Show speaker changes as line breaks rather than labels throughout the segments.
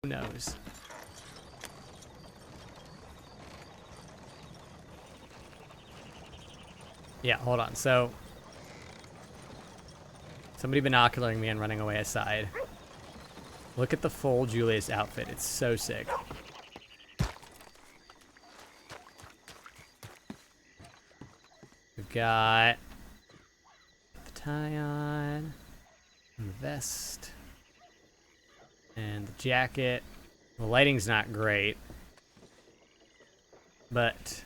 Who knows? Yeah, hold on. So, somebody binocularing me and running away aside. Look at the full Julius outfit. It's so sick. We've got the tie on, and the vest, and the jacket. The lighting's not great, but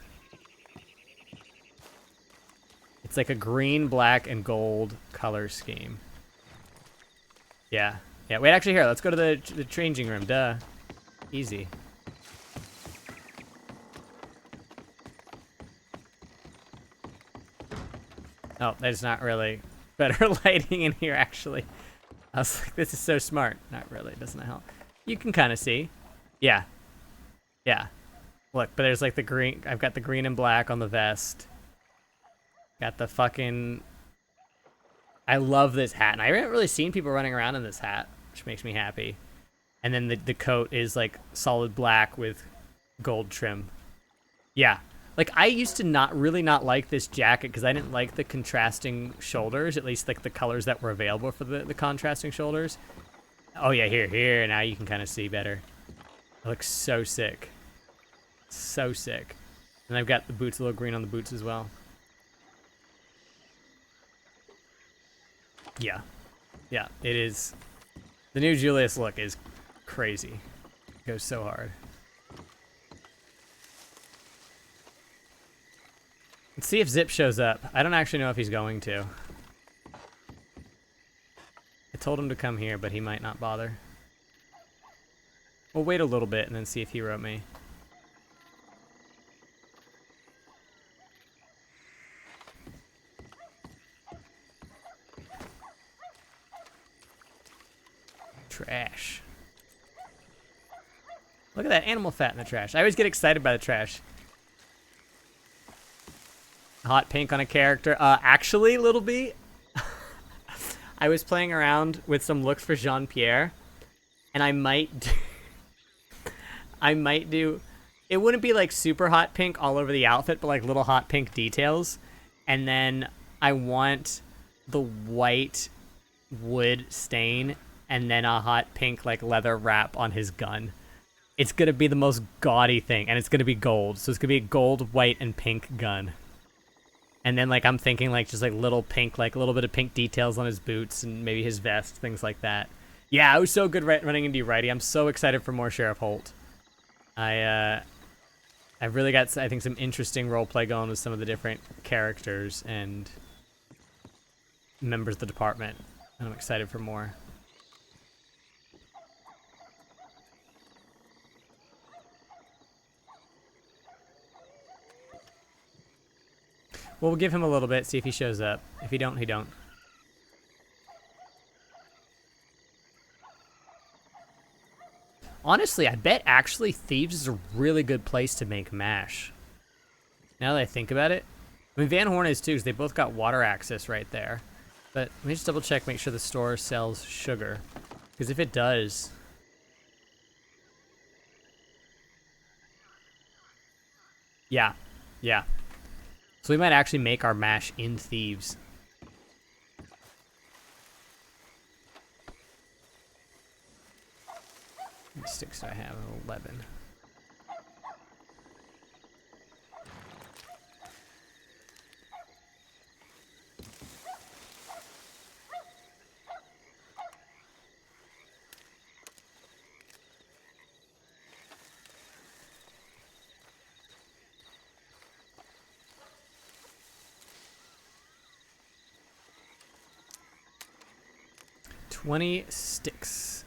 it's like a green, black, and gold color scheme. Yeah. Yeah, wait, actually, here, let's go to the changing room. Duh. Easy. Oh, there's not really better lighting in here, actually. I was like, this is so smart. Not really, doesn't help. You can kind of see. Yeah. Yeah. Look, but there's like the green. I've got the green and black on the vest. Got the fucking... I love this hat. And I haven't really seen people running around in this hat, which makes me happy. And then the coat is like solid black with gold trim. Yeah. Like, I used to not like this jacket because I didn't like the contrasting shoulders, at least like the colors that were available for the contrasting shoulders. Oh yeah, here, now you can kind of see better. It looks so sick. So sick. And I've got the boots, a little green on the boots as well. Yeah. Yeah, it is. The new Julius look is crazy. It goes so hard. Let's see if Zip shows up. I don't actually know if he's going to. I told him to come here, but he might not bother. We'll wait a little bit and then see if he wrote me. Trash. Look at that animal fat in the trash. I always get excited by the trash. Hot pink on a character. Actually, Little B, I was playing around with some looks for Jean-Pierre, and I might do, it wouldn't be like super hot pink all over the outfit, but like little hot pink details. And then I want the white wood stain and then a hot pink like leather wrap on his gun. It's gonna be the most gaudy thing, and it's gonna be gold. So it's gonna be a gold, white, and pink gun. And then, like, I'm thinking, like, just, like, little pink, like, a little bit of pink details on his boots and maybe his vest, things like that. Yeah, it was so good running into you, Righty. I'm so excited for more Sheriff Holt. I've really got, I think, some interesting roleplay going with some of the different characters and members of the department. And I'm excited for more. Well, we'll give him a little bit, see if he shows up. If he don't, he don't. Honestly, I bet actually Thieves is a really good place to make MASH. Now that I think about it. I mean, Van Horn is too, because they both got water access right there. But let me just double check, make sure the store sells sugar. Because if it does... Yeah, yeah. So we might actually make our MASH in Thieves. How many sticks do I have? 11. $20 sticks.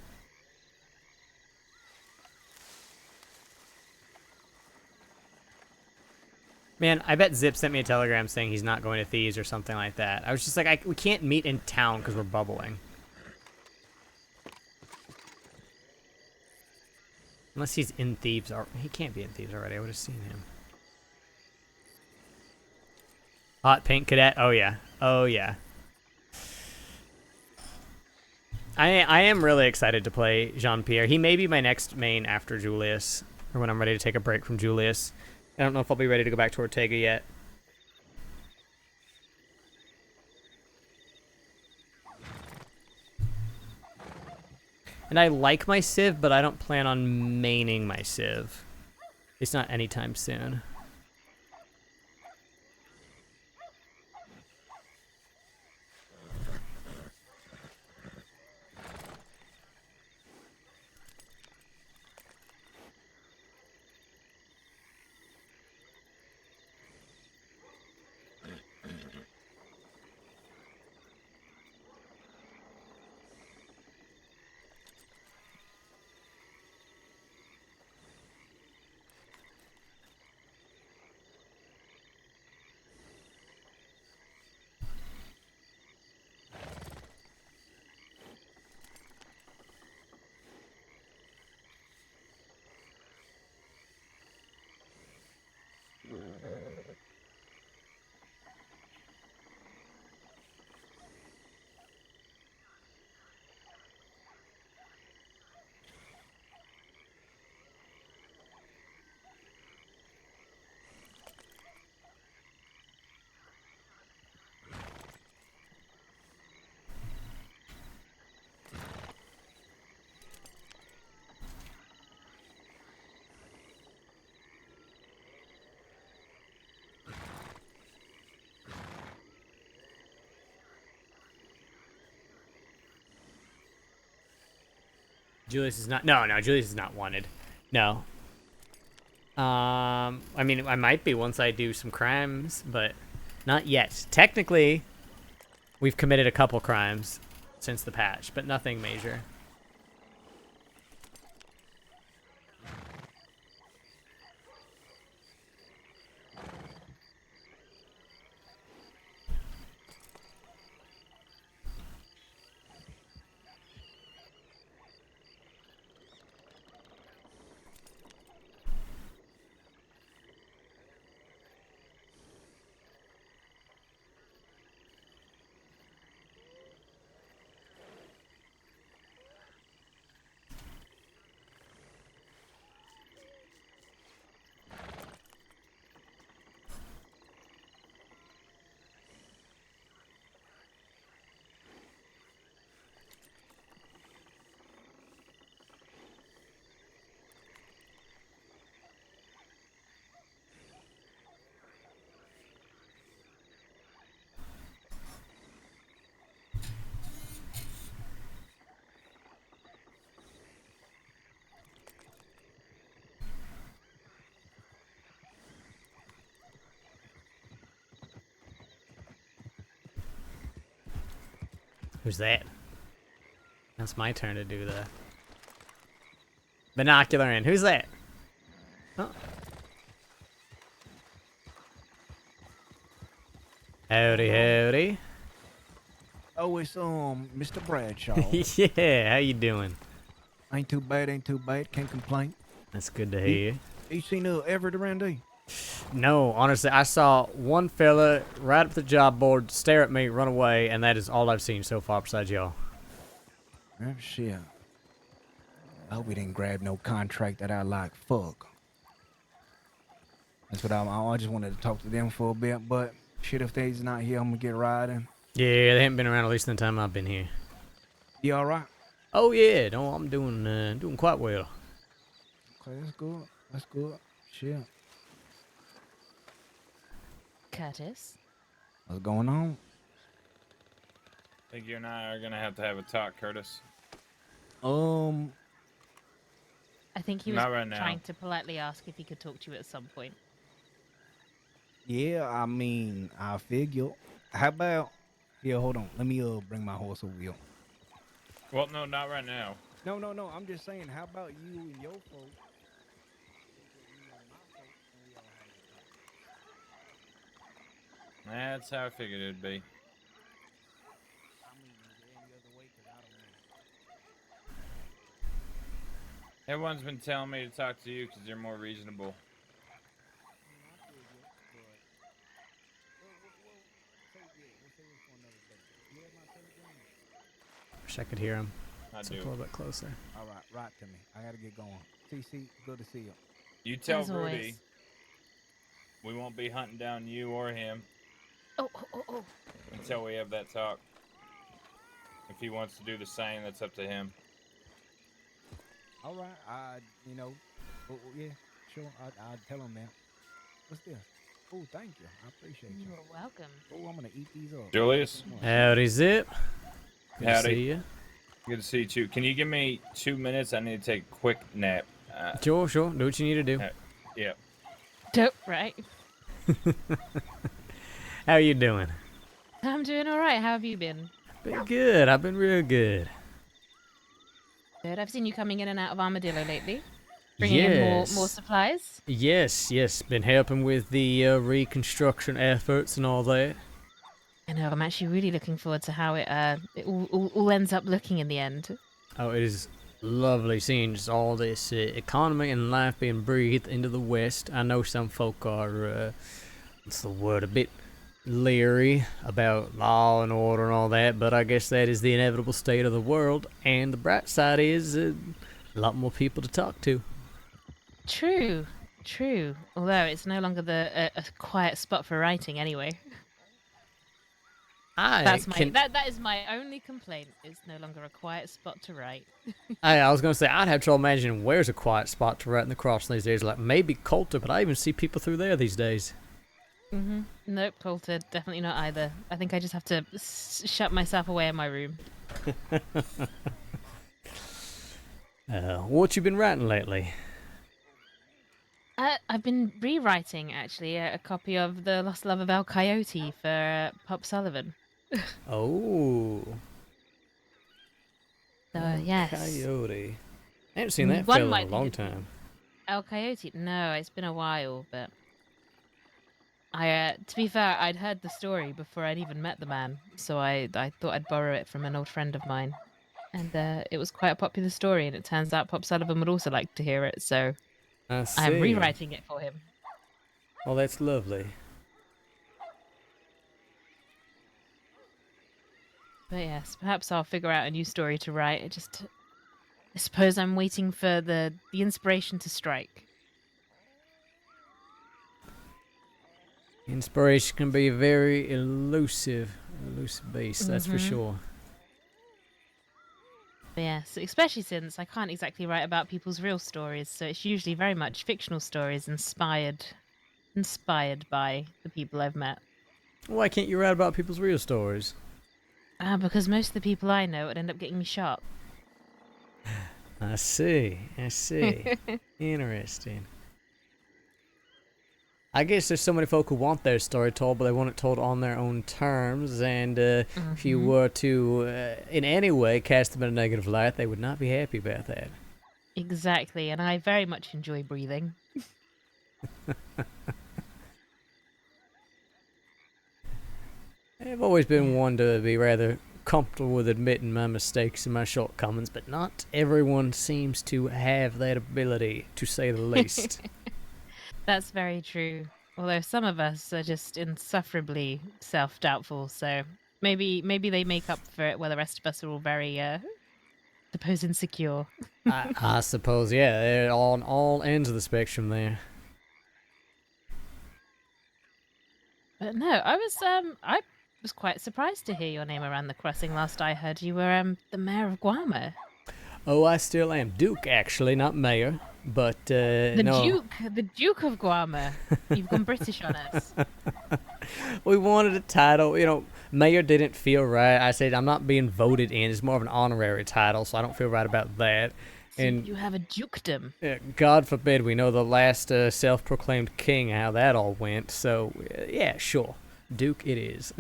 Man, I bet Zip sent me a telegram saying he's not going to Thieves or something like that. I was just like, we can't meet in town because we're bubbling. Unless he's in Thieves. He can't be in Thieves already. I would have seen him. Hot pink cadet. Oh, yeah. Oh, yeah. I am really excited to play Jean-Pierre. He may be my next main after Julius, or when I'm ready to take a break from Julius. I don't know if I'll be ready to go back to Ortega yet. And I like my Civ, but I don't plan on maining my Civ. It's not anytime soon. Julius is not. No, Julius is not wanted. No. I mean, I might be once I do some crimes, but not yet. Technically, we've committed a couple crimes since the patch, but nothing major. Who's that? That's my turn to do the binocular in. Who's that? Oh. Howdy, howdy.
Oh, it's Mr. Bradshaw.
Yeah, how you doing?
Ain't too bad, can't complain.
That's good to hear.
You seen Everett around there?
No, honestly, I saw one fella right up the job board stare at me, run away, and that is all I've seen so far besides y'all.
Oh, shit. I hope we didn't grab no contract that I like. Fuck. That's what I just wanted to talk to them for a bit, but shit, if they's not here, I'm gonna get riding.
Yeah, they haven't been around at least in the time I've been here.
You alright?
Oh yeah, no, I'm doing quite well.
Okay, that's good. That's good. Shit.
Curtis?
What's going on?
I think you and I are gonna have a talk, Curtis.
Um,
I think he was
Not right now.
trying to politely ask if he could talk to you at some point.
yeah, I mean, I figure. How about, yeah, hold on. Let me bring my horse over here.
Well, no, not right now.
No, I'm just saying, how about you and your folks?
That's how I figured it'd be. Everyone's been telling me to talk to you because you're more reasonable.
Wish I could hear him.
I
It's
do.
a little bit closer.
All right, right to me. I gotta get going. CC, good to see you.
You tell
As
Rudy
always.
we won't be hunting down you or him
Oh, oh, oh, oh.
until we have that talk. If he wants to do the same, that's up to him.
All right, yeah, sure. I'll tell him that. What's this? Oh, thank you. I appreciate you.
You're welcome.
Oh, I'm gonna eat these up.
Julius?
Howdy, Zip. Good to
Howdy.
see you.
Good to see you too. Can you give me 2 minutes? I need to take a quick nap.
Sure. Do what you need to do.
Yeah.
Dope, right?
How you doing?
I'm doing all right. How have you been?
Been good. I've been real good.
Good. I've seen you coming in and out of Armadillo lately. Bringing in more supplies.
Yes. Been helping with the reconstruction efforts and all that.
I know. I'm actually really looking forward to how it all ends up looking in the end.
Oh, it is lovely seeing just all this economy and life being breathed into the West. I know some folk are, what's the word, a bit leery about law and order and all that, but I guess that is the inevitable state of the world, and the bright side is a lot more people to talk to.
True. Although it's no longer a quiet spot for writing anyway. That is my only complaint. It's no longer a quiet spot to write.
I was gonna say I'd have trouble imagining where's a quiet spot to write in the cross these days. Like maybe Coulter, but I even see people through there these days.
Nope, Coulter, definitely not either. I think I just have to shut myself away in my room.
What you been writing lately?
I've been rewriting actually a copy of The Lost Love of El Coyote for Pop Sullivan.
Oh,
So yes,
Coyote. I haven't seen that
One
fella
might
in a
be
long
the-
time.
El Coyote. No, it's been a while, but to be fair, I'd heard the story before I'd even met the man, so I thought I'd borrow it from an old friend of mine, and it was quite a popular story, and it turns out Pop Sullivan would also like to hear it, so
I see.
I'm rewriting it for him.
Well, that's lovely.
But yes, perhaps I'll figure out a new story to write. I suppose I'm waiting for the inspiration to strike.
Inspiration can be a very elusive beast, that's for sure.
But yes, especially since I can't exactly write about people's real stories, so it's usually very much fictional stories inspired by the people I've met.
Why can't you write about people's real stories?
Because most of the people I know would end up getting me shot.
I see. Interesting. I guess there's so many folk who want their story told, but they want it told on their own terms, and if you were to, in any way, cast them in a negative light, they would not be happy about that.
Exactly, and I very much enjoy breathing.
I've always been one to be rather comfortable with admitting my mistakes and my shortcomings, but not everyone seems to have that ability, to say the least.
That's very true. Although some of us are just insufferably self-doubtful, so maybe they make up for it, while the rest of us are all very, suppose, insecure.
I suppose, yeah, they're on all ends of the spectrum there.
But no, I was quite surprised to hear your name around the crossing. Last I heard, you were the mayor of Guarma.
Oh, I still am. Duke, actually, not mayor. But,
The
no.
Duke of Guarma. You've gone British on us.
We wanted a title. You know, mayor didn't feel right. I said, I'm not being voted in. It's more of an honorary title, so I don't feel right about that.
So
And
you have a dukedom.
God forbid we know the last self-proclaimed king, how that all went. So, yeah, sure. Duke it is.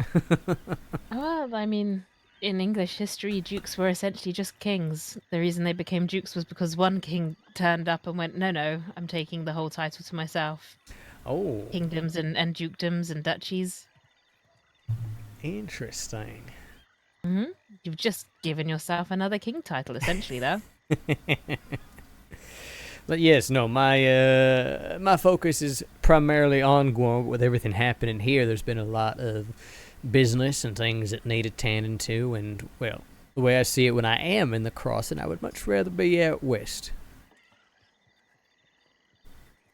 Well, I mean, in English history, dukes were essentially just kings. The reason they became dukes was because one king turned up and went, no, I'm taking the whole title to myself.
Oh,
Kingdoms and dukedoms and duchies.
interesting.
You've just given yourself another king title, essentially, though.
But yes, no, my focus is primarily on Guam. With everything happening here, there's been a lot of business and things that need attending to, and, well, the way I see it when I am in the crossing, I would much rather be out west.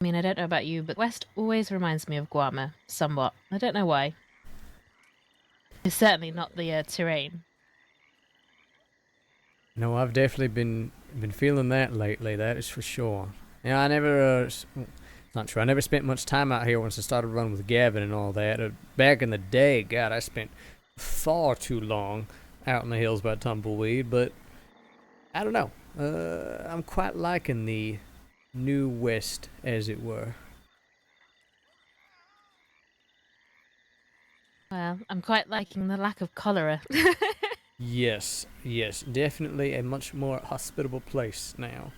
I mean, I don't know about you, but West always reminds me of Guarma, somewhat. I don't know why. It's certainly not the terrain.
No, I've definitely been feeling that lately. That is for sure. Yeah, I never. Not true. I never spent much time out here once I started running with Gavin and all that. Back in the day, God, I spent far too long out in the hills by Tumbleweed. But I don't know. I'm quite liking the new west, as it were.
Well, I'm quite liking the lack of cholera.
Yes, definitely a much more hospitable place now.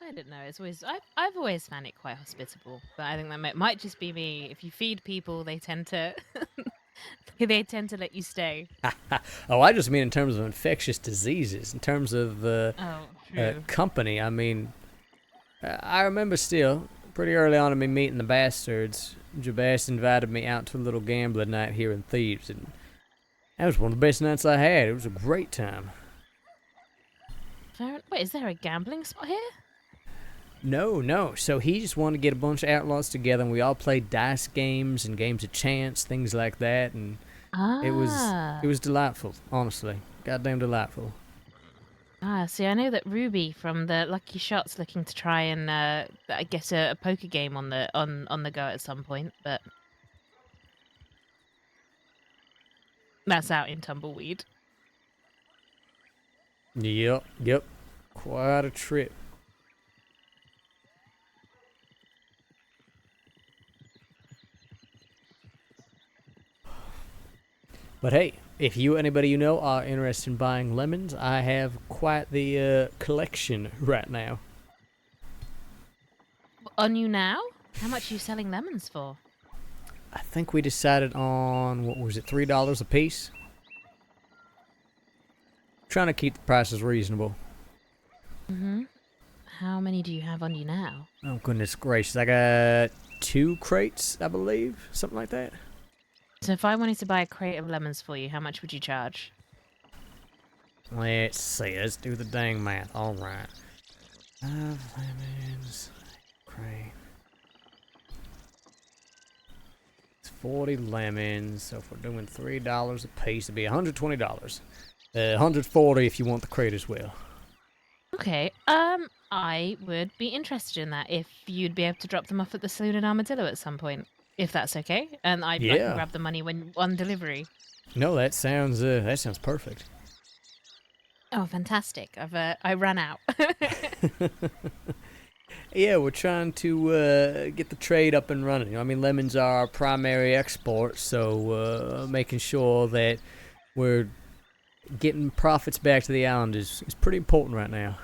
I don't know. It's always I've always found it quite hospitable, but I think that might just be me. If you feed people, they tend to they tend to let you stay.
Oh, I just mean in terms of infectious diseases, in terms of
Oh, true.
company. I mean, I remember still pretty early on in me meeting the bastards. Jabas invited me out to a little gambling night here in Thebes, and that was one of the best nights I had. It was a great time.
Wait, is there a gambling spot here?
No. So he just wanted to get a bunch of outlaws together, and we all played dice games and games of chance, things like that, and it was delightful, honestly. Goddamn delightful.
See, I know that Ruby from the Lucky Shot's looking to try and get a poker game on the go at some point, but that's out in Tumbleweed.
Yep. Quite a trip. But hey, if anybody you know are interested in buying lemons, I have quite the collection right now.
On you now? How much are you selling lemons for?
I think we decided on, what was it, $3 a piece? Trying to keep the prices reasonable.
Mm-hmm. How many do you have on you now?
Oh, goodness gracious. I got 2 crates, I believe. Something like that.
So if I wanted to buy a crate of lemons for you, how much would you charge?
Let's see. Let's do the dang math. All right. 5 lemons. Crate. It's 40 lemons. So if we're doing $3 a piece, it'd be $120. 140 if you want the crate as well.
Okay. I would be interested in that if you'd be able to drop them off at the Saloon and Armadillo at some point, if that's okay. And I can grab the money on delivery.
No, that sounds perfect.
Oh, fantastic! I ran out.
Yeah, we're trying to get the trade up and running. I mean, lemons are our primary export, so making sure that we're getting profits back to the island is pretty important right now.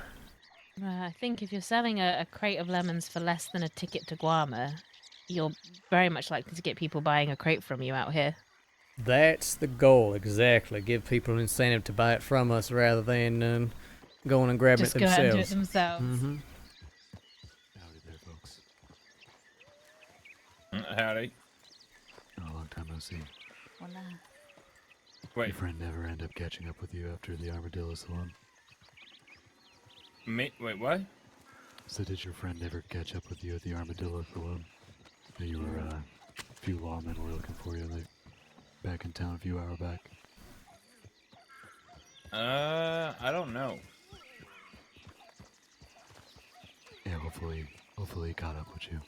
I think if you're selling a crate of lemons for less than a ticket to Guarma, you're very much likely to get people buying a crate from you out here.
That's the goal, exactly. Give people an incentive to buy it from us rather than going and grabbing
Just
it
go
themselves.
out and do it themselves.
Mm-hmm.
Howdy there, folks.
Howdy.
A long time no see.
Hola.
Wait,
Your friend never end up catching up with you after the Armadillo Salon?
wait, what?
So did your friend ever catch up with you at the Armadillo Salon? You were, a few lawmen were looking for you, like, back in town a few hours back.
I don't know.
Yeah, hopefully he caught up with you.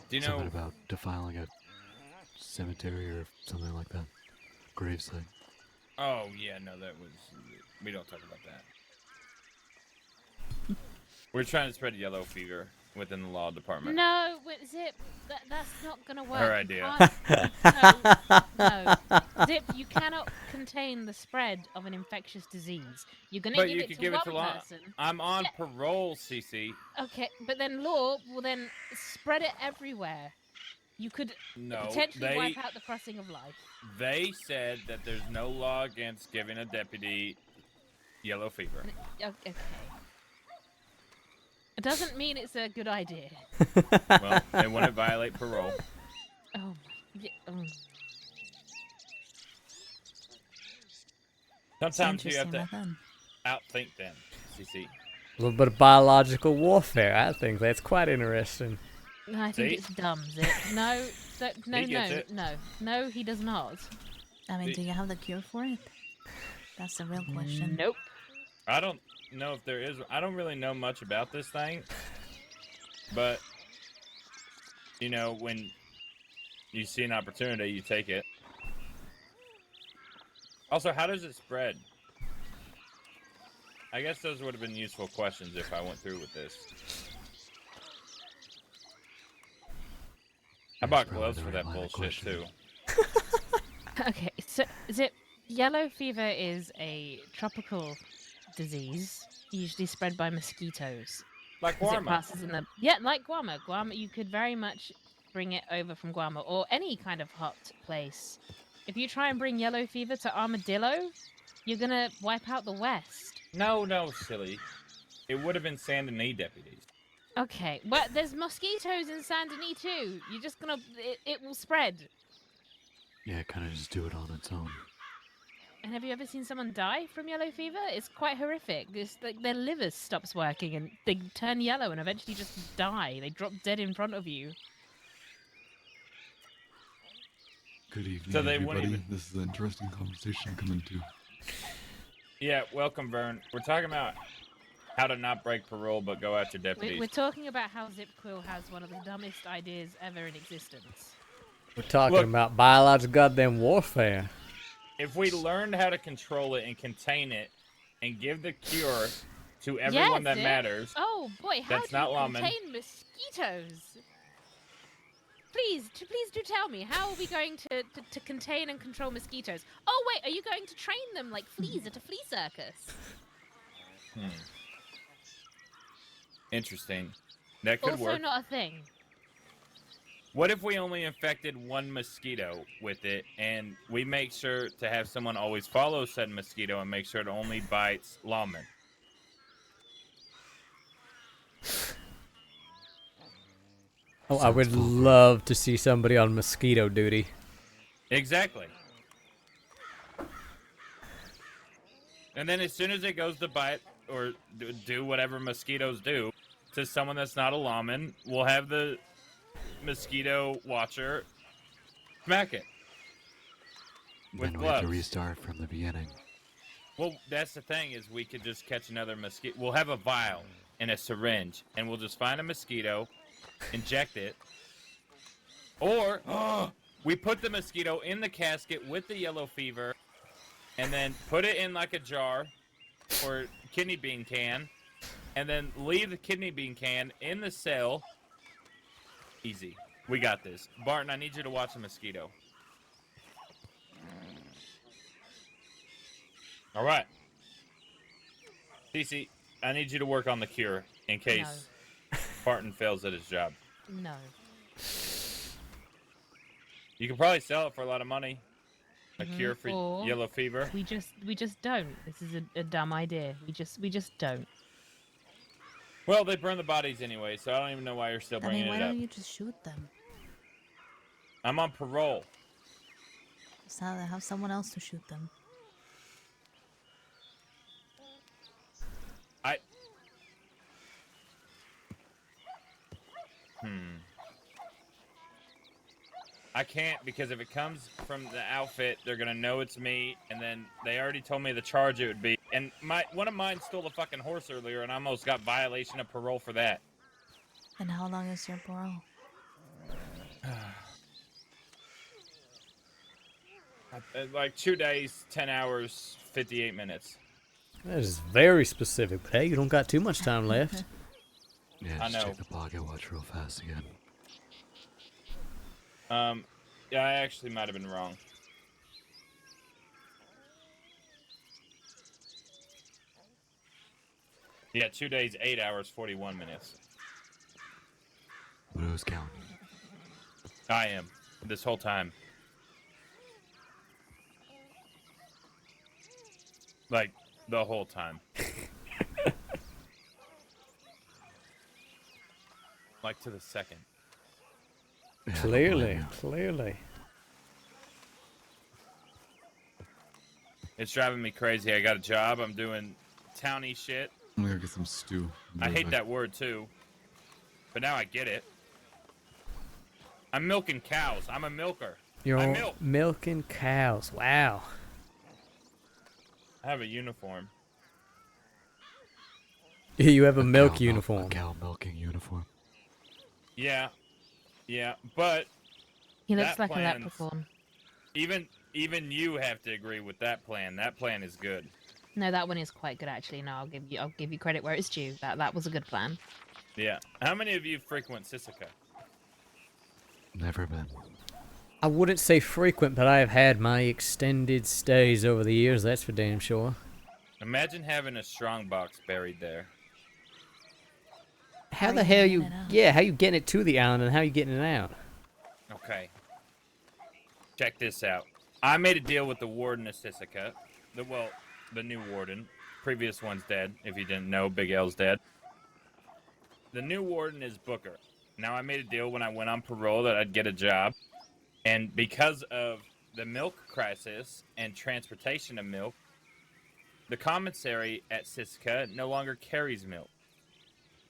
Do you know?
Something about defiling a cemetery or something like that. Gravesite.
Oh yeah, no, that was. We don't talk about that. We're trying to spread yellow fever within the law department.
No, Zip, that's not gonna work.
Her
You
idea.
no, Zip, you cannot contain the spread of an infectious disease. You're gonna
But
give
you
it
could
to
give it
one
to law.
person.
I'm on parole, CC.
Okay, but then law will then spread it everywhere. You could
No,
potentially wipe out the crossing of life.
They said that there's no law against giving a deputy yellow fever.
Okay. It doesn't mean it's a good idea.
Well, they wouldn't violate parole.
Oh my. Yeah,
Sometimes you have
Interesting
to
method.
outthink them, CC.
A little bit of biological warfare. I think that's quite interesting.
No, I think
See?
it's dumb, Zip. No, no,
He gets
no,
it.
no, he does not.
I mean, do you have the cure for it? That's the real question.
Nope.
I don't know if there is. I don't really know much about this thing, but you know, when you see an opportunity, you take it. Also, how does it spread? I guess those would have been useful questions if I went through with this. I bought
probably
gloves
the
for
right
that
line of
bullshit too.
questioning.
Okay, so Zip, yellow fever is a tropical disease, usually spread by mosquitoes.
Like
Because it
Warma.
passes in the like Guam. Guam, you could very much bring it over from Guam or any kind of hot place. If you try and bring yellow fever to Armadillo, you're gonna wipe out the West.
No, silly. It would have been Saint Denis deputies.
Okay, well, there's mosquitoes in Saint Denis too. You're just gonna it will spread.
Yeah, kind of just do it on its own.
And have you ever seen someone die from yellow fever? It's quite horrific. It's like their liver stops working and they turn yellow and eventually just die. They drop dead in front of you.
Good evening,
So they wouldn't
everybody.
even-
This is an interesting conversation to come into.
Yeah, welcome, Vern. We're talking about how to not break parole but go after deputies.
We're talking about how Zip Quill has one of the dumbest ideas ever in existence.
We're talking
Look.
about biological goddamn warfare.
If we learned how to control it and contain it and give the cure to everyone that
Zip.
matters,
Oh boy, how
That's
do
not
you
lawman.
contain mosquitoes? Please do tell me, how are we going to contain and control mosquitoes? Oh wait, are you going to train them like fleas at a flea circus?
interesting. That could
Also
work.
not a thing.
What if we only infected one mosquito with it and we make sure to have someone always follow said mosquito and make sure it only bites lawmen?
Oh, I would love to see somebody on mosquito duty.
Exactly. And then as soon as it goes to bite or do whatever mosquitoes do to someone that's not a lawman, we'll have the mosquito watcher smack it with
Then we have to
gloves.
restart from the beginning.
Well, that's the thing is we could just catch another mosquito. We'll have a vial and a syringe, and we'll just find a mosquito, inject it, or we put the mosquito in the casket with the yellow fever, and then put it in like a jar or kidney bean can, and then leave the kidney bean can in the cell. Easy. We got this. Barton, I need you to watch a mosquito. All right. Cece, I need you to work on the cure in case Barton fails at his job.
No.
You can probably sell it for a lot of money. A
Mhm.
cure for
Or-
yellow fever.
We just don't. This is a dumb idea. We just don't.
Well, they burn the bodies anyway, so I don't even know why you're still
I
bringing
mean, why
it up.
don't you just shoot them?
I'm on parole.
So have someone else to shoot them.
I can't because if it comes from the outfit, they're gonna know it's me, and then they already told me the charge it would be. And one of mine stole a fucking horse earlier, and I almost got violation of parole for that.
And how long is your parole?
Like 2 days, 10 hours, 58 minutes.
That is very specific, but hey, you don't got too much time left.
Yeah,
I
just
know.
check the pocket watch real fast again.
Yeah, I actually might have been wrong. Yeah, 2 days, 8 hours, 41 minutes.
But who's counting?
I am. This whole time. Like, the whole time. Like, to the second.
Yeah, I don't blame
Clearly,
you.
clearly.
It's driving me crazy. I got a job. I'm doing towny shit.
I'm gonna get some stew.
I hate that word too, but now I get it. I'm milking cows. I'm a milker. I
You're
milk.
milking cows. Wow.
I have a uniform.
You have a milk
A
uniform.
cow milking uniform.
Yeah, yeah, but
He looks
That
like a
plan's-
leprechaun.
even you have to agree with that plan. That plan is good.
No, that one is quite good actually. No, I'll give you credit where it's due. That was a good plan.
Yeah. How many of you frequent Sisika?
Never been.
I wouldn't say frequent, but I have had my extended stays over the years, that's for damn sure.
Imagine having a strong box buried there.
How
How
the
you
hell
getting
you...
it out?
Yeah, how you getting it to the island and how you getting it out?
Okay. Check this out. I made a deal with the warden of Sisika. The new warden. Previous one's dead. If you didn't know, Big L's dead. The new warden is Booker. Now, I made a deal when I went on parole that I'd get a job. And because of the milk crisis and transportation of milk, the commissary at Sisika no longer carries milk.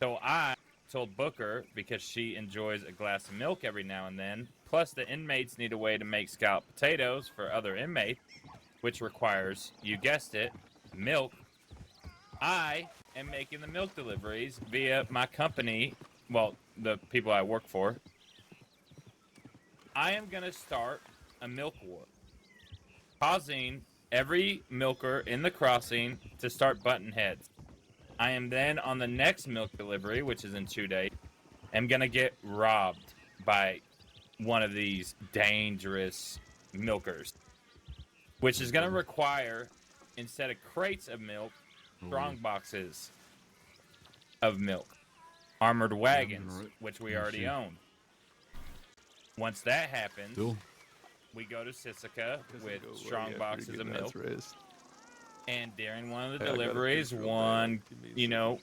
So I told Booker, because she enjoys a glass of milk every now and then, plus the inmates need a way to make scalloped potatoes for other inmates, which requires, you guessed it, milk. I am making the milk deliveries via my company, well, the people I work for. I am going to start a milk war, causing every milker in the crossing to start button heads. I am then on the next milk delivery, which is in 2 days, am going to get robbed by one of these dangerous milkers, which is going to require, instead of crates of milk, strong boxes of milk, armored wagons, which we already own. Once that happens,
Still,
we go to Sisika with strong boxes of milk. And during one of the
Hey, I got a
deliveries,
picture real
one,
bad. Give me a second.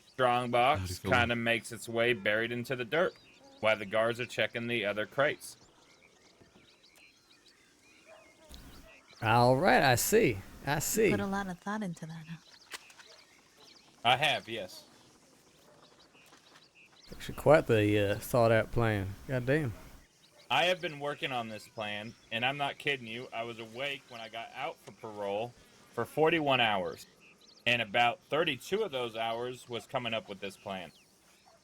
strong
Howdy,
box
fella.
kind of makes its way buried into the dirt while the guards are checking the other crates.
All right, I see. I see.
Put a lot of thought into that. Huh?
I have, yes.
Actually, quite the thought-out plan. Goddamn.
I have been working on this plan, and I'm not kidding you. I was awake when I got out for parole for 41 hours, and about 32 of those hours was coming up with this plan.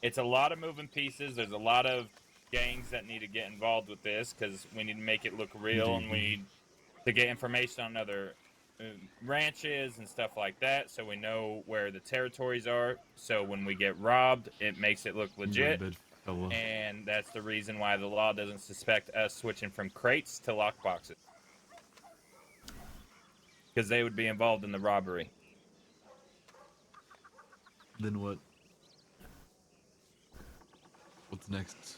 It's a lot of moving pieces. There's a lot of gangs that need to get involved with this because we need to make it look real, and we need to get information on other ranches and stuff like that, so we know where the territories are. So when we get robbed, it makes it look legit.
Bed fella.
And that's the reason why the law doesn't suspect us switching from crates to lockboxes. Because they would be involved in the robbery.
Then what? What's next?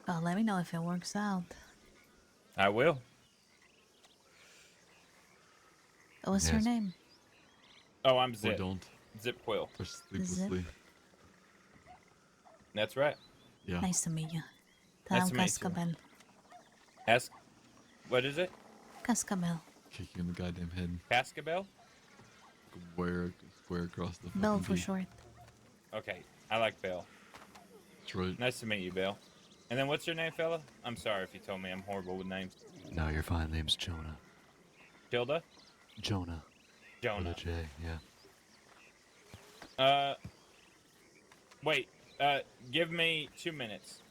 Oh, let me know if it works out.
I will.
What's your
Yes.
name?
Oh, I'm
Or
Zip.
don't.
Zip Quill.
Or sleeplessly.
That's right.
Yeah.
Nice to meet you.
Nice
Tam
to meet you.
Cascabel.
Ask. What is it?
Cascabel.
Kick you in the goddamn head.
Cascabel?
Square across the fucking
Bell for
V.
short.
Okay. I like Bell.
That's right.
Nice to meet you, Bell. And then what's your name, fella? I'm sorry if you told me I'm horrible with names.
No, you're fine. Name's Jonah.
Gilda?
Jonah. With
Jonah.
a J, yeah.
Wait. Give me 2 minutes.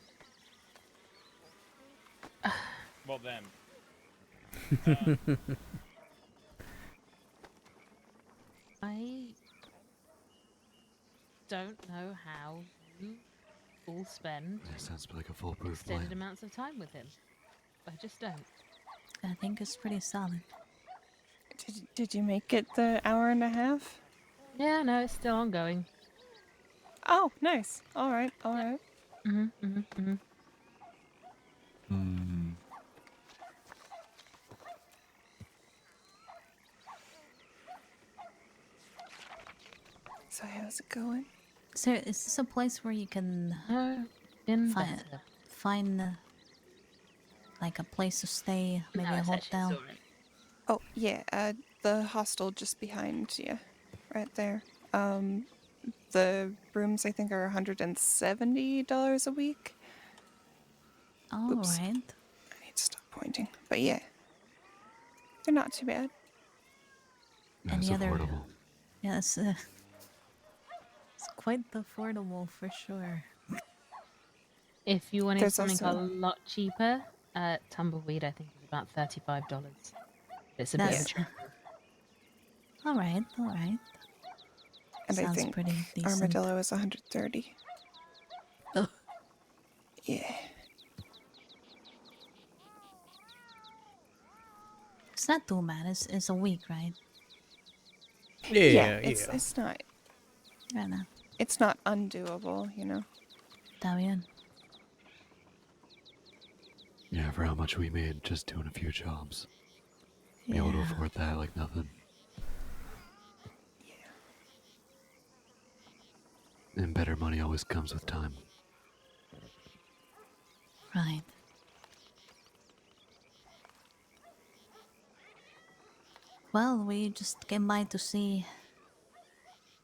Well, then.
I don't know how you all spend
That sounds like a foolproof
extended
plan.
amounts of time with him. I just don't.
I think it's pretty solid.
Did you make it the hour and a half?
Yeah, no, it's still ongoing.
Oh, nice. All right, all right.
Hmm.
So how's it going?
So, is this a place where you can
No, been
Fine.
better.
find, like, a place to stay? Maybe
No,
a
it's actually
hotel?
alright.
Oh yeah, the hostel just behind you, right there. The rooms I think are $170 a week.
All
Oops.
right.
I need to stop pointing. But yeah, they're not too bad.
That's
Any other?
affordable.
Yeah, it's quite affordable for sure.
If you wanted
There's
something a
also
lot cheaper, Tumbleweed I think is about $35. It's a bit of a
That's
trip.
all right. All right.
and I
Sounds
think
pretty decent.
Armadillo is 130.
Ugh.
Yeah.
It's not too bad. It's a week, right?
Yeah,
It's not
Right now.
it's not undoable, you know.
Está bien.
Yeah, for how much we made just doing a few jobs. Be able to
Yeah.
afford that like nothing. And better money always comes with time.
Right. Well, we just came by to see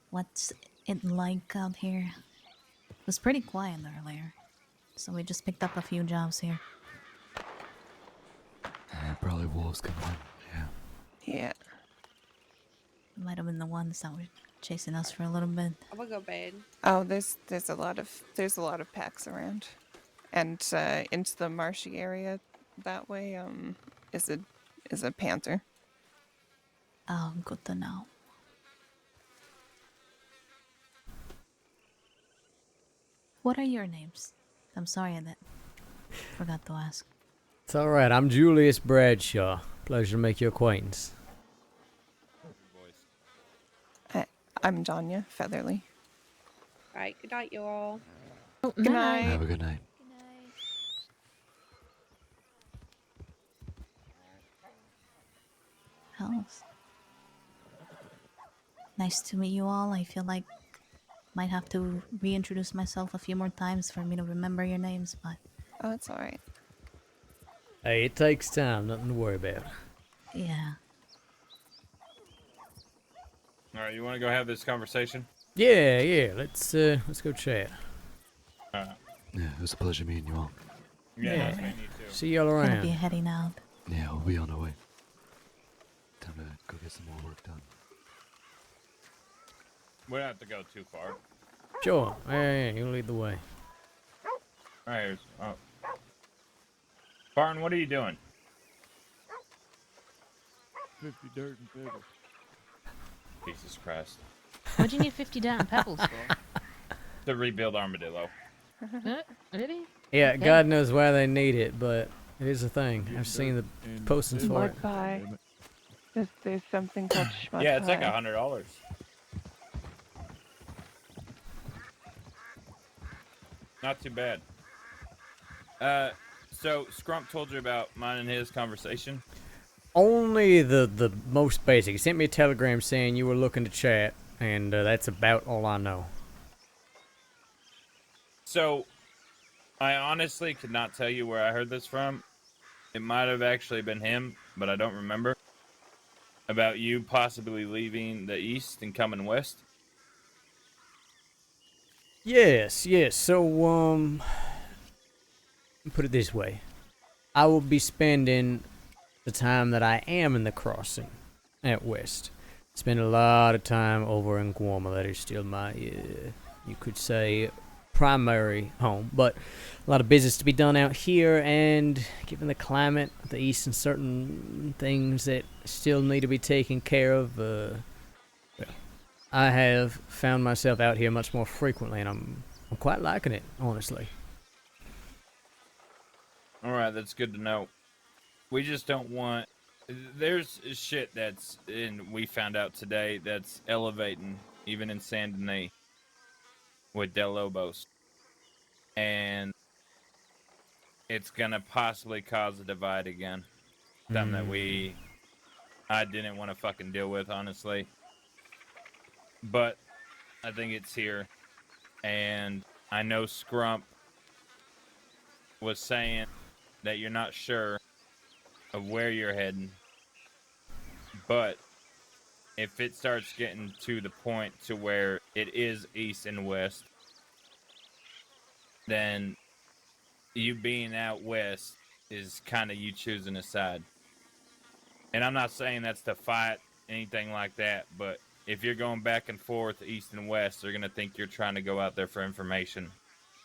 what's it like out here. It was pretty quiet earlier, so we just picked up a few jobs here.
Probably wolves coming in. Yeah.
Yeah.
Might have been the ones that were chasing us for a little bit.
I'm gonna go bed.
Oh, there's a lot of packs around. And into the marshy area that way is a panther.
Oh, good to know. What are your names? I'm sorry that forgot to ask.
It's all right. I'm Julius Bradshaw. Pleasure to make your acquaintance.
I'm Danya Featherly.
Alright, good night, you all.
Oh,
Good night.
Have a good night.
Oh. Nice to meet you all. I feel like might have to reintroduce myself a few more times for me to remember your names, but
Oh, it's all right.
Hey, it takes time. Nothing to worry about.
yeah.
All right, you want to go have this conversation?
Yeah. Let's go chat.
All right.
Yeah, it was a pleasure meeting you all.
Yeah,
Yeah.
nice meeting you too.
See y'all
Gonna
around.
be heading out.
Yeah, we'll be on our way. Time to go get some more work done.
We don't have to go too far.
Sure. Yeah, you lead the way.
All right. Barton, what are you doing?
50 dirt and pebbles.
Jesus Christ.
What do you need 50 dirt and pebbles for?
To rebuild Armadillo.
Really?
Yeah,
Okay.
God knows why they need it, but it is a thing. I've seen the
And
postings for
What
it.
by?
Damn it.
There's something called Schmud
Yeah, it's like
pie.
$100. Not too bad. So Scrump told you about mine and his conversation.
Only the most basic. He sent me a telegram saying you were looking to chat, and that's about all I know.
So, I honestly could not tell you where I heard this from. It might have actually been him, but I don't remember. About you possibly leaving the east and coming west.
Yes. So, put it this way. I will be spending the time that I am in the crossing at West. Spend a lot of time over in Guarma. That is still my, you could say, primary home. But a lot of business to be done out here, and given the climate of the East and certain things that still need to be taken care of, I have found myself out here much more frequently, and I'm quite liking it, honestly.
All right, that's good to know. We just don't want. There's shit that's we found out today that's elevating even in Saint Denis with Del Lobos, and it's gonna possibly cause a divide again. Something that I didn't want to fucking deal with, honestly. But I think it's here, and I know Scrump was saying that you're not sure of where you're heading, but if it starts getting to the point to where it is east and west, then you being out west is kind of you choosing a side. And I'm not saying that's to fight anything like that, but if you're going back and forth east and west, they're going to think you're trying to go out there for information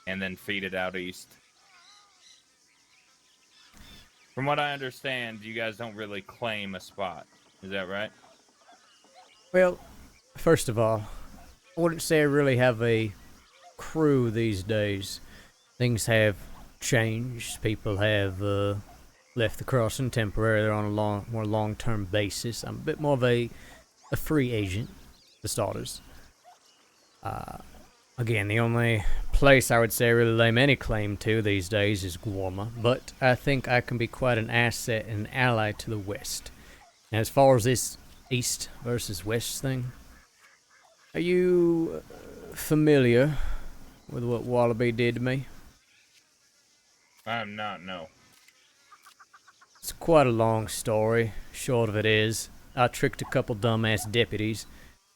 and then feed it out east. From what I understand, you guys don't really claim a spot. Is that right?
Well, first of all, I wouldn't say I really have a crew these days. Things have changed. People have left the crossing temporarily on a more long-term basis. I'm a bit more of a free agent, for starters. Again, the only place I would say I really lay any claim to these days is Guarma, but I think I can be quite an asset and an ally to the west. And as far as this east versus west thing, are you familiar with what Wallaby did to me?
I'm not, no.
It's quite a long story. Short of it is, I tricked a couple dumbass deputies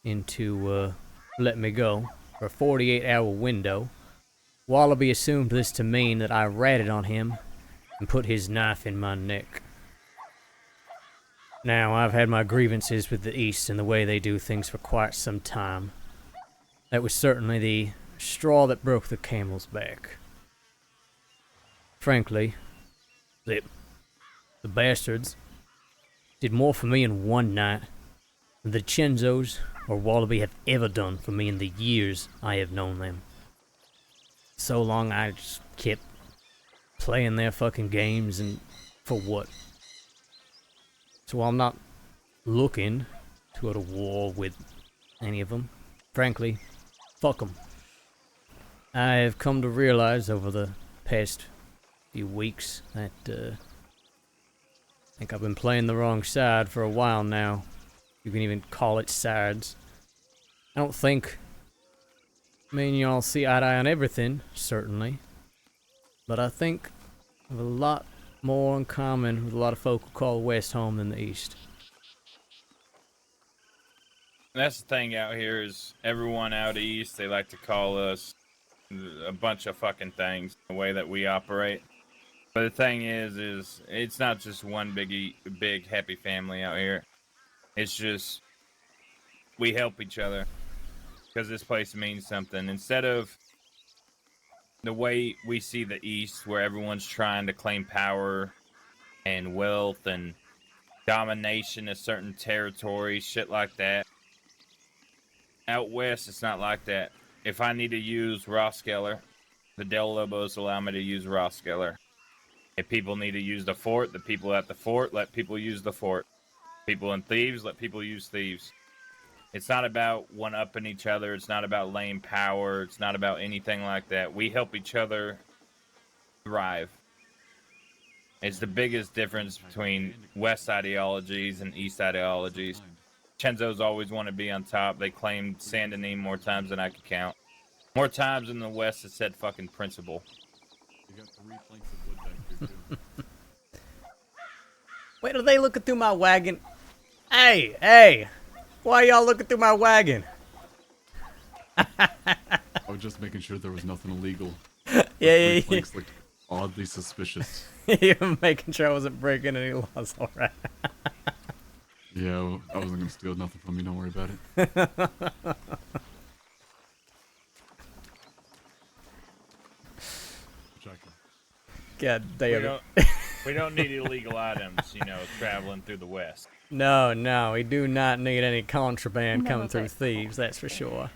into letting me go for a 48-hour window. Wallaby assumed this to mean that I ratted on him and put his knife in my neck. Now, I've had my grievances with the East and the way they do things for quite some time. That was certainly the straw that broke the camel's back. Frankly, the bastards did more for me in one night than the Chenzos or Wallaby have ever done for me in the years I have known them. So long I just kept playing their fucking games, and for what? So while I'm not looking to go to war with any of them, frankly, fuck them. I have come to realize over the past few weeks that I think I've been playing the wrong side for a while now. You can even call it sides. I don't think me and y'all see eye to eye on everything, certainly. But I think we have a lot more in common with a lot of folk who call West home than the East.
That's the thing out here is everyone out east, they like to call us a bunch of fucking things, the way that we operate. But the thing is it's not just one big happy family out here. It's just we help each other because this place means something. Instead of the way we see the East, where everyone's trying to claim power and wealth and domination of certain territories, shit like that. Out west, it's not like that. If I need to use Roskeller, the Del Lobos allow me to use Roskeller. If people need to use the fort, the people at the fort let people use the fort. People in Thieves let people use Thieves. It's not about one-upping each other. It's not about laying power. It's not about anything like that. We help each other thrive. It's the biggest difference between West ideologies and East ideologies. Chenzos always want to be on top. They claimed Saint Denis more times than I could count. More times in the West it said fucking principle.
You got 3 planks of wood back here, too.
Wait, are they looking through my wagon? Hey! Why y'all looking through my wagon?
I was just making sure there was nothing illegal.
Yeah.
Planks looked oddly suspicious.
You're making sure I wasn't breaking any laws, alright.
Yeah, I wasn't gonna steal nothing from you, don't worry about it.
God damn it.
We don't need illegal items, traveling through the West.
No, we do not need any contraband
No,
coming through
that's
Thieves, that's for sure.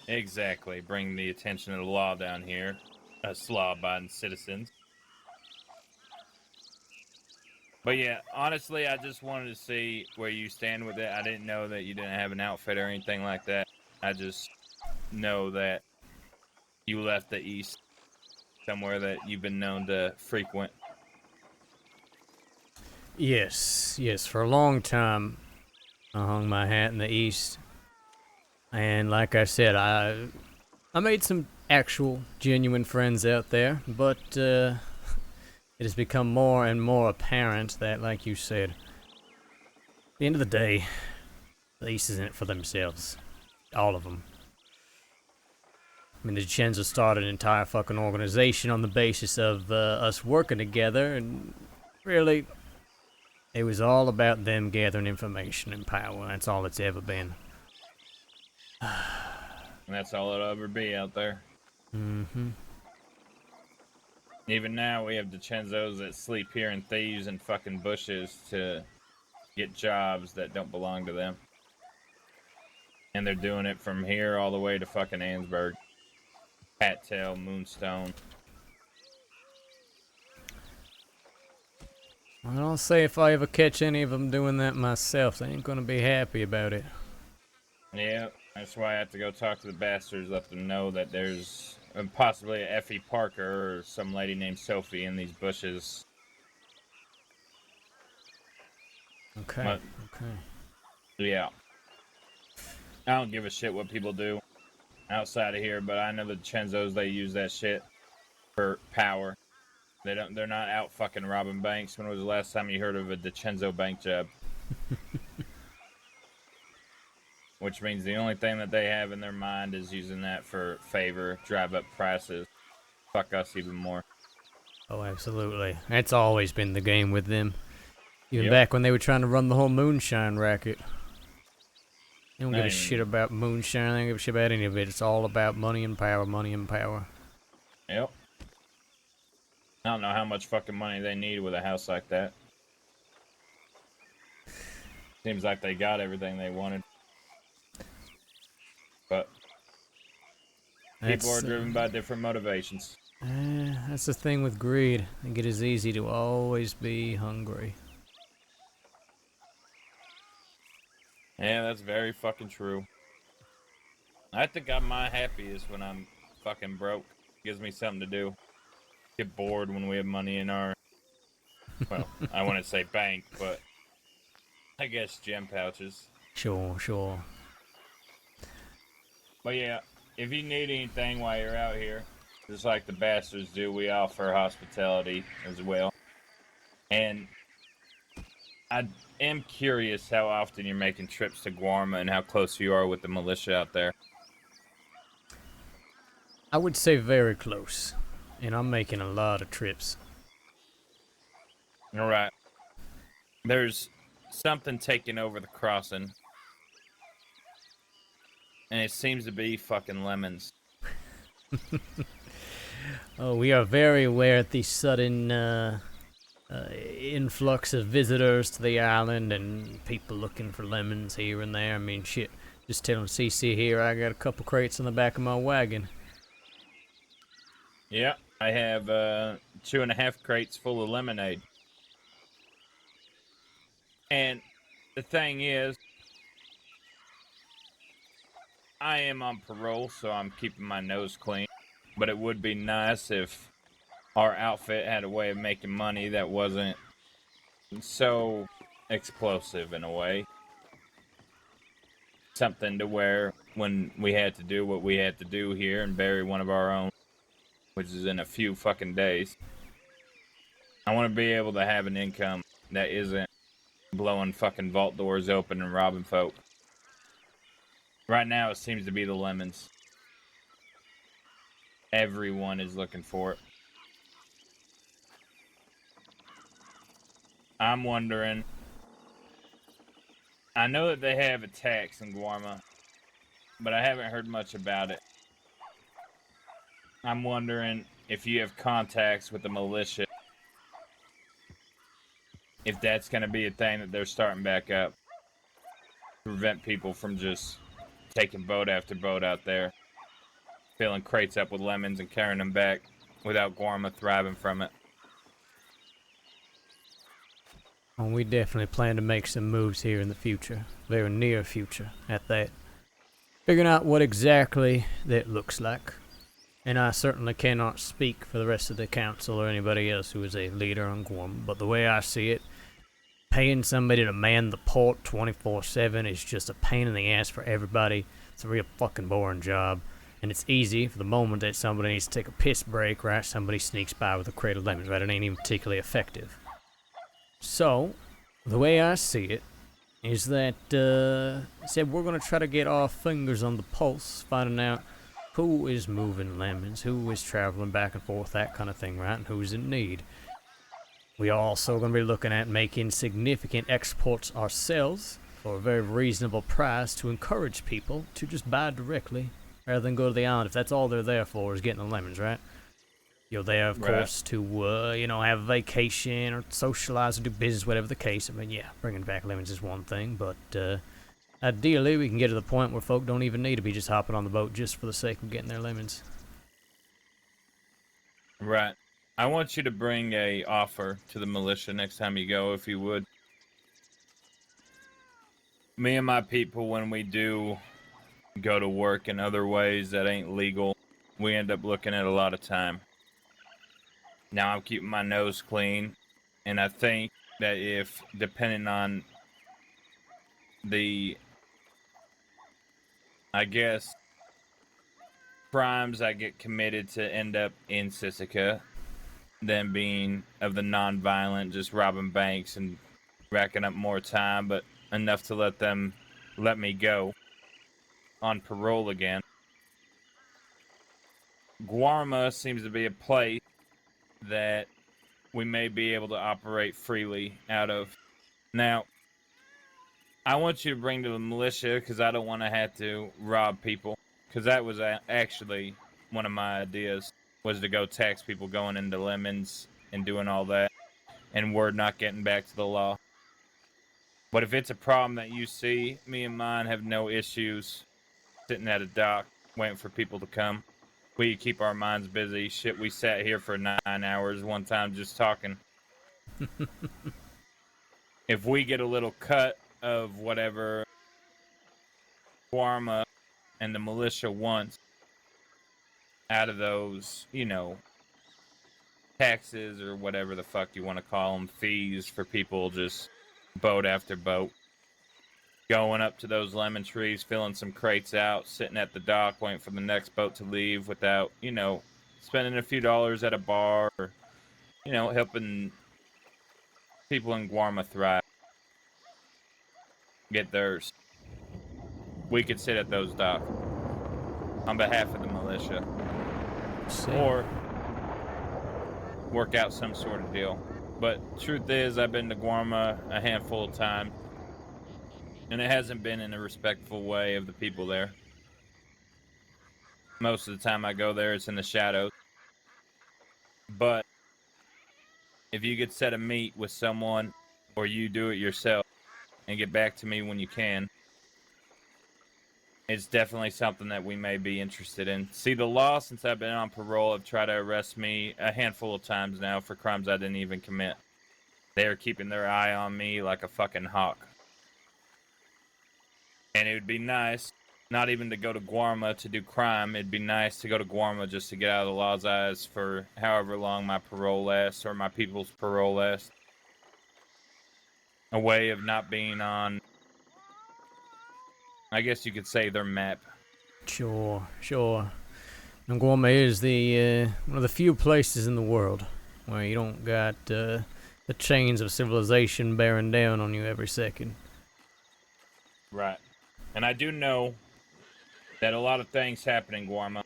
Exactly. Bring the attention of the law down here. Us law-abiding citizens. But yeah, honestly, I just wanted to see where you stand with it. I didn't know that you didn't have an outfit or anything like that. I just know that you left the East, somewhere that you've been known to frequent.
Yes, for a long time, I hung my hat in the East. And like I said, I made some actual, genuine friends out there, but it has become more and more apparent that, like you said, at the end of the day, The East is in it for themselves. All of them. I mean, the Chenza started an entire fucking organization on the basis of us working together, and really, it was all about them gathering information and power. That's all it's ever been.
And that's all it'll ever be out there.
Mm-hmm.
Even now, we have DiCenzos that sleep here in thieves and fucking bushes to get jobs that don't belong to them. And they're doing it from here all the way to fucking Ansburg. Cattail, Moonstone.
I'll say if I ever catch any of them doing that myself, they ain't gonna be happy about it.
Yeah, that's why I have to go talk to the bastards, let them know that there's possibly a Effie Parker or some lady named Sophie in these bushes.
Okay.
But,
Okay.
yeah. I don't give a shit what people do outside of here, but I know the Chenzos, they use that shit for power. They're not out fucking robbing banks. When was the last time you heard of a DiCenzo bank job? Which means the only thing that they have in their mind is using that for favor, drive up prices, fuck us even more.
Oh, absolutely. That's always been the game with them. Even
Yep.
back when they were trying to run the whole moonshine racket. They don't give a
Man.
shit about moonshine. They don't give a shit about any of it. It's all about money and power, money and power.
Yep. I don't know how much fucking money they need with a house like that. Seems like they got everything they wanted. But people are driven by different motivations.
That's the thing with greed. I think it is easy to always be hungry.
Yeah, that's very fucking true. I think I'm my happiest when I'm fucking broke. Gives me something to do. Get bored when we have money in our, well, I wouldn't say bank, but I guess gem pouches.
Sure, sure.
But yeah, if you need anything while you're out here, just like the bastards do, we offer hospitality as well. And I am curious how often you're making trips to Guarma and how close you are with the militia out there.
I would say very close. And I'm making a lot of trips.
All right. There's something taking over the crossing. And it seems to be fucking lemons.
Oh, we are very aware of the sudden influx of visitors to the island and people looking for lemons here and there. I mean, shit. Just telling CC here I got a couple crates in the back of my wagon.
Yeah, I have 2.5 crates full of lemonade. And the thing is, I am on parole, so I'm keeping my nose clean. But it would be nice if our outfit had a way of making money that wasn't so explosive in a way. Something to where when we had to do what we had to do here and bury one of our own, which is in a few fucking days, I want to be able to have an income that isn't blowing fucking vault doors open and robbing folk. Right now, it seems to be the lemons. Everyone is looking for it. I'm wondering, I know that they have a tax in Guarma, but I haven't heard much about it. I'm wondering if you have contacts with the militia, if that's going to be a thing that they're starting back up. Prevent people from just taking boat after boat out there, filling crates up with lemons and carrying them back without Guarma thriving from it.
Well, we definitely plan to make some moves here in the future. Very near future, at that. Figuring out what exactly that looks like. And I certainly cannot speak for the rest of the council or anybody else who is a leader on Guam, but the way I see it, paying somebody to man the port 24/7 is just a pain in the ass for everybody. It's a real fucking boring job. And it's easy for the moment that somebody needs to take a piss break, right? Somebody sneaks by with a crate of lemons, right? It ain't even particularly effective. So, the way I see it, is that said we're gonna try to get our fingers on the pulse, finding out who is moving lemons, who is traveling back and forth, that kind of thing, right? And who's in need. We are also going to be looking at making significant exports ourselves for a very reasonable price to encourage people to just buy directly rather than go to the island if that's all they're there for is getting the lemons, right? You're there, of
Right.
course, to, have a vacation or socialize or do business, whatever the case. I mean, yeah, bringing back lemons is one thing, but ideally we can get to the point where folk don't even need to be just hopping on the boat just for the sake of getting their lemons.
Right. I want you to bring a offer to the militia next time you go, if you would. Me and my people, when we do go to work in other ways that ain't legal, we end up looking at a lot of time. Now I'm keeping my nose clean, and I think that if, depending on the, I guess, crimes I get committed to end up in Sisika, than being of the non-violent, just robbing banks and racking up more time, but enough to let me go on parole again. Guarma seems to be a place that we may be able to operate freely out of. Now, I want you to bring to the militia because I don't want to have to rob people, because that was actually one of my ideas, was to go tax people going into lemons and doing all that, and word not getting back to the law. But if it's a problem that you see, me and mine have no issues sitting at a dock waiting for people to come. We keep our minds busy. Shit, we sat here for 9 hours one time just talking. If we get a little cut of whatever Guarma and the militia wants out of those, taxes or whatever the fuck you want to call them, fees for people just boat after boat, going up to those lemon trees, filling some crates out, sitting at the dock, waiting for the next boat to leave without, spending a few dollars at a bar or, helping people in Guarma thrive, get theirs. We could sit at those docks on behalf of the militia, or work out some sort of deal. But truth is, I've been to Guarma a handful of times, and it hasn't been in a respectful way of the people there. Most of the time I go there, it's in the shadows. But if you could set a meet with someone, or you do it yourself, and get back to me when you can, it's definitely something that we may be interested in. See, the law, since I've been on parole, have tried to arrest me a handful of times now for crimes I didn't even commit. They are keeping their eye on me like a fucking hawk. And it would be nice, not even to go to Guarma to do crime. It'd be nice to go to Guarma just to get out of the law's eyes for however long my parole lasts, or my people's parole lasts. A way of not being on, I guess you could say, their map.
Sure. And Guarma is the one of the few places in the world where you don't got the chains of civilization bearing down on you every second.
Right. And I do know that a lot of things happened in Guarma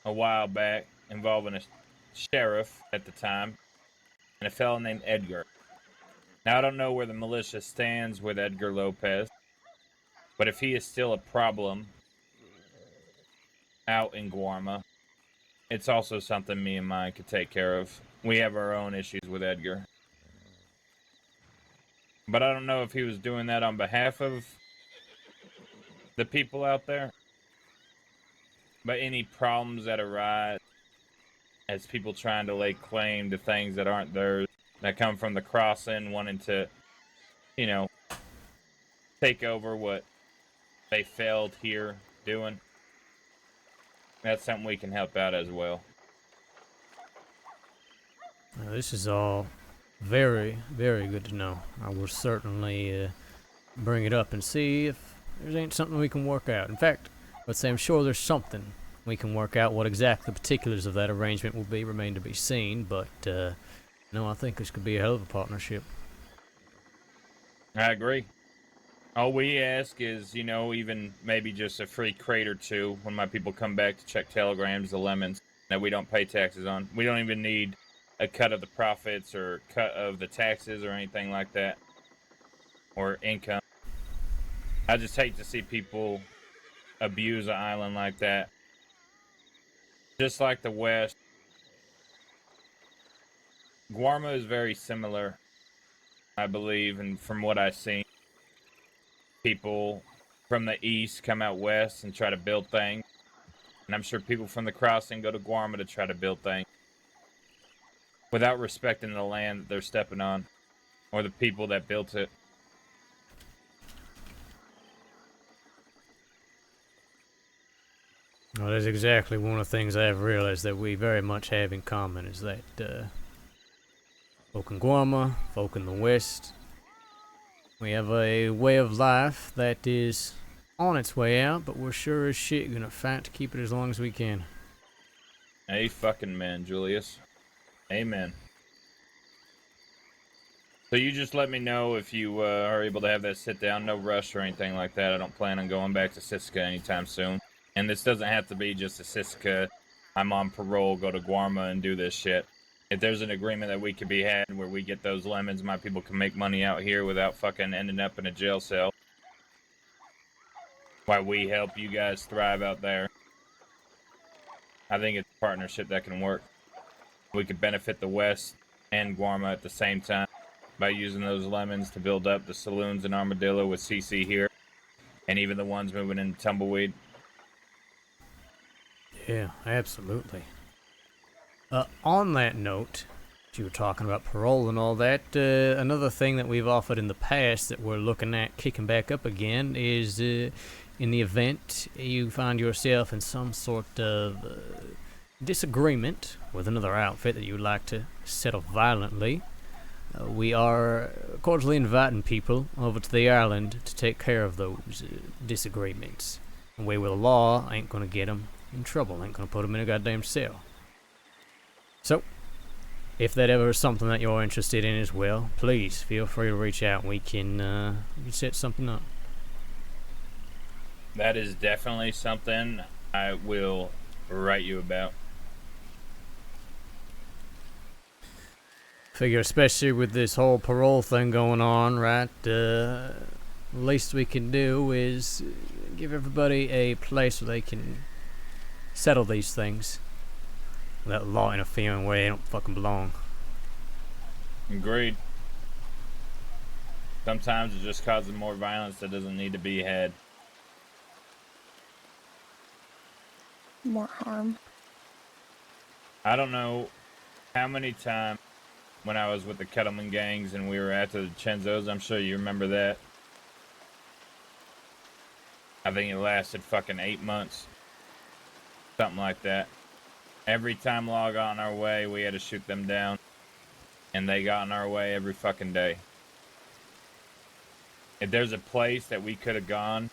a while back involving a sheriff at the time and a fellow named Edgar. Now, I don't know where the militia stands with Edgar Lopez, but if he is still a problem out in Guarma, it's also something me and mine could take care of. We have our own issues with Edgar. But I don't know if he was doing that on behalf of the people out there. But any problems that arise as people trying to lay claim to things that aren't theirs, that come from the crossing, wanting to, take over what they failed here doing, that's something we can help out as well.
This is all very, very good to know. I will certainly bring it up and see if there ain't something we can work out. In fact, let's say I'm sure there's something we can work out. What exactly the particulars of that arrangement will be remain to be seen, but no, I think this could be a hell of a partnership.
I agree. All we ask is, you know, even maybe just a free crate or two when my people come back to check telegrams, the lemons that we don't pay taxes on. We don't even need a cut of the profits or cut of the taxes or anything like that, or income. I just hate to see people abuse an island like that. Just like the West, Guarma is very similar, I believe, and from what I've seen, people from the East come out West and try to build things. And I'm sure people from the crossing go to Guarma to try to build things without respecting the land that they're stepping on or the people that built it.
Well, that's exactly one of the things I've realized that we very much have in common is that folk in Guarma, folk in the West, we have a way of life that is on its way out, but we're sure as shit gonna fight to keep it as long as we can.
A fucking man, Julius. Amen. So you just let me know if you are able to have that sit down. No rush or anything like that. I don't plan on going back to Siska anytime soon. And this doesn't have to be just a Siska, I'm on parole, go to Guarma and do this shit. If there's an agreement that we could be had where we get those lemons, my people can make money out here without fucking ending up in a jail cell. While we help you guys thrive out there. I think it's a partnership that can work. We could benefit the West and Guarma at the same time by using those lemons to build up the saloons in Armadillo with CC here, and even the ones moving into Tumbleweed.
Yeah, absolutely. On that note, you were talking about parole and all that. Another thing that we've offered in the past that we're looking at kicking back up again is in the event you find yourself in some sort of disagreement with another outfit that you would like to settle violently, we are cordially inviting people over to the island to take care of those disagreements. The way with the law ain't gonna get them in trouble, ain't gonna put them in a goddamn cell. So, if that ever is something that you're interested in as well, please feel free to reach out and we can set something up.
That is definitely something I will write you about.
Figure, especially with this whole parole thing going on, right? The least we can do is give everybody a place where they can settle these things without law interfering where they don't fucking belong.
Agreed. Sometimes it just causes more violence that doesn't need to be had.
More harm.
I don't know how many times when I was with the Kettleman gangs and we were after the Chenzos, I'm sure you remember that. I think it lasted fucking 8 months. Something like that. Every time law got in our way, we had to shoot them down. And they got in our way every fucking day. If there's a place that we could have gone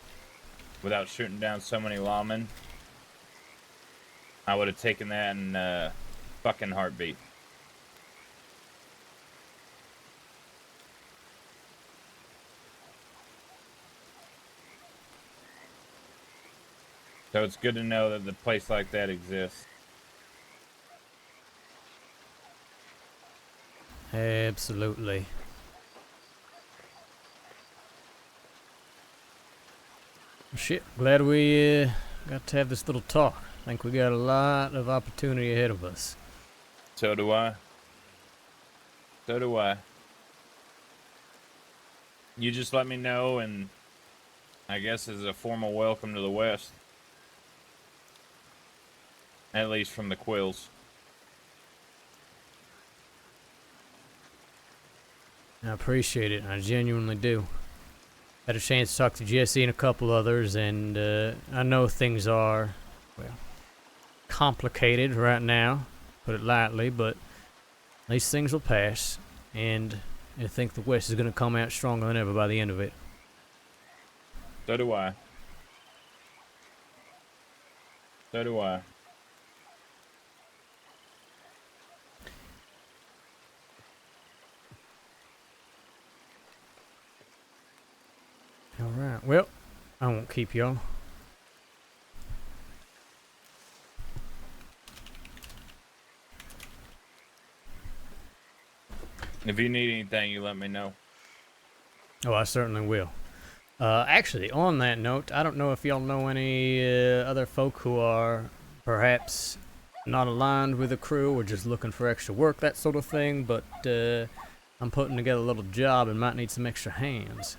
without shooting down so many lawmen, I would have taken that in a fucking heartbeat. So it's good to know that the place like that exists.
Absolutely. Shit, glad we got to have this little talk. I think we got a lot of opportunity ahead of us.
So do I. So do I. You just let me know, and I guess as a formal welcome to the West. At least from the Quills.
I appreciate it. I genuinely do. Had a chance to talk to Jesse and a couple others, and I know things are, well, complicated right now, put it lightly, but these things will pass, and I think the West is going to come out stronger than ever by the end of it.
So do I. So do I.
Well, I won't keep y'all.
If you need anything, you let me know.
Oh, I certainly will. Actually, on that note, I don't know if y'all know any other folk who are perhaps not aligned with the crew or just looking for extra work, that sort of thing, but I'm putting together a little job and might need some extra hands.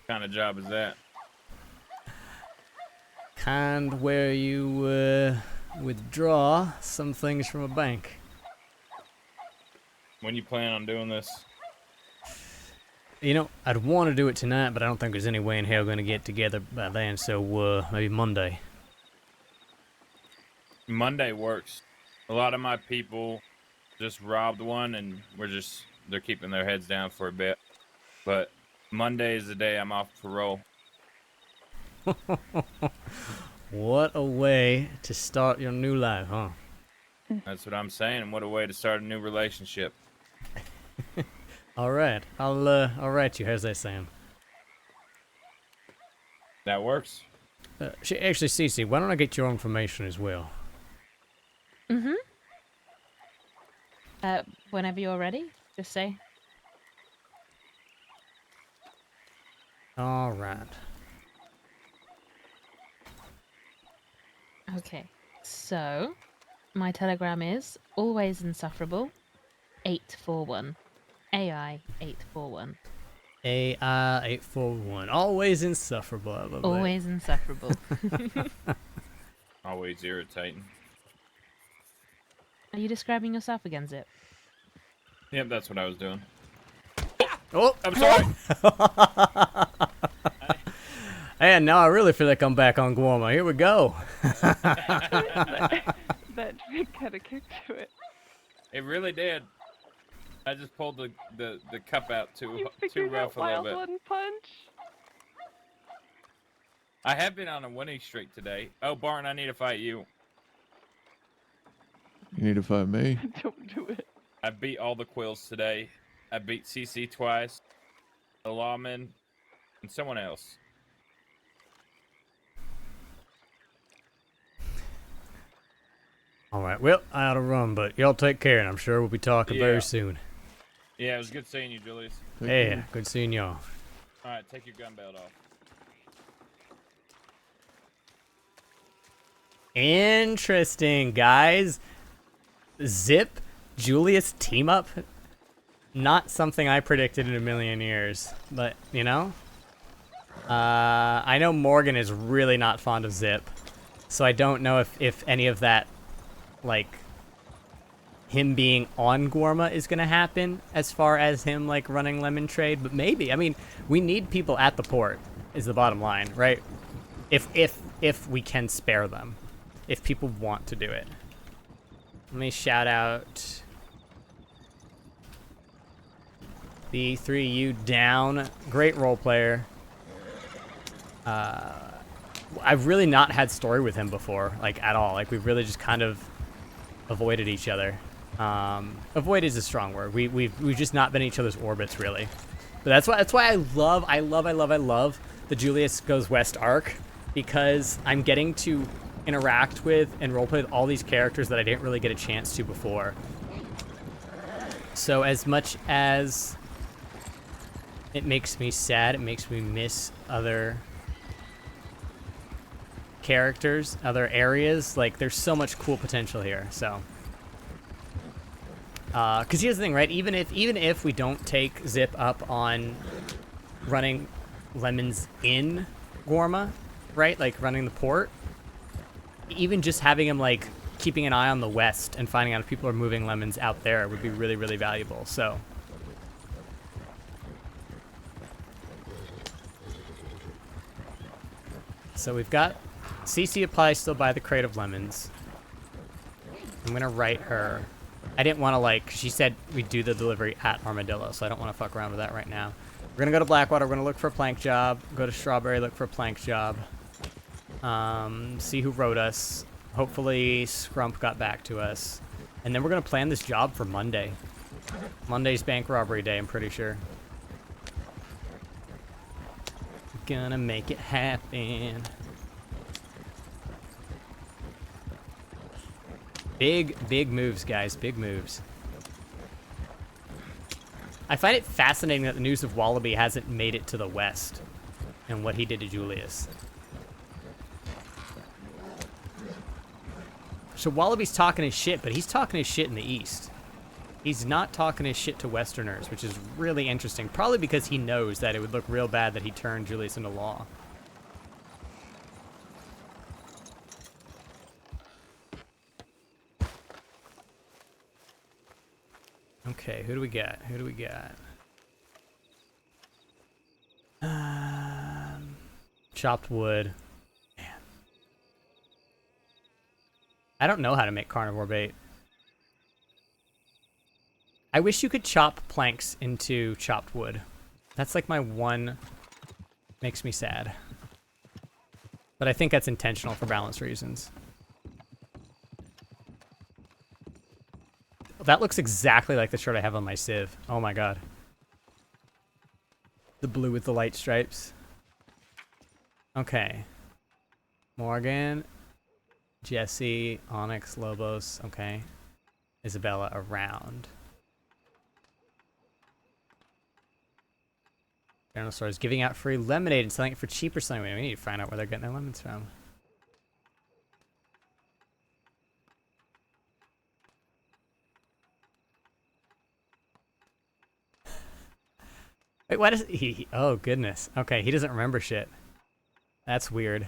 What kind of job is that?
Kind where you withdraw some things from a bank.
When you plan on doing this?
You know, I'd want to do it tonight, but I don't think there's any way in hell going to get together by then, so maybe Monday.
Monday works. A lot of my people just robbed one and they're keeping their heads down for a bit. But Monday is the day I'm off parole.
What a way to start your new life, huh?
That's what I'm saying, and what a way to start a new relationship.
All right, I'll write you. How's that sound?
That works.
Actually, Cece, why don't I get your information as well?
Mm-hmm. Whenever you're ready, just say.
All right.
Okay. So, my telegram is always insufferable 841. AI 841.
AI 841. Always insufferable. I love that.
Always insufferable.
Always irritating.
Are you describing yourself again, Zip?
Yep, that's what I was doing.
Oh,
I'm sorry.
And now I really feel like I'm back on Guarma. Here we go.
That got a kick to it.
It really did. I just pulled the cup out too
You
too
figured
rough
out
a
Wild
little bit.
One Punch?
I have been on a winning streak today. Oh, Barton, I need to fight you.
You need to fight me.
Don't do it.
I beat all the quills today. I beat CC twice, the lawman, and someone else.
All right. Well, I ought to run, but y'all take care, and I'm sure we'll be talking
Yeah.
very soon.
Yeah, it was good seeing you, Julius.
Take
Yeah,
care.
good seeing y'all.
All right, take your gun belt off.
Interesting, guys. Zip, Julius team up. Not something I predicted in a million years, but you know. I know Morgan is really not fond of Zip, so I don't know if any of that, like, him being on Guarma is gonna happen as far as him like running lemon trade, but maybe. I mean, we need people at the port is the bottom line, right? If we can spare them. If people want to do it. Let me shout out the 3U down. Great role player. I've really not had story with him before, like at all. Like we've really just kind of avoided each other. Avoid is a strong word. We've just not been in each other's orbits really. But that's why I love the Julius Goes West arc, because I'm getting to interact with and roleplay with all these characters that I didn't really get a chance to before. So as much as it makes me sad, it makes me miss other characters, other areas. Like there's so much cool potential here. So because here's the thing, right? Even if we don't take Zip up on running lemons in Guarma, right? Like running the port, even just having him like keeping an eye on the west and finding out if people are moving lemons out there would be really, really valuable. So we've got CC apply still by the crate of lemons. I'm gonna write her. I didn't want to like, she said we'd do the delivery at Armadillo, so I don't want to fuck around with that right now. We're gonna go to Blackwater, we're gonna look for a plank job, go to Strawberry, look for a plank job. See who wrote us. Hopefully Scrump got back to us. And then we're gonna plan this job for Monday. Monday's bank robbery day, I'm pretty sure. Gonna make it happen. Big moves, guys. Big moves. I find it fascinating that the news of Wallaby hasn't made it to the west and what he did to Julius. So Wallaby's talking his shit, but he's talking his shit in the east. He's not talking his shit to Westerners, which is really interesting. Probably because he knows that it would look real bad that he turned Julius into law. Okay, who do we got? Who do we got? Chopped wood. Man. I don't know how to make carnivore bait. I wish you could chop planks into chopped wood. That's like my one... Makes me sad. But I think that's intentional for balance reasons. That looks exactly like the shirt I have on my Civ. Oh my god. The blue with the light stripes. Okay. Morgan, Jesse, Onyx, Lobos. Okay. Isabella around. General stores giving out free lemonade and selling it for cheaper something. We need to find out where they're getting their lemons from. Wait, why does he... Oh, goodness. Okay, he doesn't remember shit. That's weird.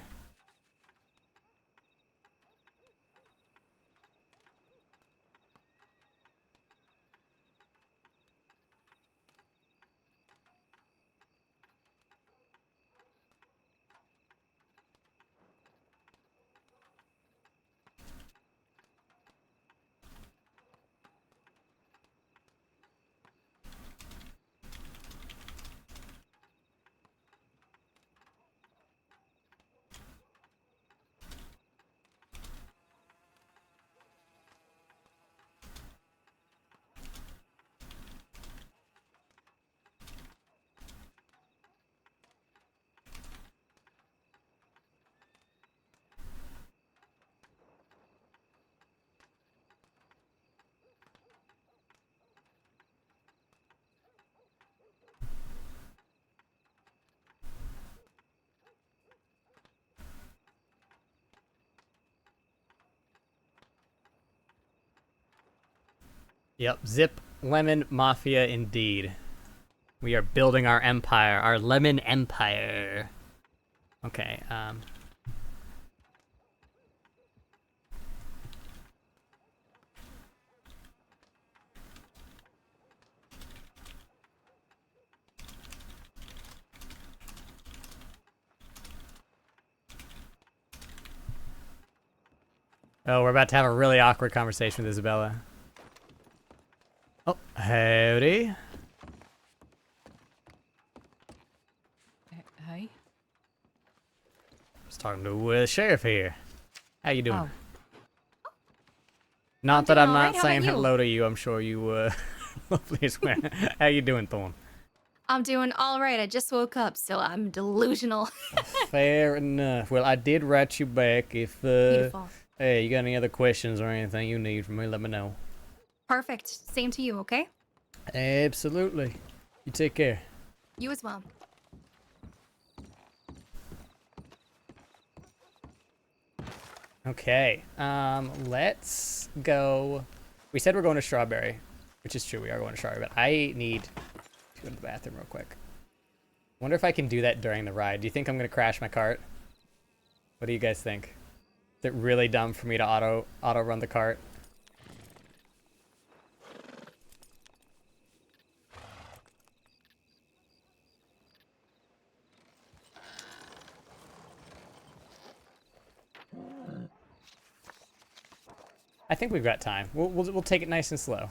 Yep, Zip Lemon Mafia indeed. We are building our empire, our lemon empire. Okay, Oh, we're about to have a really awkward conversation with Isabella. Oh, howdy.
Hey.
I was talking to the sheriff here. How you doing?
Oh.
Not that I'm
doing
not
alright, how
saying
about you?
hello to you. I'm sure you please. How you doing, Thorn?
I'm doing all right. I just woke up, so I'm delusional.
Fair enough. Well, I did write you back. If
Beautiful.
hey, you got any other questions or anything you need from me, let me know.
Perfect. Same to you, okay?
Absolutely. You take care.
You as well.
Okay. Let's go. We said we're going to Strawberry, which is true. We are going to Strawberry, but I need to go to the bathroom real quick. Wonder if I can do that during the ride. Do you think I'm gonna crash my cart? What do you guys think? Is it really dumb for me to auto run the cart? I think we've got time. We'll take it nice and slow.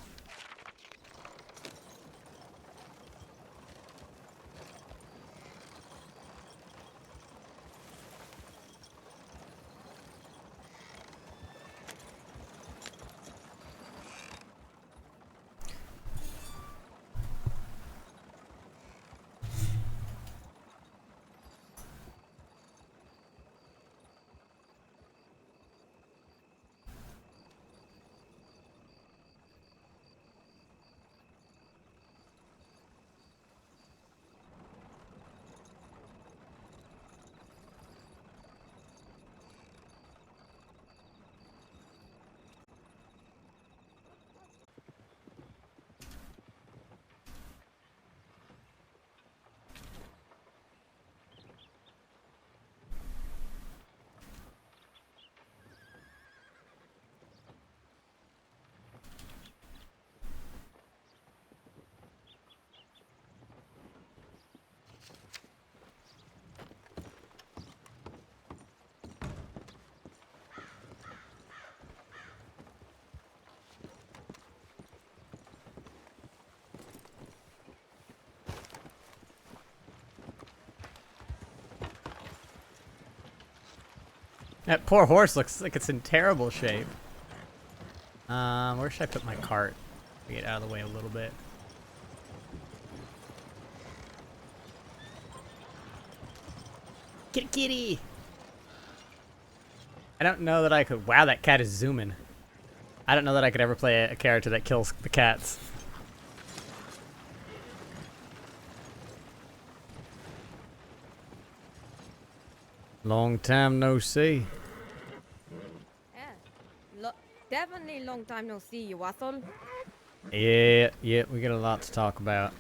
That poor horse looks like it's in terrible shape. Where should I put my cart? Get out of the way a little bit. Kitty kitty! I don't know that I could. Wow, that cat is zooming. I don't know that I could ever play a character that kills the cats. Long time no see.
Yeah. Definitely long time no see you, Wathel.
Yeah, we got a lot to talk about.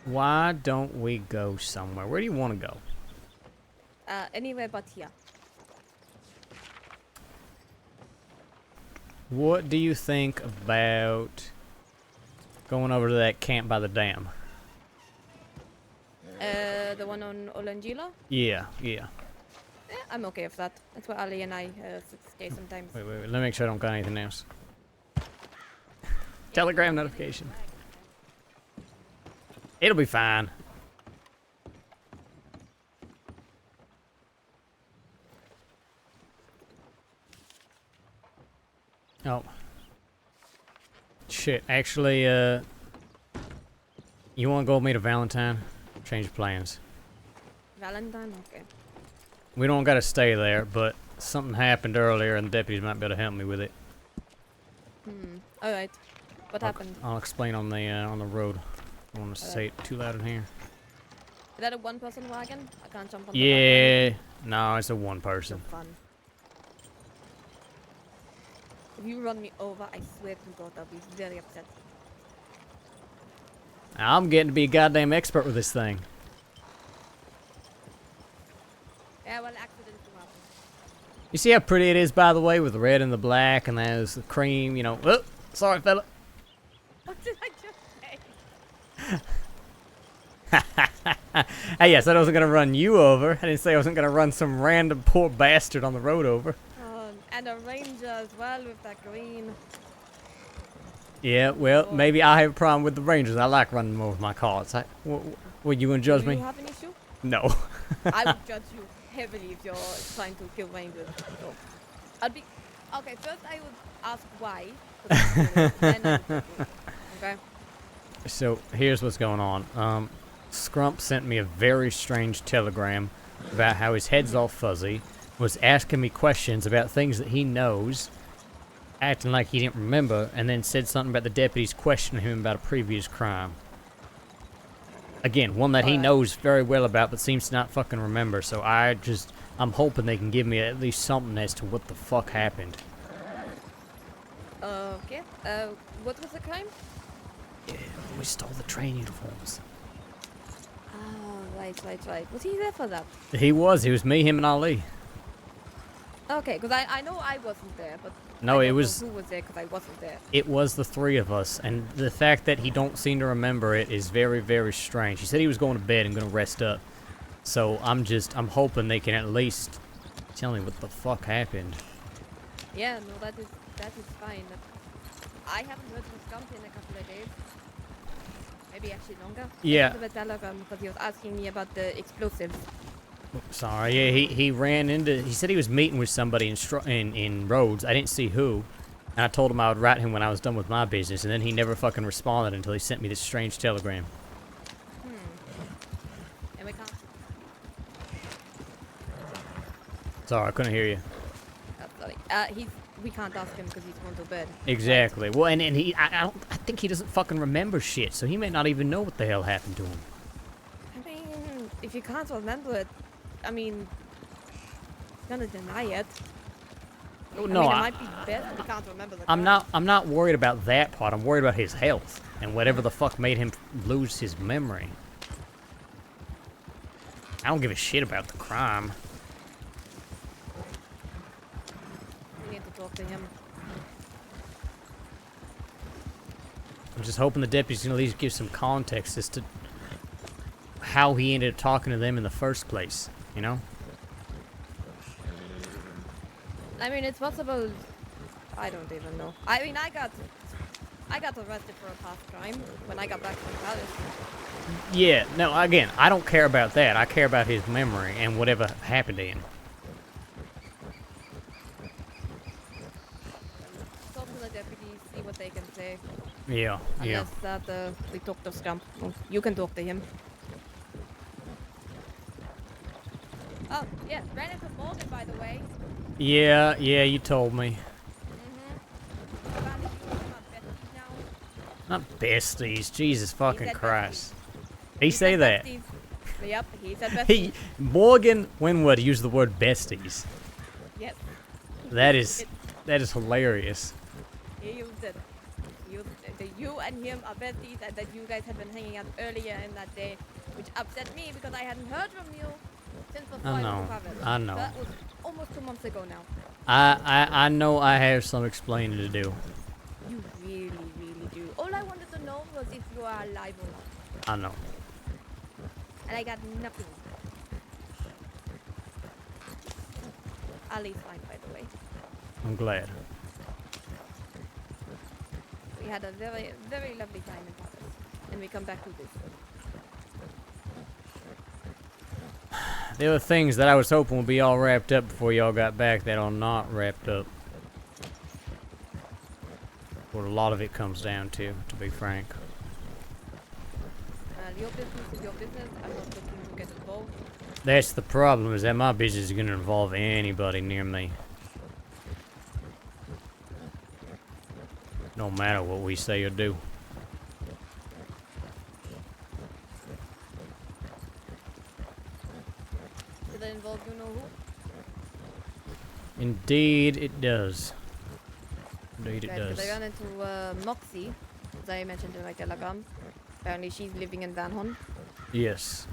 Why don't we go somewhere? Where do you want to go?
Anywhere but here.
What do you think about going over to that camp by the dam?
The one on Olangila?
Yeah.
I'm okay with that. That's where Ali and I stay sometimes.
Wait. Let me make sure I don't got anything else. Telegram notification. It'll be fine. Oh. Shit, actually, you want to go with me to Valentine? Change plans.
Valentine? Okay.
We don't gotta stay there, but something happened earlier and the deputies might be able to help me with it.
Alright. What happened?
I'll explain on the road. I don't want to say it too loud in here.
Is that a one-person wagon? I can't jump on the
Yeah. No, it's a one
wagon.
person.
So fun. If you run me over, I swear to God, I'll be very upset.
I'm getting to be a goddamn expert with this thing.
Yeah, well, accidents do happen.
You see how pretty it is, by the way, with the red and the black, and there's the cream, you know. Oh, sorry, fella.
What did I just say?
Hey, yes, I wasn't going to run you over. I didn't say I wasn't going to run some random poor bastard on the road over.
And a ranger as well with that green.
Yeah, well, maybe I have a problem with the Rangers. I like running them over with my cars. Would you want to judge
Do
me?
you have an issue?
No.
I would judge you heavily if you're trying to kill rangers. So, I'd be... Okay, first I would ask why. Then I would judge you. Okay?
So, here's what's going on. Scrump sent me a very strange telegram about how his head's all fuzzy, was asking me questions about things that he knows, acting like he didn't remember, and then said something about the deputies questioning him about a previous crime. Again, one that he knows very well about but seems to not fucking remember, so I'm hoping they can give me at least something as to what the fuck happened.
Okay. What was the crime?
Yeah, we stole the train uniforms.
Oh, right. Was he there for that?
He was me, him, and Ali.
Okay, because I know I wasn't there, but
No,
I
it
don't
was...
know who was there because I wasn't there.
It was the three of us, and the fact that he don't seem to remember it is very, very strange. He said he was going to bed and going to rest up. So I'm hoping they can at least tell me what the fuck happened.
Yeah, no, that is fine. I haven't heard from Scump in a couple of days. Maybe actually longer.
Yeah.
I sent him a telegram because he was asking me about the explosives.
Sorry, yeah, he ran into... He said he was meeting with somebody in Rhodes. I didn't see who. And I told him I would write him when I was done with my business, and then he never fucking responded until he sent me this strange telegram.
And we can't...
Sorry, I couldn't hear you.
Oh, sorry. We can't ask him because he's gone to bed.
Exactly. Well, and I think he doesn't fucking remember shit, so he may not even know what the hell happened to him.
I mean, if you can't remember it, I mean, he's gonna deny it.
Oh,
I
no,
mean, it might be best if he can't remember the
I'm not worried about that part. I'm worried about his health and whatever the fuck made him lose his memory. I don't give a shit about the crime.
We need to talk to him.
I'm just hoping the deputies can at least give some context as to how he ended up talking to them in the first place, you know?
I mean, it's possible. I don't even know. I mean, I got I got arrested for a past crime when I got back from Paris.
Yeah, no, again, I don't care about that. I care about his memory and whatever happened to him.
Talk to the deputies, see what they can say.
Yeah, yeah.
Unless that we talk to Scamp. Well, you can talk to him. Oh, yeah, ran into Morgan, by the way.
Yeah, you told me.
Apparently you and him are besties now.
Not besties, Jesus fucking
said
Christ.
He
He say
said
that.
besties. Yep, he said besties.
He, Morgan Winwood used the word besties.
Yes.
That is hilarious.
He used it. You and him are besties, and that you guys had been hanging out earlier in that day, which upset me because I hadn't heard from you since before I went to Paris.
I know.
That was almost 2 months ago now.
I know I have some explaining to do.
You really, really do. All I wanted to know was if you are alive or not,
I know.
and I got nothing. Ali's fine, by the way.
I'm glad.
We had a very, very lovely time in Paris, and we come back to this.
There were things that I was hoping would be all wrapped up before y'all got back that are not wrapped up. What a lot of it comes down to be frank.
Your business is your business. I'm not looking to get involved.
That's the problem, is that my business is going to involve anybody near me. No matter what we say or do.
Does it involve you know who?
Indeed, it does. Indeed, it
Right,
does.
because I ran into Moxie, as I mentioned in my telegram. Apparently she's living in Van Horn.
Yes.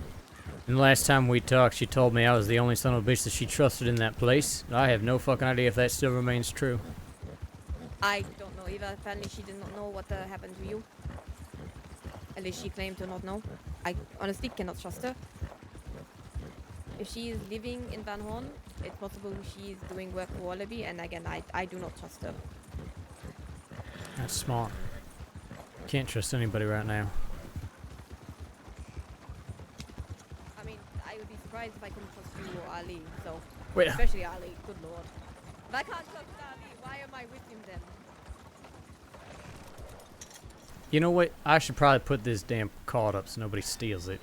And the last time we talked, she told me I was the only son of a bitch that she trusted in that place. I have no fucking idea if that still remains true.
I don't know either. Apparently she did not know what happened to you. At least she claimed to not know. I honestly cannot trust her. If she is living in Van Horn, it's possible she is doing work for Wallaby, and again, I do not trust her.
That's smart. Can't trust anybody right now.
I mean, I would be surprised if I couldn't trust you or Ali, so...
Wait.
Especially Ali, good lord. If I can't trust Ali, why am I with him then?
You know what? I should probably put this damn card up so nobody steals it.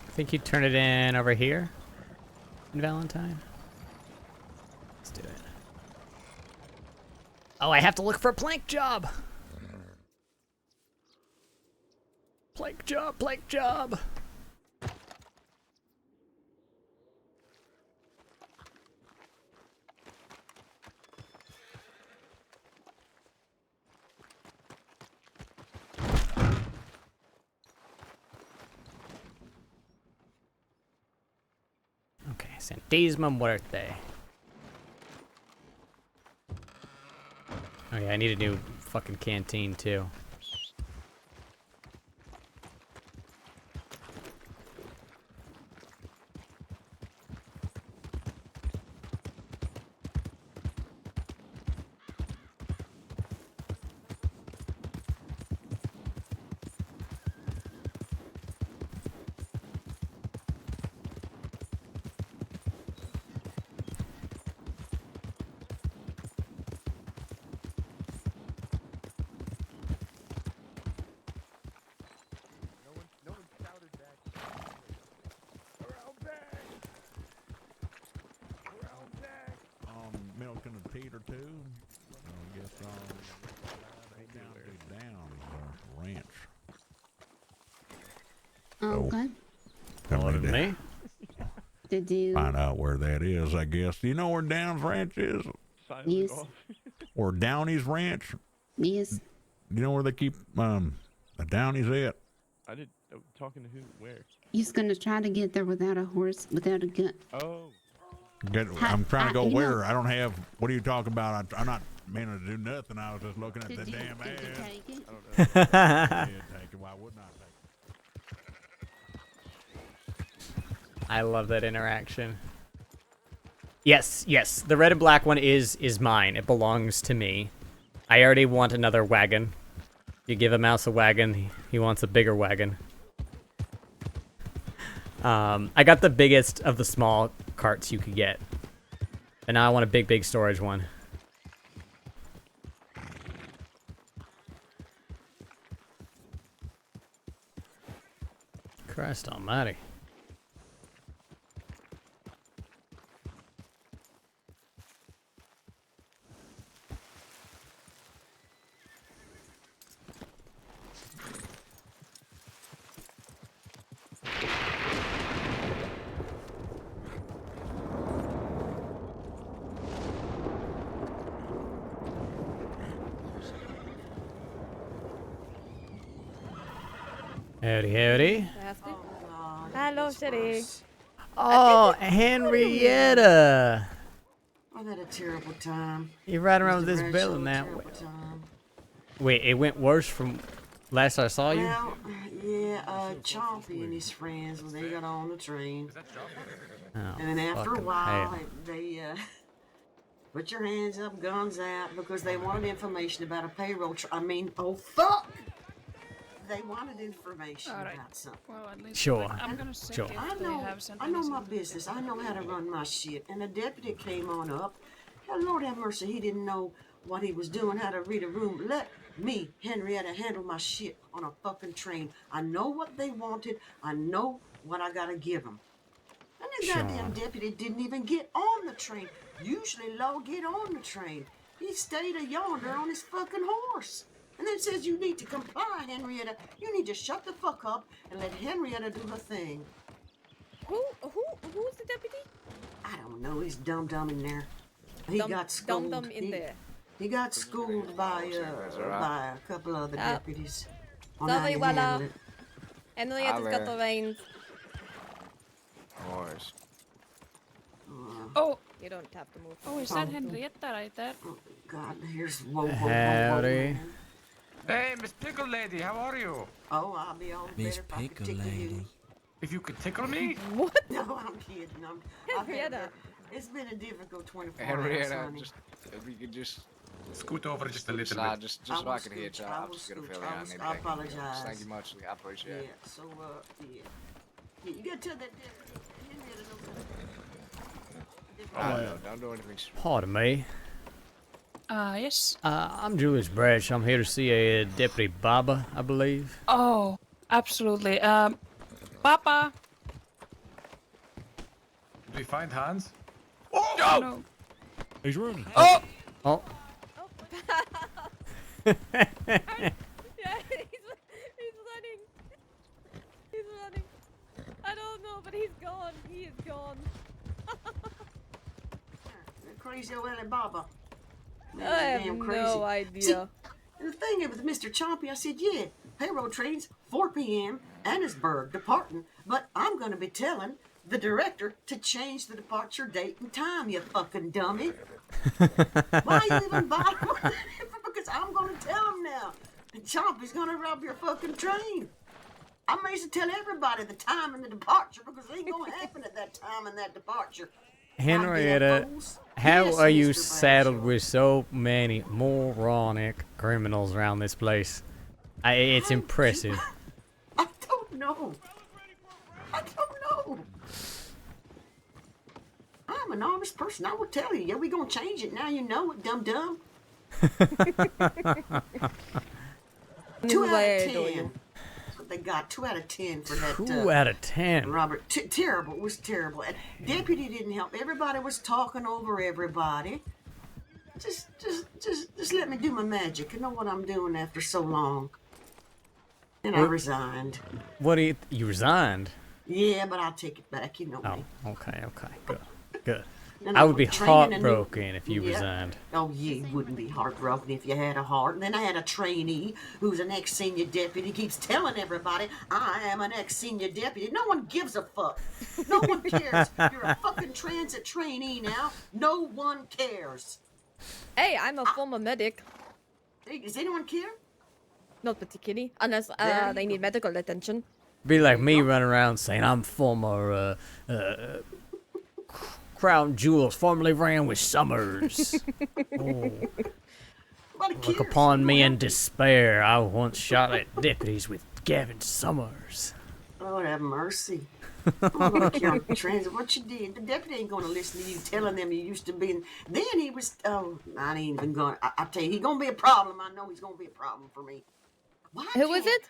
I think you turn it in over here in Valentine. Let's do it. Oh, I have to look for a plank job. Plank job, plank job. Okay, Santisma Muerte. Oh yeah, I need a new fucking canteen too.
No one shouted back. Around back. Around back.
Milking a teat or two.
Ranch.
Okay.
Coming to
Me?
Did you?
find out where that is, I guess. Do you know where Down's Ranch is?
Yes.
Or Downey's Ranch?
Yes.
You know where they keep the Downeys at?
I did. Talking to who? Where?
He's gonna try to get there without a horse, without a gun.
Oh.
I'm trying to go
you know-
where? I don't have. What are you talking about? I'm not meaning to do nothing. I was just looking at
Did
the
you,
damn
did you
ad.
take it?
Yeah, take it. Why wouldn't I take it?
I love that interaction. Yes, yes. The red and black one is mine. It belongs to me. I already want another wagon. You give a mouse a wagon, he wants a bigger wagon. I got the biggest of the small carts you could get. And now I want a big storage one. Christ almighty. Howdy, howdy.
Hello, Sherry.
Oh, Henrietta.
I've had a terrible time.
You're right around
Mr.
this
Bradshaw,
building now.
terrible time.
Wait, it went worse from last I saw you?
Well, yeah, Chompy and his friends, when they got on the train.
Oh,
And then after a
fucking
while,
hell.
they put your hands up, guns out, because they wanted information about a payroll. Oh, fuck! They wanted information about something.
Well, at least
Sure.
I'm gonna check
Sure.
if
I
they
know,
have sent
I know
anything.
my business. I know how to run my shit. And the deputy came on up. Hell, Lord have mercy, he didn't know what he was doing, how to read a room. Let me, Henrietta, handle my shit on a fucking train. I know what they wanted. I know what I gotta give them. And the goddamn deputy didn't even get on the train. Usually, Law get on the train. He stayed a yonder on his fucking horse. And then says you need to comply, Henrietta. You need to shut the fuck up and let Henrietta do her thing.
Who's the deputy?
I don't know. He's dumb in there. He
Dumb-
got schooled.
dumb in there.
He got schooled by a couple other deputies. On how
Sorry,
to
Walla.
handle it.
Henrietta's got the reins.
Horse.
Oh,
You don't have to move.
oh, is that Henrietta right there?
God, here's whoa.
Howdy.
Hey, Miss Pickle Lady, how are you?
Oh, I'll be all better if I could tickle you.
If you could tickle me?
What?
No, I'm kidding.
Henrietta.
It's been a difficult 24 hours,
Henrietta,
honey.
just if you could just
scoot over just a little
side,
bit.
just
I
so
will
I could hear
scoot,
you.
I
I'm
will
just gonna
scoot,
feel
I
you.
will
I need
I
to
apologize.
Thank you much. I appreciate
Yeah,
it.
so, yeah, you gotta tell that Henrietta
Don't do anything.
Pardon me.
Yes.
I'm Julius Bradshaw. I'm here to see a Deputy Baba, I believe.
Oh, absolutely. Papa.
Did we find Hans?
Oh no.
He's running.
Oh!
Yeah, he's running. He's running. I don't know, but he's gone. He is gone.
crazy old Alibaba.
I have no idea.
See, and the thing is with Mr. Chompy, I said, yeah, payroll train's 4 p.m. Annisburg departing, but I'm going to be telling the director to change the departure date and time, you fucking dummy. Why you even bother? Because I'm going to tell him now. And Chompy's going to rob your fucking train. I may as well tell everybody the time and the departure because it ain't going to happen at that time and that departure.
Henrietta, how are you saddled with so many moronic criminals around this place? It's impressive.
I don't know. I don't know. I'm an honest person. I will tell you. Yeah, we gonna change it now. You know it, dum dum. 2 out of 10. That's what they got. 2 out of 10 for that.
2 out of 10.
Robert, terrible. It was terrible. And deputy didn't help. Everybody was talking over everybody. Just let me do my magic. You know what I'm doing after so long. And I
What-
resigned.
What do you resigned?
Yeah, but I'll take it back. You know me.
Oh, okay, good, good.
Then
I would be
training a new-
heartbroken if you
Yeah.
resigned.
Oh, you wouldn't be heartbroken if you had a heart. And then I had a trainee who's an ex-senior deputy, keeps telling everybody, I am an ex-senior deputy. No one gives a fuck. No one cares. You're a fucking transit trainee now. No one cares.
Hey, I'm a former medic.
Hey, does anyone care?
Not particularly, unless
There you
they need medical attention.
Be like me running around saying I'm former Crown Jewels, formerly ran with Summers. Oh. Look upon me in despair. I once shot at deputies with Gavin Summers.
Lord have mercy. I'm gonna care on transit. What you did? The deputy ain't gonna listen to you telling them you used to be. Then he was. Oh, I ain't even gonna. I tell you, he's gonna be a problem. I know he's gonna be a problem for me.
Who was it?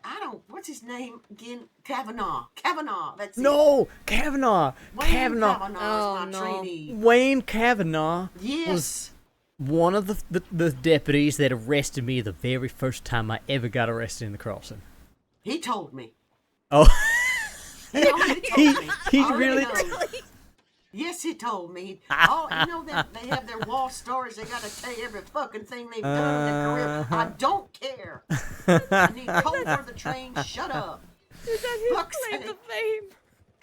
I don't. What's his name again? Kavanaugh. Kavanaugh. That's it.
No, Kavanaugh.
Wayne Kavanaugh is my trainee.
Wayne Kavanaugh
Yes.
was one of the deputies that arrested me the very first time I ever got arrested in the crossing.
He told me.
Oh.
He already told me.
he
I already
really
know. Yes, he told me. Oh, you know that they have their war stories. They got to tell you every fucking thing they've done in their career. I don't care. I need cold for the train. Shut up.
Is that his
Fuck's
claim
sake.
to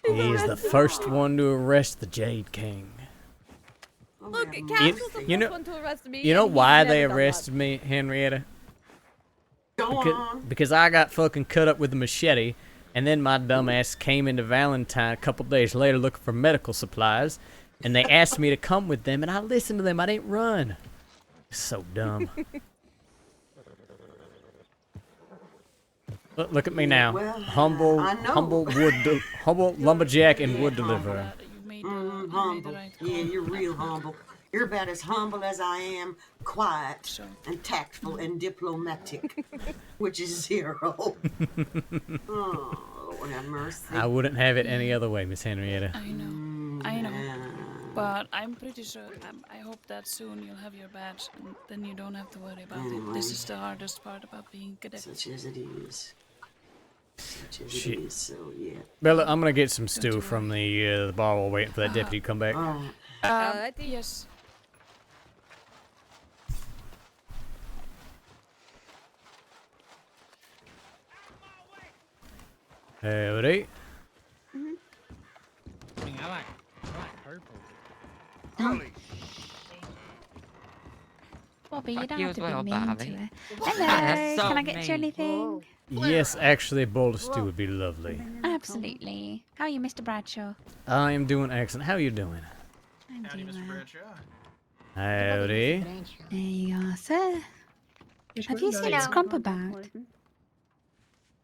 fame?
He's the first one to arrest the Jade King.
Look, Cash was the
You
first
know-
one to arrest me.
You know
and he's
why
never
they
done
arrested me, Henrietta?
Go on.
Because I got fucking cut up with a machete, and then my dumbass came into Valentine a couple days later looking for medical supplies, and they asked me to come with them, and I listened to them. I didn't run. So dumb. Look at me now.
Well,
Humble,
I know.
humble lumberjack and wood deliverer.
Humble. Yeah, you're real humble. You're about as humble as I am, quiet and tactful and diplomatic, which is zero. Oh, Lord have mercy.
I wouldn't have it any other way, Miss Henrietta.
I know. But I'm pretty sure, I hope that soon you'll have your badge, and then you don't have to worry about it. This is the hardest part about being cadet.
Such as it is. Such as
Shit.
it is, so yeah.
Bella, I'm gonna get some stew from the bar while waiting for that deputy to come back.
I think
yes.
Howdy.
I like purple.
Bobby, you don't
you
have
as
to
well,
be mean
Bobby.
to her.
That's
Hello,
so
can I get you
mean.
anything?
Yes, actually, a bowl of stew would be lovely.
Absolutely. How are you, Mr. Bradshaw?
I am doing excellent. How are you doing?
I'm doing well.
Howdy.
There you are, sir. Have you seen Scrump about?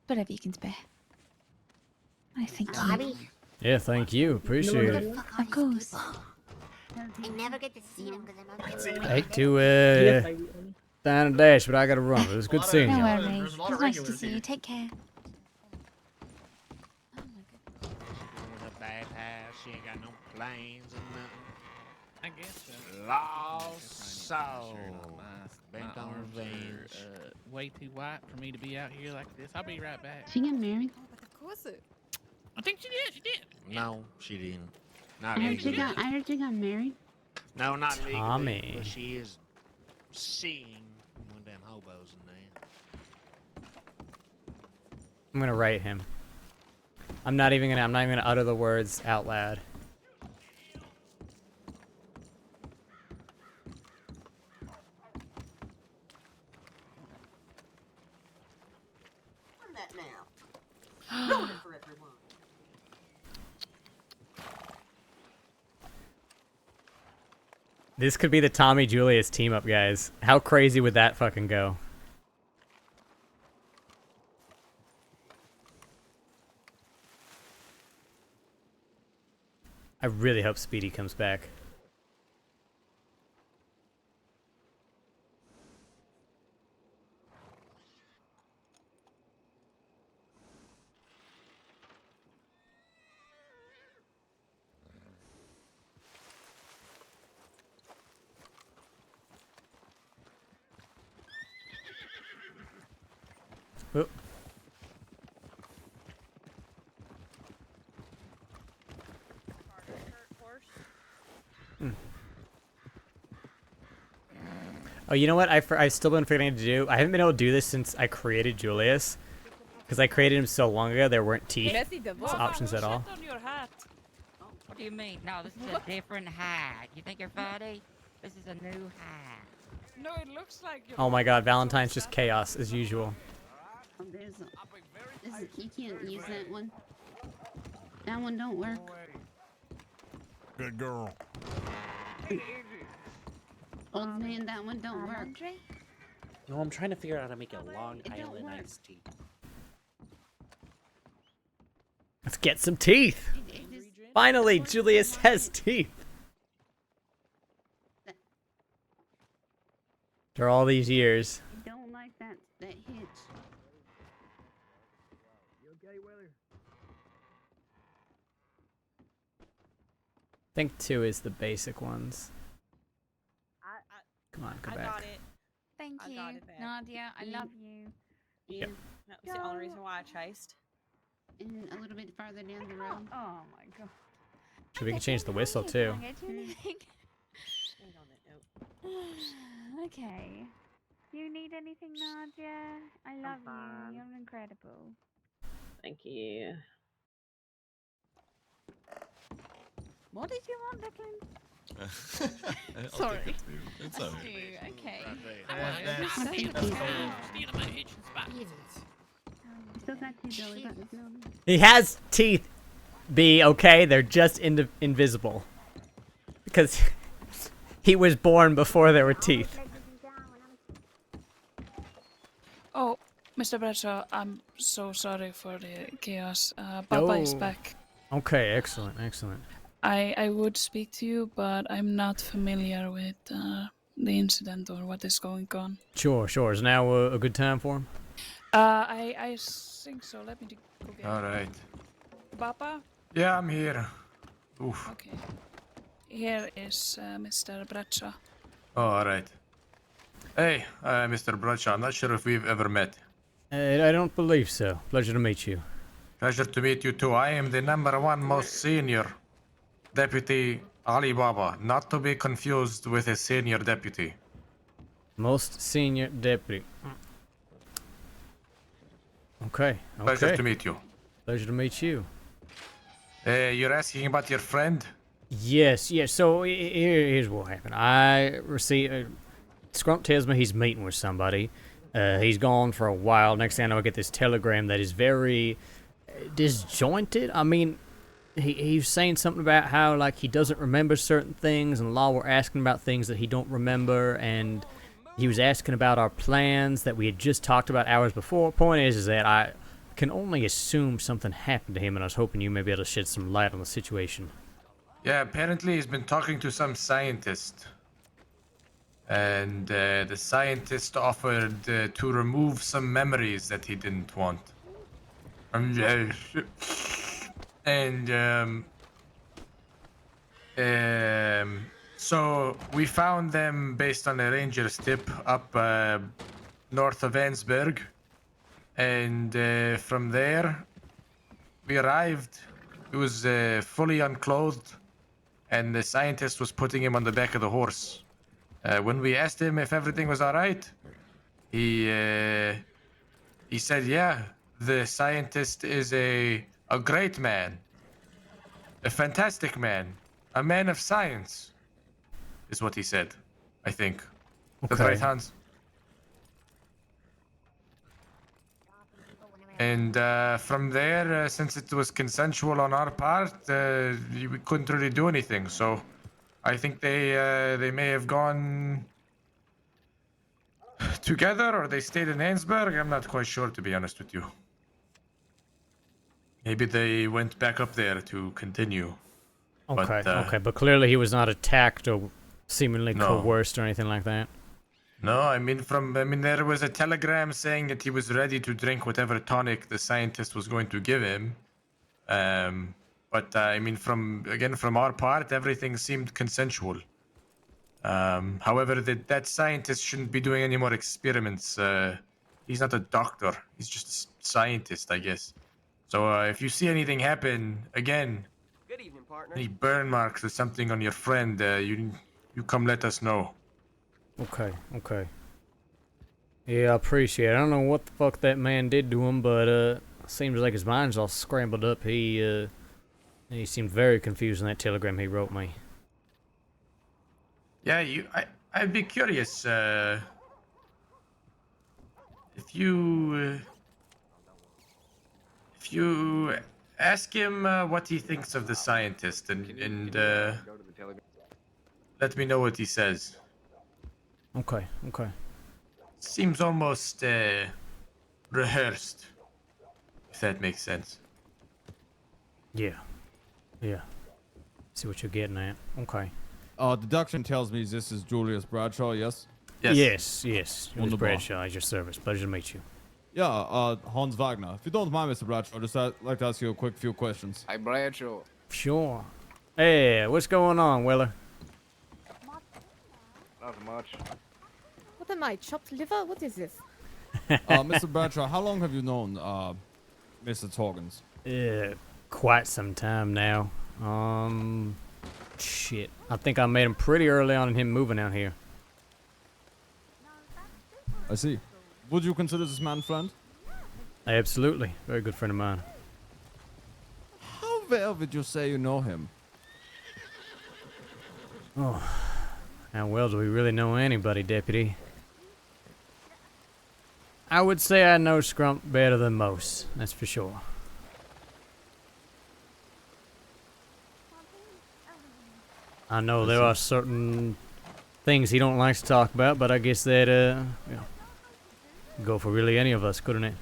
Whatever you can spare. I think you.
Yeah, thank you. Appreciate it.
Of course.
I never get to see them because I'm not
I hate to down and dash, but I gotta run. It was good seeing
No
you.
worries. It was nice to see you. Take care.
With a bad house, she ain't got no planes and nothing. I guess so. Lost soul. Bent on revenge. Way too white for me to be out here like this. I'll be right back.
She got married.
Of course it.
I think she did. She did.
No, she didn't. Not
I heard she
legally.
got. I heard she got married.
No, not legally.
Tommy.
But she is seeing one of them hobos in there.
I'm gonna write him. I'm not even gonna utter the words out loud.
Run that now. Ruin it for everyone.
This could be the Tommy Julius team up, guys. How crazy would that fucking go? I really hope Speedy comes back. Oh, you know what? I've still been forgetting to do. I haven't been able to do this since I created Julius, because I created him so long ago. There weren't teeth options at all.
On your hat.
What do you mean? No, this is a different hat. You think you're funny? This is a new hat.
No, it looks like you're
Oh my God, Valentine's just chaos as usual.
Oh, you can't use that one. That one don't work.
Good girl.
Old man, that one don't work.
No, I'm trying to figure out how to make a Long
It don't
Island
work.
iced tea.
Let's get some teeth. Finally, Julius has teeth. After all these years.
I don't like that hitch.
I think 2 is the basic ones. Come on, go back.
got it.
Thank
I
you,
got it back.
Nadia. I love you.
Yep.
That was the only reason why I chased.
And a little bit farther down the road.
Oh my god.
So we can change the whistle too.
Okay. Do you need anything, Nadia? I love you. You're incredible.
Thank you.
What did you want, Declan?
I'll
Sorry.
take it too. It's
Thank
alright.
you. Okay.
Still got two belly buttons on.
He has teeth. B, okay? They're just invisible. Because he was born before there were teeth.
Oh, Mr. Bradshaw, I'm so sorry for the chaos. Papa is
Oh.
back.
Okay, excellent, excellent.
I would speak to you, but I'm not familiar with the incident or what is going on.
Sure, sure. Is now a good time for him?
I think so. Let me go get
All right.
Papa?
Yeah, I'm here. Oof.
Okay. Here is Mr. Bradshaw.
Oh, all right. Hey, Mr. Bradshaw. I'm not sure if we've ever met.
I don't believe so. Pleasure to meet you.
Pleasure to meet you too. I am the #1 most senior Deputy Ali Baba, not to be confused with a senior deputy.
Most senior deputy. Okay, okay.
Pleasure to meet you.
Pleasure to meet you.
You're asking about your friend?
Yes, yes. So here's what happened. I received. Scrump tells me he's meeting with somebody. He's gone for a while. Next thing I know, I get this telegram that is very disjointed. I mean, he's saying something about how like he doesn't remember certain things, and Law were asking about things that he don't remember, and he was asking about our plans that we had just talked about hours before. Point is that I can only assume something happened to him, and I was hoping you may be able to shed some light on the situation.
Yeah, apparently he's been talking to some scientist. And the scientist offered to remove some memories that he didn't want. So we found them based on a ranger's tip up north of Ansberg. And from there, we arrived. He was fully unclothed, and the scientist was putting him on the back of the horse. When we asked him if everything was all right, he said, "Yeah, the scientist is a great man, a fantastic man, a man of science," is what he said. I think. That's
Okay.
right, Hans. And from there, since it was consensual on our part, we couldn't really do anything. So, I think they may have gone together, or they stayed in Ansberg. I'm not quite sure, to be honest with you. Maybe they went back up there to continue.
Okay,
But,
okay, but clearly he was not attacked or seemingly
No.
coerced or anything like that.
No, I mean, there was a telegram saying that he was ready to drink whatever tonic the scientist was going to give him. But I mean, from our part, everything seemed consensual. However, that scientist shouldn't be doing any more experiments. He's not a doctor. He's just a scientist, I guess. So if you see anything happen again,
partner.
Any burn marks or something on your friend, you come let us know.
Okay, okay. Yeah, I appreciate it. I don't know what the fuck that man did to him, but seems like his mind's all scrambled up. He seemed very confused in that telegram he wrote me.
Yeah, I'd be curious, if you ask him what he thinks of the scientist and let me know what he says.
Okay, okay.
Seems almost rehearsed, if that makes sense.
Yeah. Yeah. See what you're getting at. Okay.
Deduction tells me this is Julius Bradshaw, yes?
Yes. Julius
Wunderbar.
Bradshaw, at your service. Pleasure to meet you.
Yeah, Hans Wagner. If you don't mind, Mr. Bradshaw, I'd just like to ask you a quick few questions.
Hi, Bradshaw.
Sure. Hey, what's going on, Weller?
Not much.
What am I? Chopped liver? What is this?
Mr. Bradshaw, how long have you known Mr. Torgans?
Quite some time now. Shit. I think I met him pretty early on in him moving out here.
I see. Would you consider this man a friend?
Absolutely. Very good friend of mine.
How well would you say you know him?
Oh, how well do we really know anybody, Deputy? I would say I know Scrump better than most, that's for sure. I know there are certain things he don't like to talk about, but I guess that, you know, go for really any of us, couldn't it?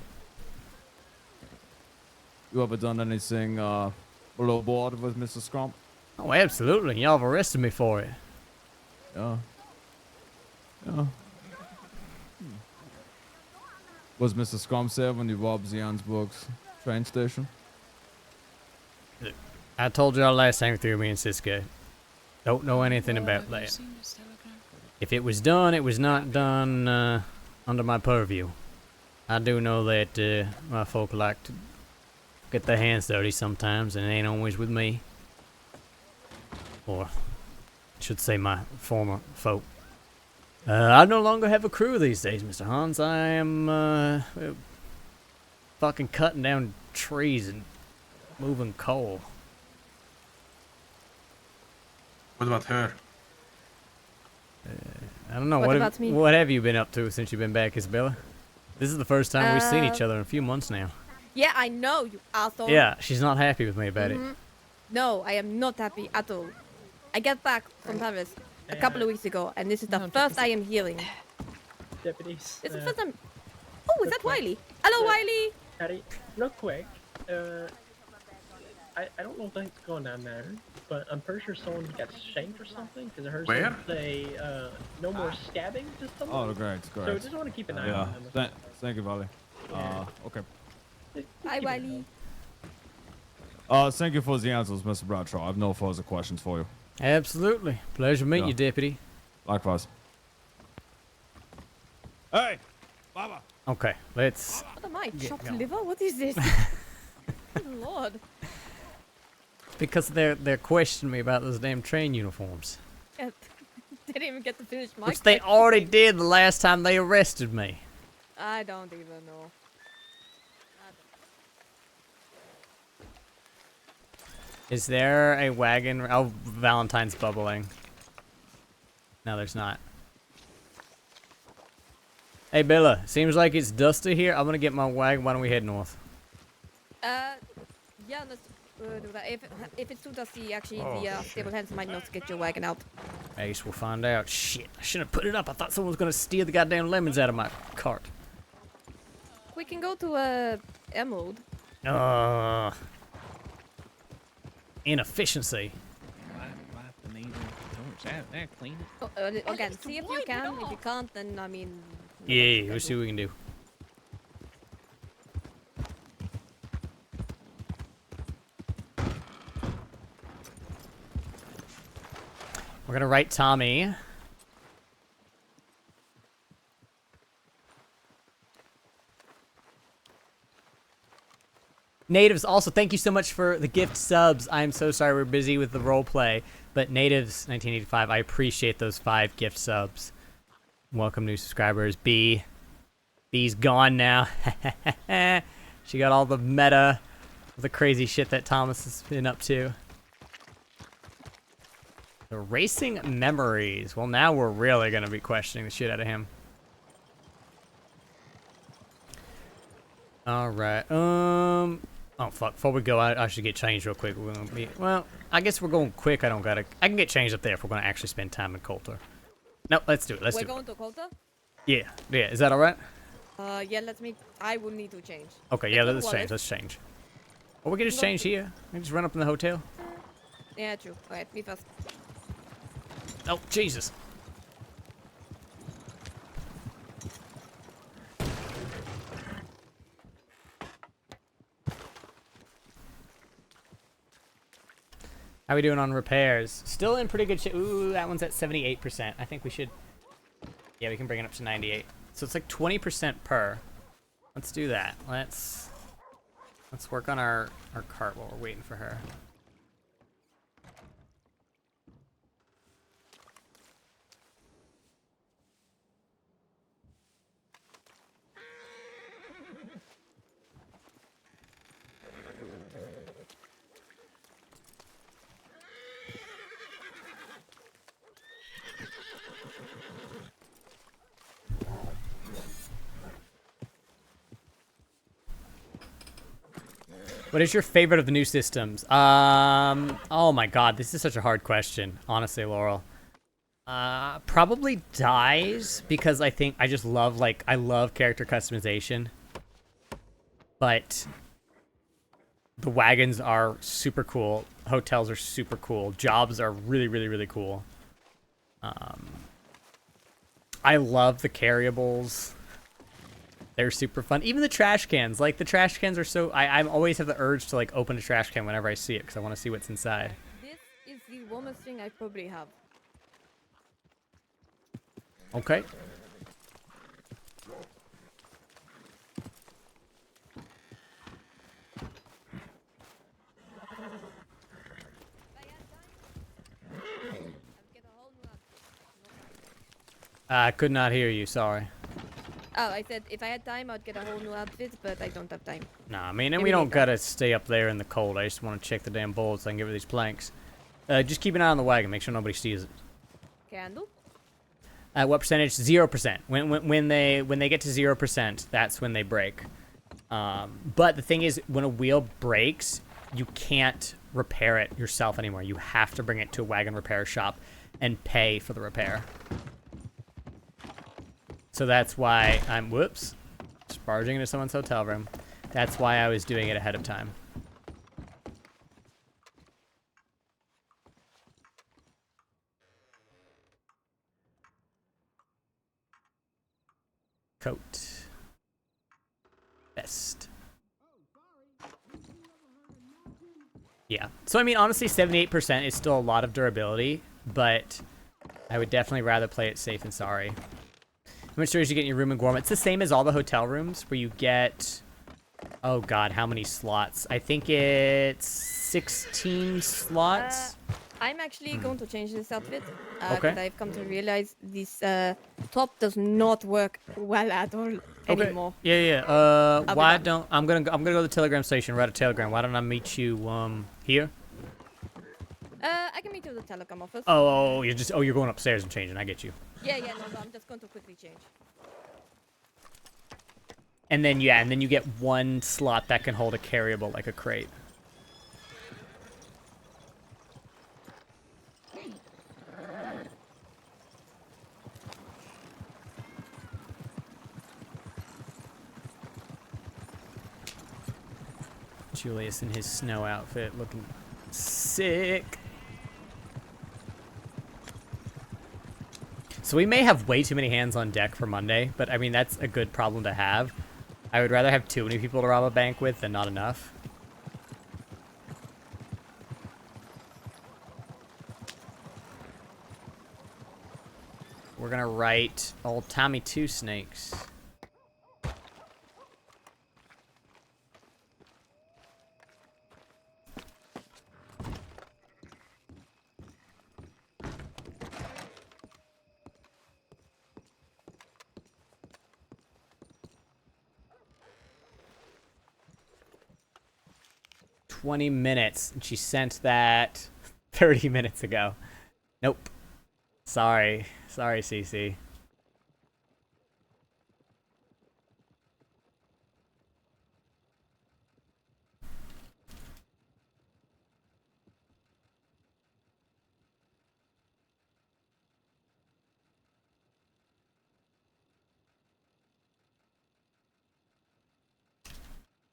You ever done anything below board with Mr. Scrump?
Oh, absolutely. Y'all have arrested me for it.
Yeah. Yeah. Was Mr. Scrump there when you robbed the Ansburg's train station?
I told y'all last time through me and Cisco. Don't know anything about that. If it was done, it was not done under my purview. I do know that my folk like to get their hands dirty sometimes, and it ain't always with me. Or, I should say, my former folk. I no longer have a crew these days, Mr. Hans. I am fucking cutting down trees and moving coal.
What about her?
I don't know.
What
What
about
have,
me?
what have you been up to since you've been back, Isabella? This is the first time we've seen each other in a few months now.
Yeah, I know, you asshole.
Yeah, she's not happy with me about it.
No, I am not happy at all. I got back from Paris a couple of weeks ago, and this is the first I am hearing.
Deputies.
It's the first time. Oh, is that Wiley? Hello, Wiley.
Patty, real quick. I don't know if that's going down there, but I'm pretty sure someone got shanked or something because I heard someone say no more stabbing to someone.
Oh, great.
So just want to keep an eye on them.
Yeah. Thank you, Valley.
Yeah.
Okay.
Hi, Wiley.
Thank you for the answers, Mr. Bradshaw. I have no further questions for you.
Absolutely. Pleasure meeting you, Deputy.
Likewise. Hey, Baba.
Okay, let's...
What am I?
get
Chopped
going.
liver? What is this? Good Lord.
Because they're questioning me about those damn train uniforms.
Yeah, didn't even get to finish my
Which they
question.
already did the last time they arrested me.
I don't even know.
Is there a wagon? Oh, Valentine's bubbling. No, there's not. Hey, Bella, seems like it's dusty here. I'm gonna get my wagon. Why don't we head north?
Yeah, let's do that. If it's too dusty, actually,
Oh,
the stable hands might not get your wagon out.
I guess we'll find out. Shit, I should have put it up. I thought someone was gonna steal the goddamn lemons out of my cart.
We can go to Emerald.
Inefficiency.
Wipe the needle, torch out there, clean it.
Oh, again, see if you can. If you can't, then I mean.
Yeah, we'll see what we can do. We're gonna write Tommy. Natives, also, thank you so much for the gift subs. I'm so sorry we're busy with the role play, but Natives 1985, I appreciate those 5 gift subs. Welcome new subscribers. B's gone now. She got all the meta, the crazy shit that Thomas has been up to. Erasing memories. Well, now we're really gonna be questioning the shit out of him. All right. Oh fuck. Before we go, I should get changed real quick. We're gonna be, well, I guess we're going quick. I can get changed up there if we're gonna actually spend time in Coulter. No, let's do it. Let's do it.
We're going to Coulter?
Yeah. Is that all right?
Yeah, I will need to change.
Okay, yeah, let's change. Or we can just change here. We can just run up in the hotel.
Yeah, true. Alright, me first.
Oh, Jesus. How we doing on repairs? Still in pretty good shape. Ooh, that one's at 78%. I think we should... Yeah, we can bring it up to 98. So it's like 20% per. Let's do that. Let's work on our cart while we're waiting for her. What is your favorite of the new systems? Oh my god, this is such a hard question, honestly, Laurel. Probably Dies, because I think I just love, I love character customization. But the wagons are super cool. Hotels are super cool. Jobs are really, really, really cool. I love the carryables. They're super fun. Even the trash cans. Like, the trash cans are so... I always have the urge to, open a trash can whenever I see it, because I want to see what's inside.
This is the warmest thing I probably have.
Okay. I could not hear you, sorry.
Oh, I said if I had time, I'd get a whole new outfit, but I don't have time.
Nah, I mean, and we don't gotta stay up there in the cold. I just want to check the damn bullets so I can give her these planks. Just keep an eye on the wagon. Make sure nobody steals it.
Candle?
What percentage? 0%. When they get to 0%, that's when they break. But the thing is, when a wheel breaks, you can't repair it yourself anymore. You have to bring it to a wagon repair shop and pay for the repair. So that's why I'm, whoops, just barging into someone's hotel room. That's why I was doing it ahead of time. Coat. Vest. Yeah. So, I mean, honestly, 78% is still a lot of durability, but I would definitely rather play it safe than sorry. How much storage you get in your room in Gorm? It's the same as all the hotel rooms, where you get... Oh, God, how many slots? I think it's 16 slots.
I'm actually going to change this outfit.
Okay.
Because I've come to realize this top does not work well at all anymore.
Yeah. Why don't... I'm gonna go to the telegram station, write a telegram. Why don't I meet you, here?
I can meet you at the telecom office.
Oh, you're going upstairs and changing. I get you.
Yeah, no, I'm just going to quickly change.
And then, yeah, and then you get one slot that can hold a carryable, like a crate. Julius in his snow outfit looking sick. So we may have way too many hands on deck for Monday, but I mean, that's a good problem to have. I would rather have too many people to rob a bank with than not enough. We're gonna write old Tommy Two Snakes. 20 minutes, and she sent that 30 minutes ago. Nope. Sorry, Cece.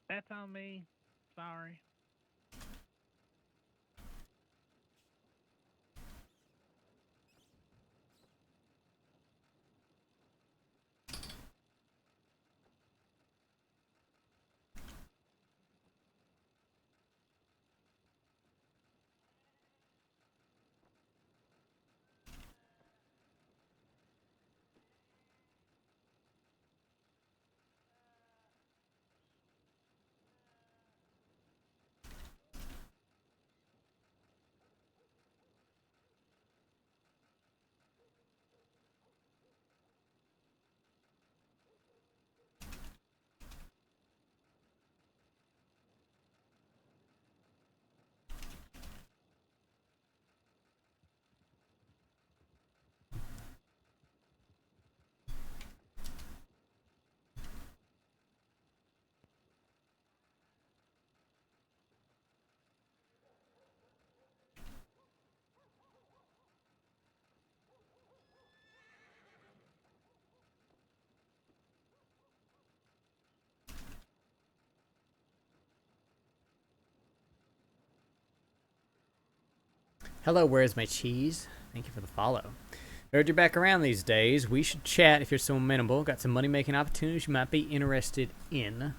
That's on me. Sorry.
Hello, where's my cheese? Thank you for the follow. Heard you're back around these days. We should chat if you're so amenable. Got some money-making opportunities you might be interested in.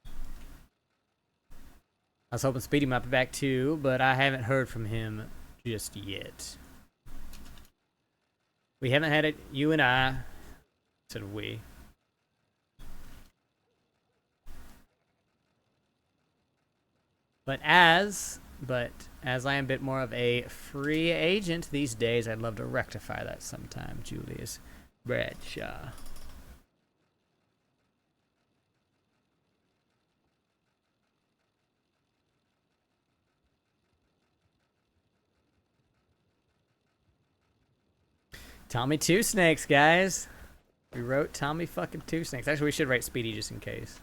I was hoping Speedy might be back too, but I haven't heard from him just yet. We haven't had it, you and I, said we. But as I am a bit more of a free agent these days, I'd love to rectify that sometime, Julius Bradshaw. Tommy Two Snakes, guys. We wrote Tommy fucking Two Snakes. Actually, we should write Speedy just in case.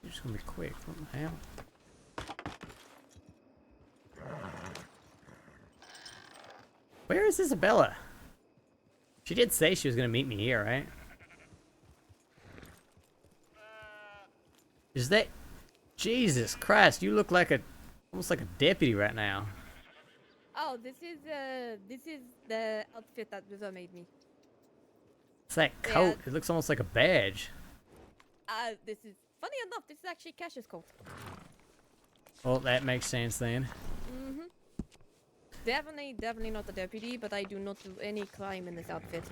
You're just gonna be quick. What the hell? Where is Isabella? She did say she was gonna meet me here, right? Is that... Jesus Christ, you look like almost like a deputy right now.
Oh, this is the outfit that Brother made me.
It's that coat. It looks almost like a badge.
This is funny enough. This is actually Cash's coat.
Well, that makes sense then.
Mm-hmm. Definitely not a deputy, but I do not do any crime in this outfit.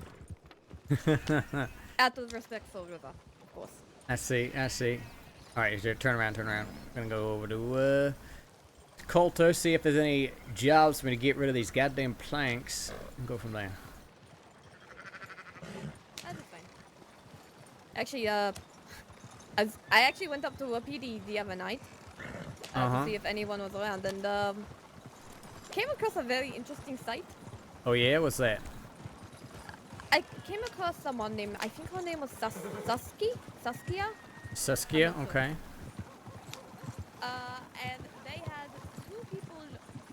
Out of respect for River, of course.
I see. Alright, turn around. I'm gonna go over to Colto, see if there's any jobs for me to get rid of these goddamn planks, and go from there.
That is fine. Actually, I actually went up to a PD the other night to see if anyone was around, and came across a very interesting sight.
Oh yeah, what's that?
I came across someone named, I think her name was Saskia?
Saskia, okay.
And they had 2 people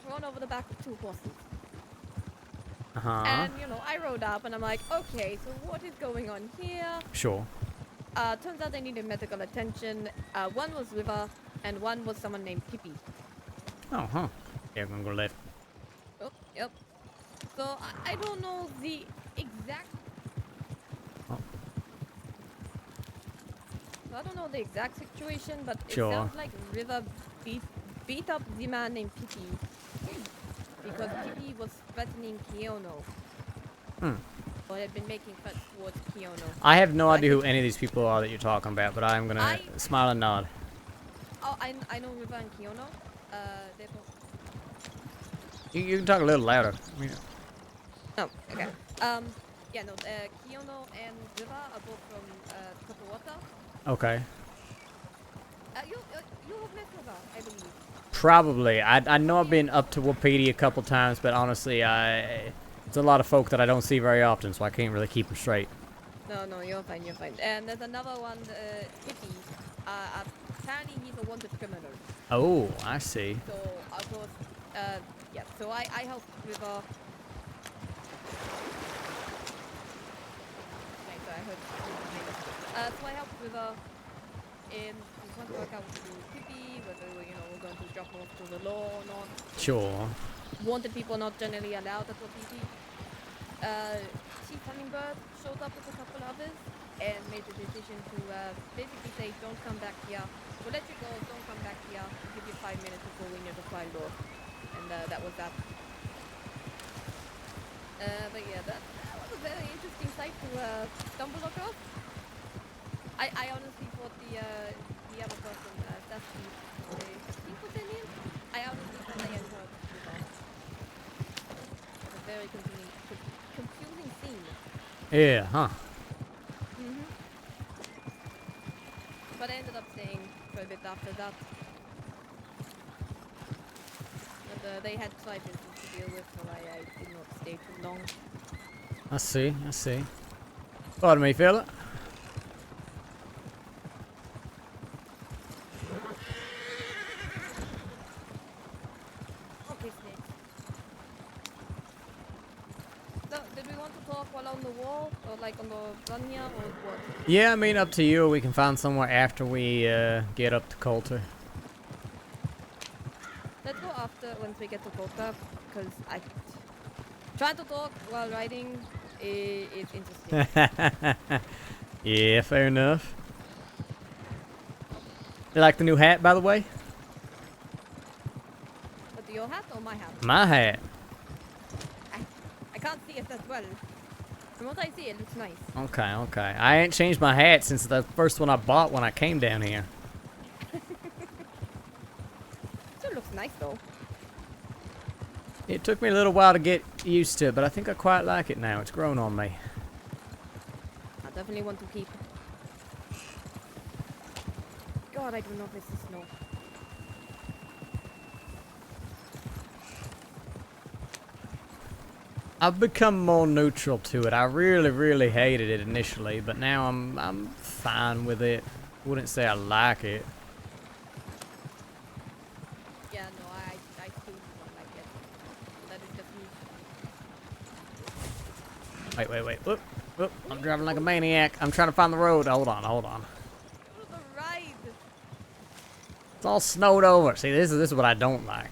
thrown over the back of 2 horses.
Uh-huh.
And, you know, I rode up and I'm like, okay, so what is going on here?
Sure.
turns out they needed medical attention. One was River, and one was someone named Pippi.
Oh, huh. Yeah, I'm gonna go left.
Oh, yep. So I don't know the exact.
Oh.
So I don't know the exact situation, but it
Sure.
sounds like River beat up the man named Pippi because Pippi was threatening Keono.
Hmm.
Or had been making threats towards Keono.
I have no idea who any of these people are that you're talking about, but I'm gonna smile and nod.
Oh, I know River and Keono. They're both.
You can talk a little louder.
Oh, okay. Yeah, no, Keono and River are both from Kapawata.
Okay.
You have met River, I believe.
Probably. I know I've been up to Wapiti a couple times, but honestly, it's a lot of folk that I don't see very often, so I can't really keep them straight.
No, you're fine, you're fine. And there's another one, Hippie. Apparently he's a wanted criminal.
Oh, I see.
So, of course, yeah, so I helped River. Okay, so I heard. So I helped River in trying to work out with Hippie, whether, we're going to drop off to the law or not.
Sure.
Wanted people not generally allowed at Wapiti. Chief Hummingbird showed up with a couple others and made the decision to basically say, don't come back here. We'll let you go, don't come back here. We'll give you 5 minutes before we near the file door. And that was that. But yeah, that was a very interesting sight to stumble across. I honestly thought the other person, Dusty, I think was their name? I honestly thought they had heard before. It was a very confusing scene.
Yeah, huh.
But I ended up staying for a bit after that. But they had side business to deal with, so I did not stay too long.
I see, I see. Pardon me, fella.
Okay, Snake. So, did we want to talk while on the wall? Or like on the run here, or what?
Yeah, I mean, up to you. We can find somewhere after we get up to Coulter.
Let's go after, once we get to Coulter, because I... Trying to talk while riding is interesting.
Yeah, fair enough. You like the new hat, by the way?
But your hat or my hat?
My hat.
I can't see it that well. From what I see, it looks nice.
Okay, okay. I ain't changed my hat since the first one I bought when I came down here.
Still looks nice, though.
It took me a little while to get used to it, but I think I quite like it now. It's grown on me.
I definitely want to keep. God, I do not miss the snow.
I've become more neutral to it. I really, really hated it initially, but now I'm fine with it. Wouldn't say I like it.
Yeah, no, I still don't like it. That is just me.
Wait. Whoop, whoop. I'm driving like a maniac. I'm trying to find the road. Hold on.
Go to the right.
It's all snowed over. See, this is what I don't like.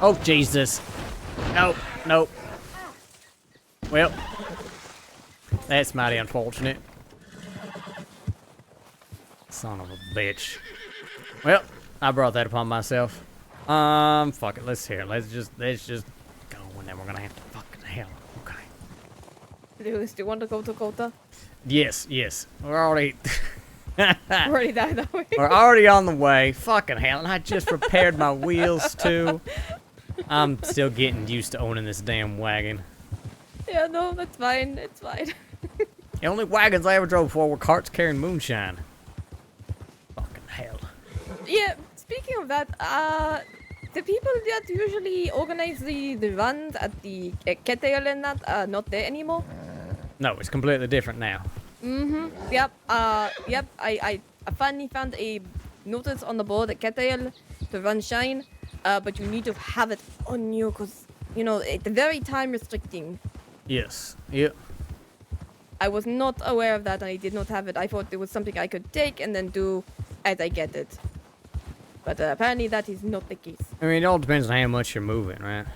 Oh, Jesus. Nope. Well, that's mighty unfortunate. Son of a bitch. Well, I brought that upon myself. Fuck it. Let's just go, and then we're gonna have to fucking hell. Okay.
Julius, do you want to go to Kota?
Yes. We're already.
Already died that way.
We're already on the way. Fucking hell, and I just repaired my wheels too. I'm still getting used to owning this damn wagon.
Yeah, no, that's fine. It's fine.
The only wagons I ever drove before were carts carrying moonshine. Fucking hell.
Yeah, speaking of that, the people that usually organize the runs at the Ketale and that are not there anymore.
No, it's completely different now.
Yep. I finally found a notice on the board at Ketale to run Shine, but you need to have it on you because, it's very time restricting.
Yes. Yep.
I was not aware of that, and I did not have it. I thought it was something I could take and then do as I get it. But apparently that is not the case.
I mean, it all depends on how much you're moving, right?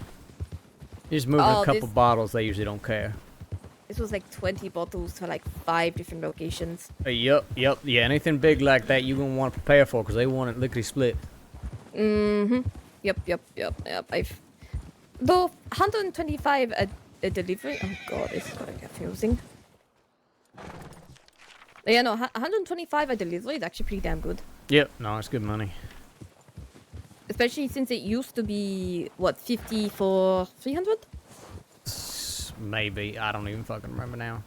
You're just moving a couple bottles, they usually don't care.
This was like 20 bottles for like 5 different locations.
Yup. Yeah, anything big like that, you're going to want to prepare for, because they want it lickety-split.
Mm-hmm. Yep. Though 125 a delivery. Oh god, this is gonna get confusing. Yeah, no, 125 a delivery is actually pretty damn good.
Yep, no, it's good money.
Especially since it used to be, what, 50 for 300?
Maybe. I don't even fucking remember now.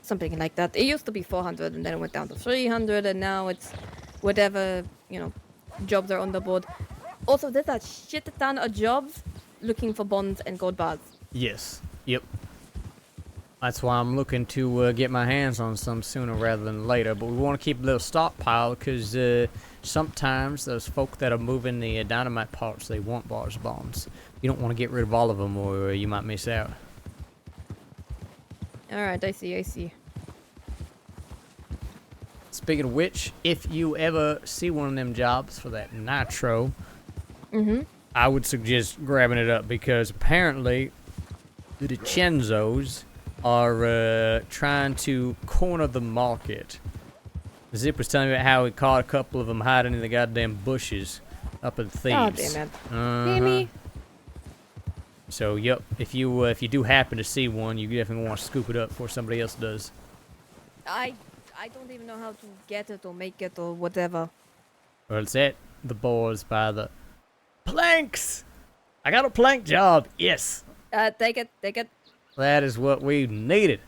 Something like that. It used to be 400 and then it went down to 300 and now it's whatever, you know, jobs are on the board. Also, there's a shit ton of jobs looking for bonds and gold bars.
Yes. Yep. That's why I'm looking to get my hands on some sooner rather than later. But we want to keep a little stockpile because sometimes those folk that are moving the dynamite parts, they want bars of bombs. You don't want to get rid of all of them or you might miss out.
Alright, I see.
Speaking of which, if you ever see one of them jobs for that nitro, I would suggest grabbing it up because apparently the DiCenzos are trying to corner the market. Zip was telling me about how he caught a couple of them hiding in the goddamn bushes up at Thieves.
Oh, damn it. Damn me.
So, yep, if you do happen to see one, you definitely want to scoop it up before somebody else does.
I don't even know how to get it or make it or whatever.
Well, it's at the boys by the planks. I got a plank job. Yes.
Take it.
That is what we needed.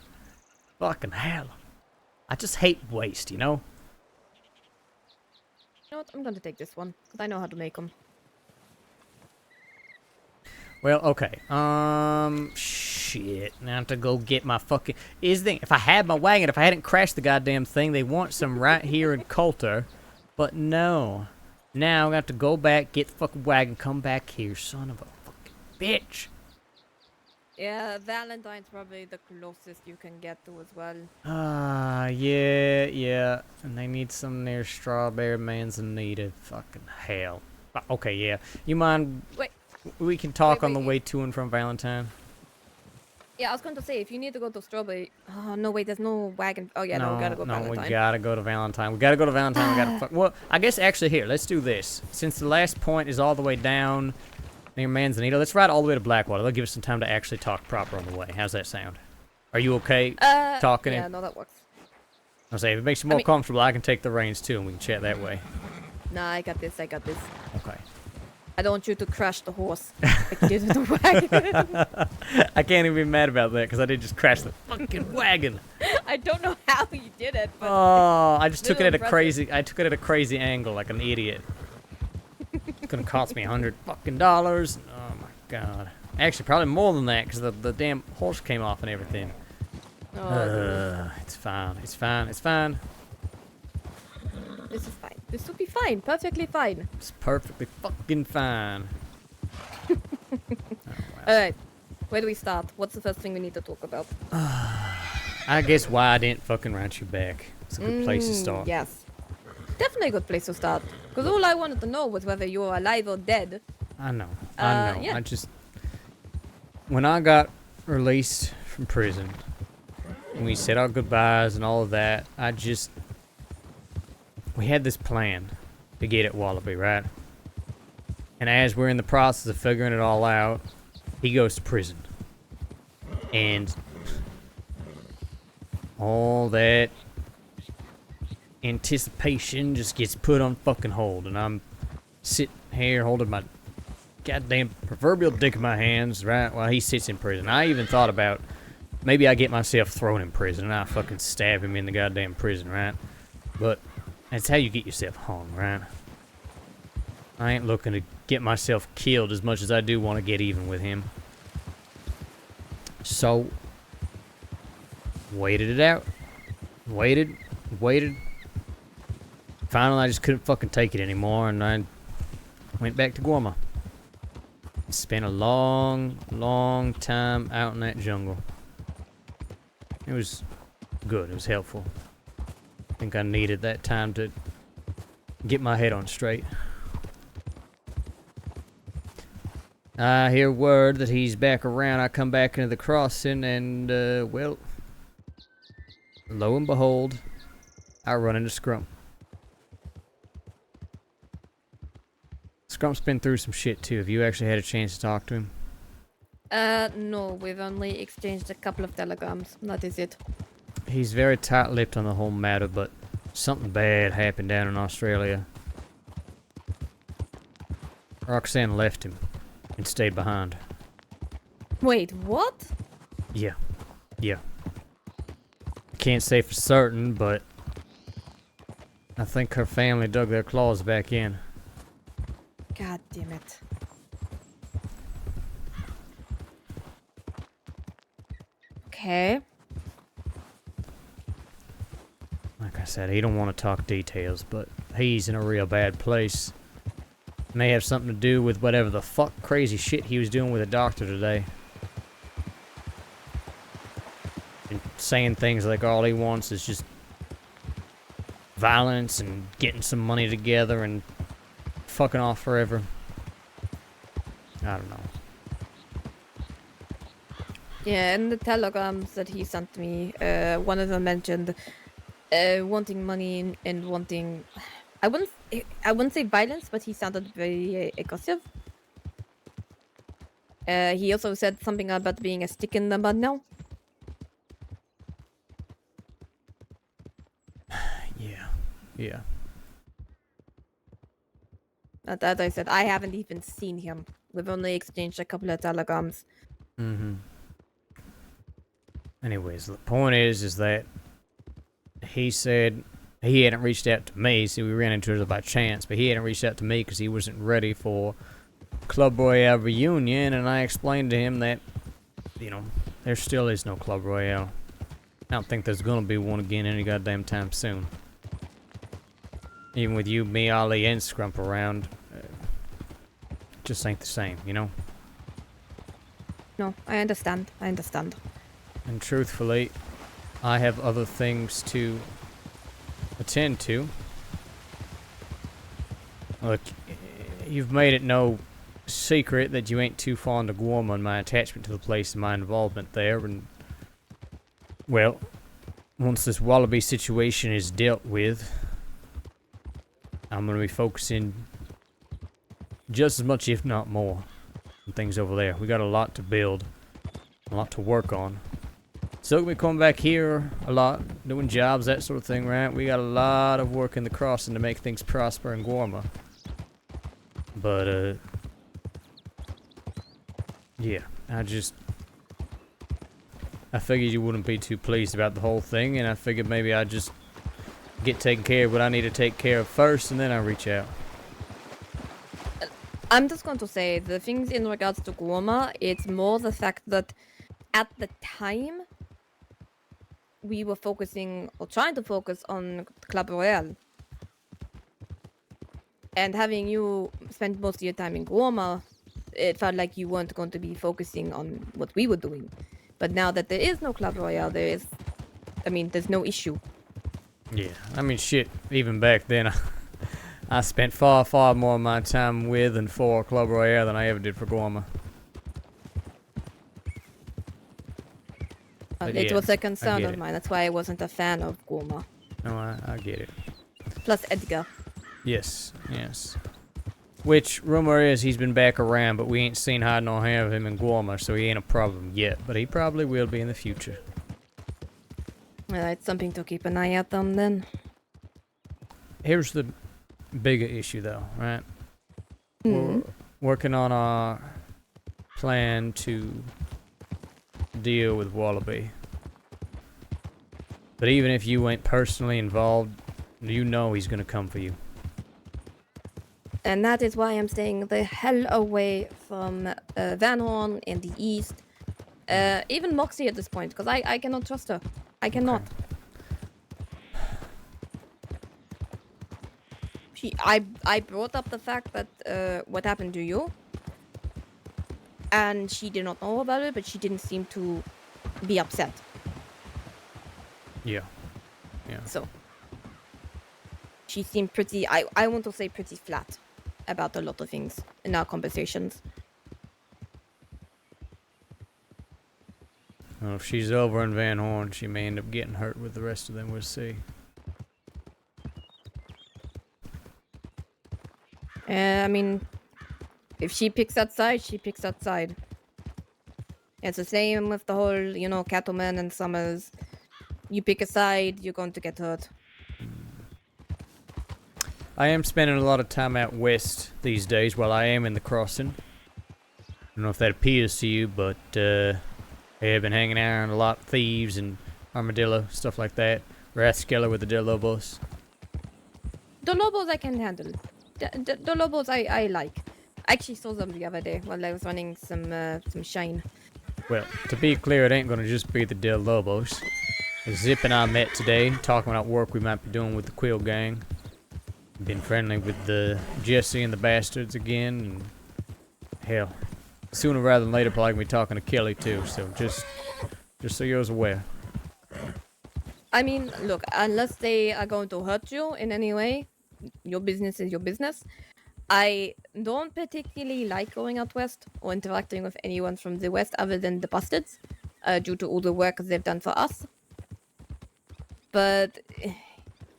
Fucking hell. I just hate waste, you know?
You know what? I'm gonna take this one because I know how to make them.
Well, okay. Shit. Now I have to go get my fucking... Here's the thing. If I had my wagon, if I hadn't crashed the goddamn thing, they want some right here in Coulter. But no. Now I have to go back, get the fucking wagon, come back here. Son of a fucking bitch.
Yeah, Valentine's probably the closest you can get to as well.
Yeah. And they need some near Strawberry Manzanita. Fucking hell. Okay, yeah. You mind...
Wait.
We can talk on the way to and from Valentine.
Yeah, I was going to say, if you need to go to Strawberry... Oh, no, wait, there's no wagon. Oh, yeah, no, we gotta go Valentine.
No, we gotta go to Valentine. We gotta go to Valentine. Well, I guess actually here, let's do this. Since the last point is all the way down near Manzanita, let's ride all the way to Blackwater. That'll give us some time to actually talk proper on the way. How's that sound? Are you okay talking?
Yeah, no, that works.
I'll say, if it makes you more comfortable, I can take the reins too, and we can chat that way.
Nah, I got this.
Okay.
I don't want you to crash the horse like you did with the wagon.
I can't even be mad about that because I did just crash the fucking wagon.
I don't know how you did it, but
I just took it at a crazy. I took it at a crazy angle, like an idiot. It's gonna cost me $100 fucking. Oh my god. Actually, probably more than that because the damn horse came off and everything. It's fine. It's fine.
This is fine. This will be fine. Perfectly fine.
It's perfectly fucking fine.
Alright. Where do we start? What's the first thing we need to talk about?
I guess why I didn't fucking write you back. It's a good place to start.
Yes. Definitely a good place to start. Because all I wanted to know was whether you were alive or dead.
I know.
Yeah.
I just... When I got released from prison, and we said our goodbyes and all of that, we had this plan to get at Wallaby, right? And as we're in the process of figuring it all out, he goes to prison. And all that anticipation just gets put on fucking hold. And I'm sitting here holding my goddamn proverbial dick in my hands, right, while he sits in prison. I even thought about maybe I get myself thrown in prison and I fucking stab him in the goddamn prison, right? But that's how you get yourself hung, right? I ain't looking to get myself killed as much as I do want to get even with him. So, waited it out. Waited. Finally, I just couldn't fucking take it anymore, and I went back to Gorma. Spent a long time out in that jungle. It was good. It was helpful. I think I needed that time to get my head on straight. I hear word that he's back around. I come back into the crossing and, well, lo and behold, I run into Scrump. Scrump's been through some shit too. Have you actually had a chance to talk to him?
No, we've only exchanged a couple of telegrams. That is it.
He's very tight-lipped on the whole matter, but something bad happened down in Australia. Roxanne left him and stayed behind.
Wait, what?
Yeah. Can't say for certain, but I think her family dug their claws back in.
God damn it. Okay.
Like I said, he don't want to talk details, but he's in a real bad place. May have something to do with whatever the fuck crazy shit he was doing with a doctor today. And saying things like all he wants is just violence and getting some money together and fucking off forever. I don't know.
Yeah, in the telegrams that he sent me, one of them mentioned wanting money and wanting... I wouldn't say violence, but he sounded very aggressive. He also said something about being a stick in the mud now.
Yeah.
As I said, I haven't even seen him. We've only exchanged a couple of telegrams.
Anyways, the point is that he said he hadn't reached out to me, so we ran into it by chance, but he hadn't reached out to me because he wasn't ready for Club Royale reunion, and I explained to him that, you know, there still is no Club Royale. I don't think there's gonna be one again any goddamn time soon. Even with you, me, Ali, and Scrump around, just ain't the same, you know?
No, I understand.
And truthfully, I have other things to attend to. Look, you've made it no secret that you ain't too fond of Guarma and my attachment to the place and my involvement there, and, well, once this Wallaby situation is dealt with, I'm going to be focusing just as much, if not more, on things over there. We got a lot to build, a lot to work on. So we come back here a lot, doing jobs, that sort of thing, right? We got a lot of work in the crossing to make things prosper in Guarma. But, yeah, I figured you wouldn't be too pleased about the whole thing, and I figured maybe I'd just get taken care of what I need to take care of first, and then I reach out.
I'm just going to say, the things in regards to Guarma, it's more the fact that at the time, we were focusing, or trying to focus on Club Royale. And having you spend most of your time in Guarma, it felt like you weren't going to be focusing on what we were doing. But now that there is no Club Royale, there's no issue.
Yeah, I mean, shit, even back then, I spent far, far more of my time with and for Club Royale than I ever did for Guarma.
It was a concern of mine, that's why I wasn't a fan of Guarma.
No, I get it.
Plus Edgar.
Yes. Which, rumor is he's been back around, but we ain't seen hide nor hair of him in Guarma, so he ain't a problem yet, but he probably will be in the future.
Well, it's something to keep an eye out on then.
Here's the bigger issue, though, right? We're working on our plan to deal with Wallaby. But even if you ain't personally involved, you know he's gonna come for you.
And that is why I'm staying the hell away from Van Horn in the east. Even Moxie at this point, because I cannot trust her. I cannot. Okay. I brought up the fact that what happened to you. And she did not know about it, but she didn't seem to be upset.
Yeah. Yeah.
So she seemed pretty. I want to say pretty flat about a lot of things in our conversations.
Well, if she's over in Van Horn, she may end up getting hurt with the rest of them. We'll see.
I mean, if she picks that side, she picks that side. It's the same with the whole, cattlemen and Summers. You pick a side, you're going to get hurt.
I am spending a lot of time out west these days while I am in the crossing. I don't know if that appeals to you, but I have been hanging out around a lot of thieves and armadillo, stuff like that. Rathskeller with the De Lobos.
The Lobos I can handle. The Lobos I like. I actually saw them the other day while I was running some shine.
Well, to be clear, it ain't gonna just be the De Lobos. Zip and I met today, talking about work we might be doing with the Quill Gang. Been friendly with the Jesse and the Bastards again, and hell, sooner rather than later, probably gonna be talking to Kelly too. So just so you're aware.
I mean, look, unless they are going to hurt you in any way, your business is your business. I don't particularly like going out west or interacting with anyone from the west other than the Bastards, due to all the work they've done for us. But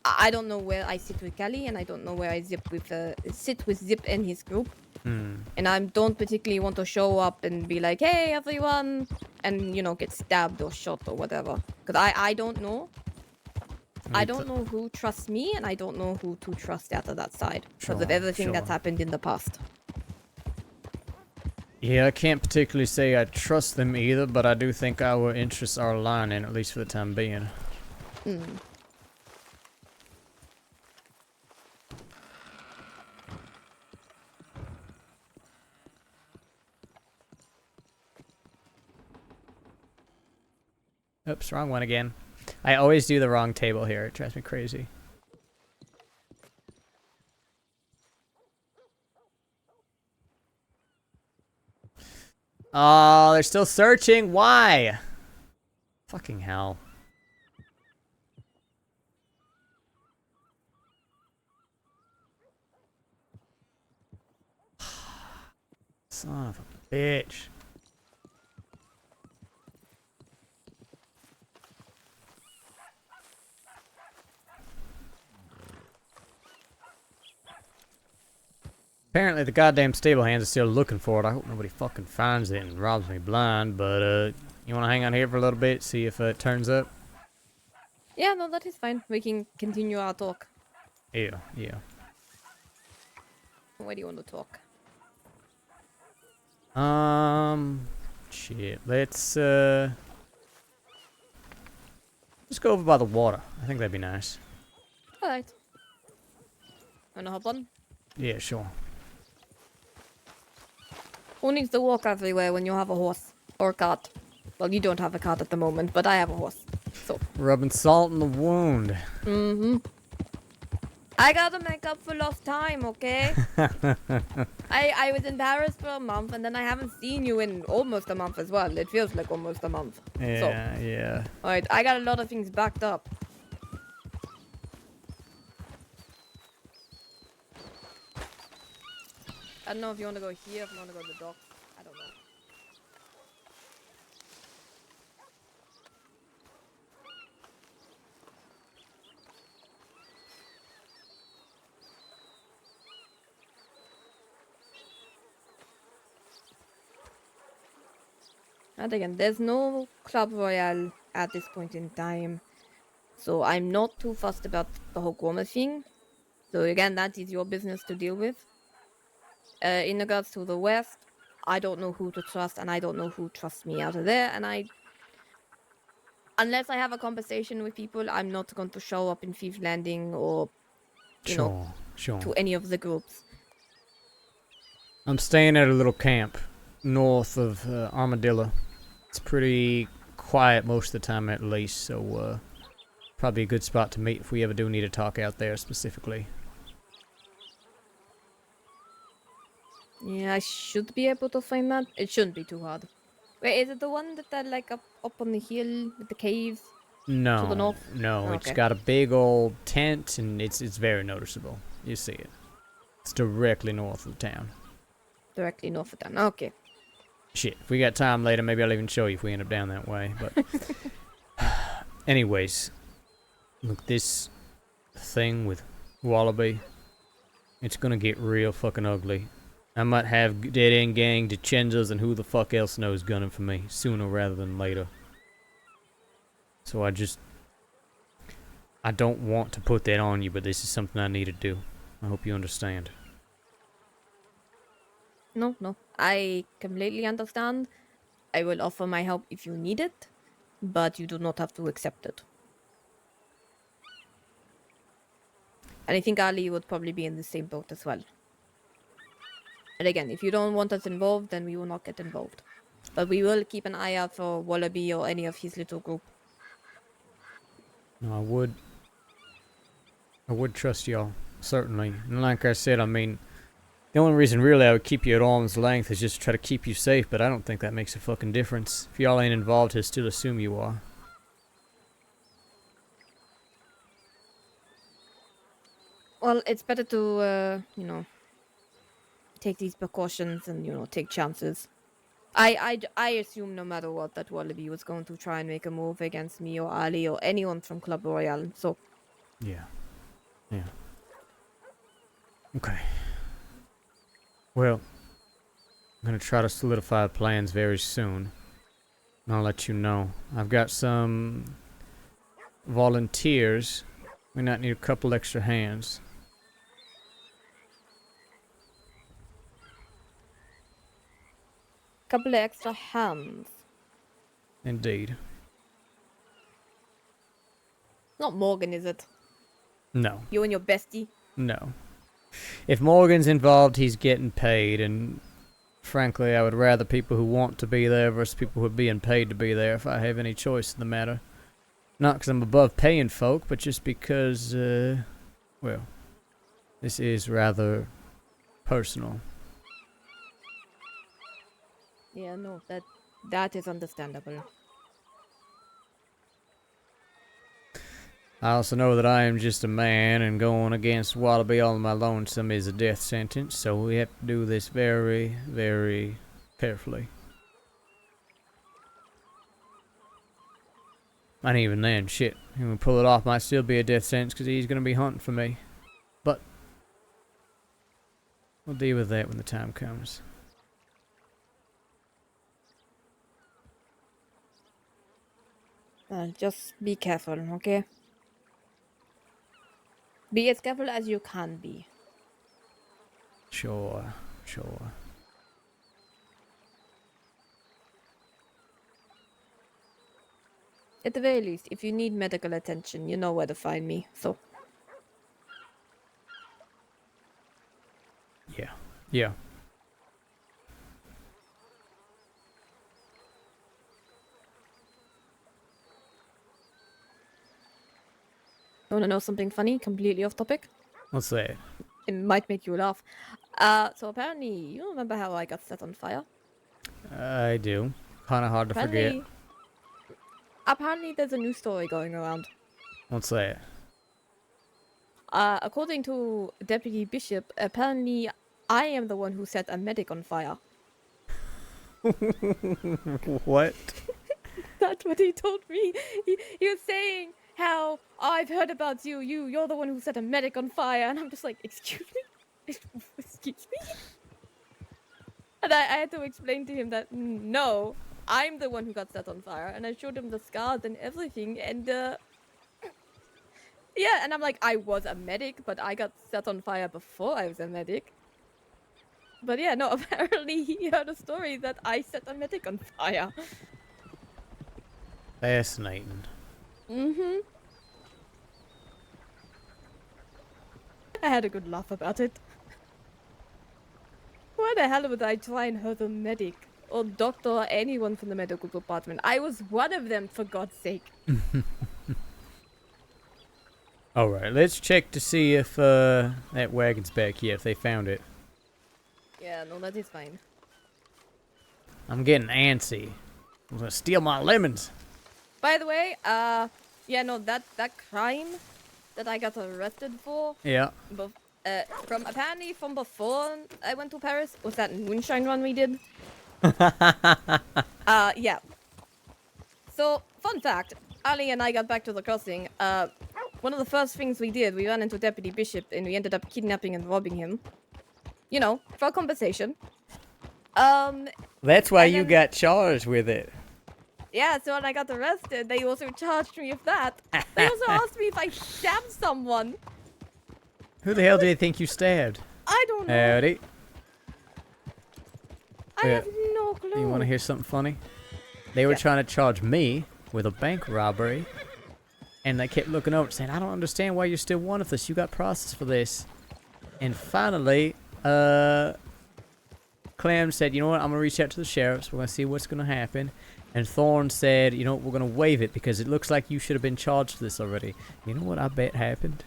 I don't know where I sit with Kelly, and I don't know where I sit with Zip and his group. And I don't particularly want to show up and be like, "Hey, everyone," and get stabbed or shot or whatever. Because I don't know. I don't know who trusts me, and I don't know who to trust out of that side because of everything that's happened in the past.
Yeah, I can't particularly say I trust them either, but I do think our interests are aligning, at least for the time being. Oops, wrong one again. I always do the wrong table here. It drives me crazy. Oh, they're still searching. Why? Fucking hell. Son of a bitch. Apparently the goddamn stable hands are still looking for it. I hope nobody fucking finds it and robs me blind, but you wanna hang out here for a little bit, see if it turns up?
Yeah, no, that is fine. We can continue our talk.
Yeah.
Where do you want to talk?
Shit. Let's just go over by the water. I think that'd be nice.
Alright. Wanna hop on?
Yeah, sure.
Who needs to walk everywhere when you have a horse? Or cart? Well, you don't have a cart at the moment, but I have a horse. So.
Rubbing salt in the wound.
I gotta make up for lost time, okay? I was in Paris for a month, and then I haven't seen you in almost a month as well. It feels like almost a month.
Yeah.
Alright, I got a lot of things backed up. I don't know if you want to go here, if you want to go to the docks. I don't know. And again, there's no Club Royale at this point in time. So I'm not too fussed about the whole Gorma thing. So again, that is your business to deal with. In regards to the West, I don't know who to trust, and I don't know who trusts me out of there. And unless I have a conversation with people, I'm not going to show up in Thief Landing or,
Sure.
to any of the groups.
I'm staying at a little camp north of Armadillo. It's pretty quiet most of the time at least, so probably a good spot to meet if we ever do need to talk out there specifically.
Yeah, I should be able to find that. It shouldn't be too hard. Wait, is it the one that like up on the hill with the caves?
No,
To the north?
no,
Oh,
it's
okay.
got a big old tent, and it's very noticeable. You see it. It's directly north of town.
Directly north of town. Okay.
Shit, if we got time later, maybe I'll even show you if we end up down that way. But, anyways, look, this thing with Wallaby, it's gonna get real fucking ugly. I might have Dead End Gang, DeChenzas, and who the fuck else knows gunning for me sooner rather than later. So I don't want to put that on you, but this is something I need to do. I hope you understand.
No, no. I completely understand. I will offer my help if you need it, but you do not have to accept it. And I think Ali would probably be in the same boat as well. And again, if you don't want us involved, then we will not get involved. But we will keep an eye out for Wallaby or any of his little group.
No, I would trust y'all, certainly. And like I said, I mean, the only reason really I would keep you at arm's length is just to try to keep you safe, but I don't think that makes a fucking difference. If y'all ain't involved, he'll still assume you are.
Well, it's better to, take these precautions and, take chances. I assume no matter what that Wallaby was going to try and make a move against me or Ali or anyone from Club Royale, so...
Yeah. Yeah. Okay. Well, I'm gonna try to solidify plans very soon. And I'll let you know. I've got some volunteers. We might need a couple extra hands.
Couple of extra hands.
Indeed.
Not Morgan, is it?
No.
You and your bestie?
No. If Morgan's involved, he's getting paid, and frankly, I would rather people who want to be there versus people who are being paid to be there if I have any choice in the matter. Not because I'm above paying folk, but just because, well, this is rather personal.
Yeah, no, that is understandable.
I also know that I am just a man, and going against Wallaby all on my lonesome is a death sentence, so we have to do this very, very carefully. And even then, shit, when we pull it off, might still be a death sentence because he's going to be hunting for me. But we'll deal with that when the time comes.
Just be careful, okay? Be as careful as you can be.
Sure, sure.
At the very least, if you need medical attention, you know where to find me, so...
Yeah, yeah.
You wanna know something funny? Completely off topic?
What's that?
It might make you laugh. So apparently, you remember how I got set on fire?
I do. Kind of hard to forget.
Apparently, there's a new story going around.
What's that?
According to Deputy Bishop, apparently I am the one who set a medic on fire.
What?
That's what he told me. He was saying how, oh, I've heard about you. You're the one who set a medic on fire. And I'm just like, excuse me? Excuse me? And I had to explain to him that, no, I'm the one who got set on fire. And I showed him the scars and everything. And, yeah, and I'm like, I was a medic, but I got set on fire before I was a medic. But yeah, no, apparently he heard a story that I set a medic on fire.
Fascinating.
Mm-hmm. I had a good laugh about it. Why the hell would I try and hurt a medic? Or doctor or anyone from the medical department? I was one of them, for God's sake.
Alright, let's check to see if that wagon's back yet, if they found it.
Yeah, no, that is fine.
I'm getting antsy. I'm gonna steal my lemons.
By the way, Yeah, no, that crime that I got arrested for.
Yeah.
Apparently from before I went to Paris was that moonshine run we did. Yeah. So, fun fact, Ali and I got back to the crossing. One of the first things we did, we ran into Deputy Bishop and we ended up kidnapping and robbing him. You know, for compensation.
That's why you got charged with it.
Yeah, so when I got arrested, they also charged me with that. They also asked me if I stabbed someone.
Who the hell do you think you stabbed?
I don't know.
Howdy.
I have no clue.
You want to hear something funny? They were trying to charge me with a bank robbery. And they kept looking over saying, I don't understand why you're still wanted for this. You got processed for this. And finally, Clem said, you know what? I'm going to reach out to the sheriffs. We're going to see what's going to happen. And Thorne said, you know what? We're going to waive it because it looks like you should have been charged for this already. You know what I bet happened?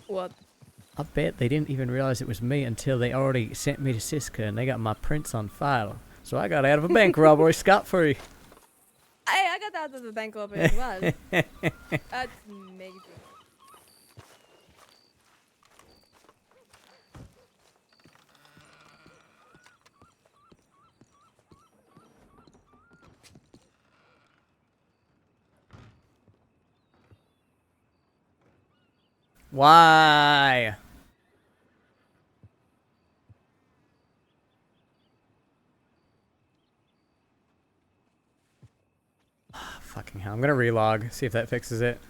What?
I bet they didn't even realize it was me until they already sent me to Siska and they got my prints on file. So I got out of a bank robbery scot-free.
I got out of the bank robbery as well. That's amazing.
Why? Fucking hell. I'm gonna relog, see if that fixes it.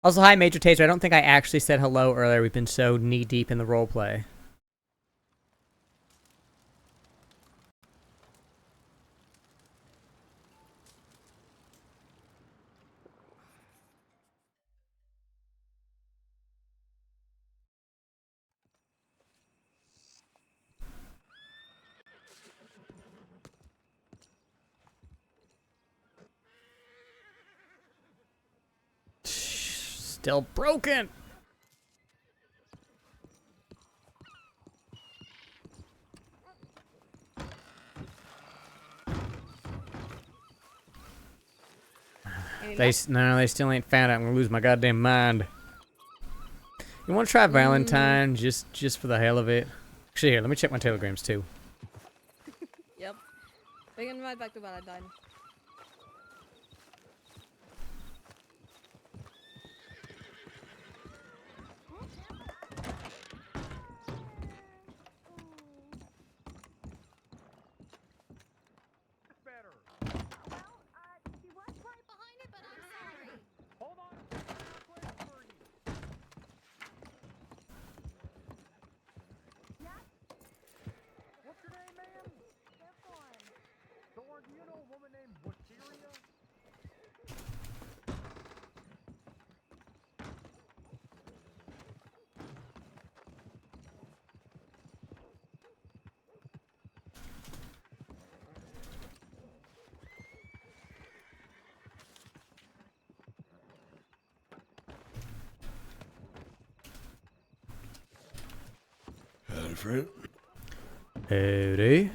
Also, hi, Major Taser. I don't think I actually said hello earlier. We've been so knee-deep in the roleplay. Still broken. They still ain't found it. I'm gonna lose my goddamn mind. You want to try Valentine just for the hell of it? Actually, here, let me check my telegrams too.
Yep. We can ride back to Valentine.
Friend.
Howdy.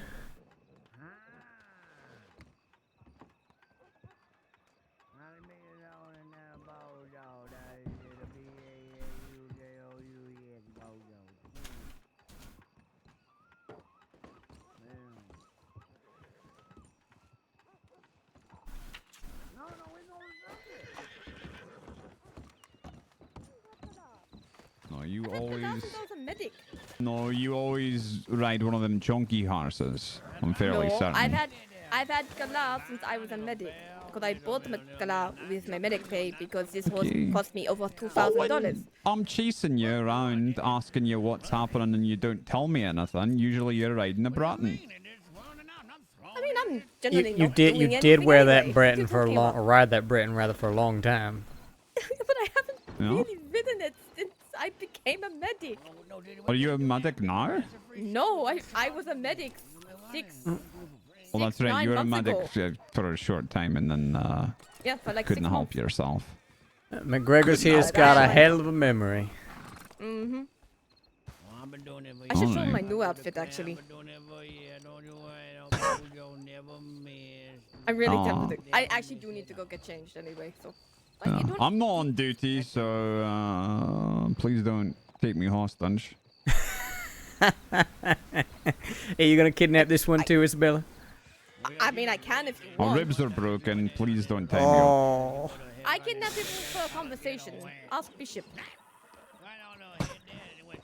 No, you always.
Medic.
No, you always ride one of them chunky horses. I'm fairly certain.
I've had Galar since I was a medic. Because I bought Galar with my medic pay because this horse cost me over $2,000.
I'm chasing you around, asking you what's happening, and you don't tell me anything. Usually you're riding a Bratton.
I mean, I'm generally
You
not doing
did
anything
wear
anyway.
that Breton for a long, or ride that Breton rather for a long time.
But I haven't really ridden it since I became a medic.
Are you a medic now?
No, I was a medic
Well, that's right.
9
You were a
months
medic
ago.
for a short time, and then
Yeah, for like
couldn't
6
help
months.
yourself.
McGregor's here's got a hell of a memory.
Mm-hmm. I should show my new outfit, actually. I'm really tempted. I actually do need to go get changed anyway, so.
I'm not on duty, so please don't take me hostage.
Are you gonna kidnap this one too, Isabella?
I mean, I can if you
My
want.
ribs are broken. Please don't tie me up.
I kidnap people for a conversation. Ask Bishop.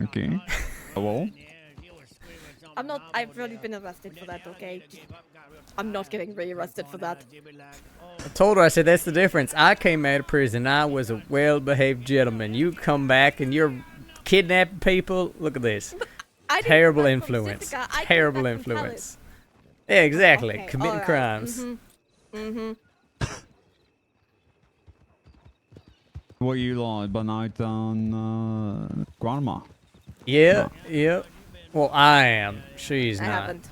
Okay. Hello?
I'm not. I've already been arrested for that. Okay. I'm not getting re-arrested for that.
I told her, I said, that's the difference. I came out of prison. I was a well-behaved gentleman. You come back and you're kidnapping people. Look at this. Terrible influence. Terrible influence. Yeah, exactly.
Okay,
Committing
alright.
crimes.
What you like been out on Grandma?
Yeah, yeah. Well, I am. She's
I
not.
haven't.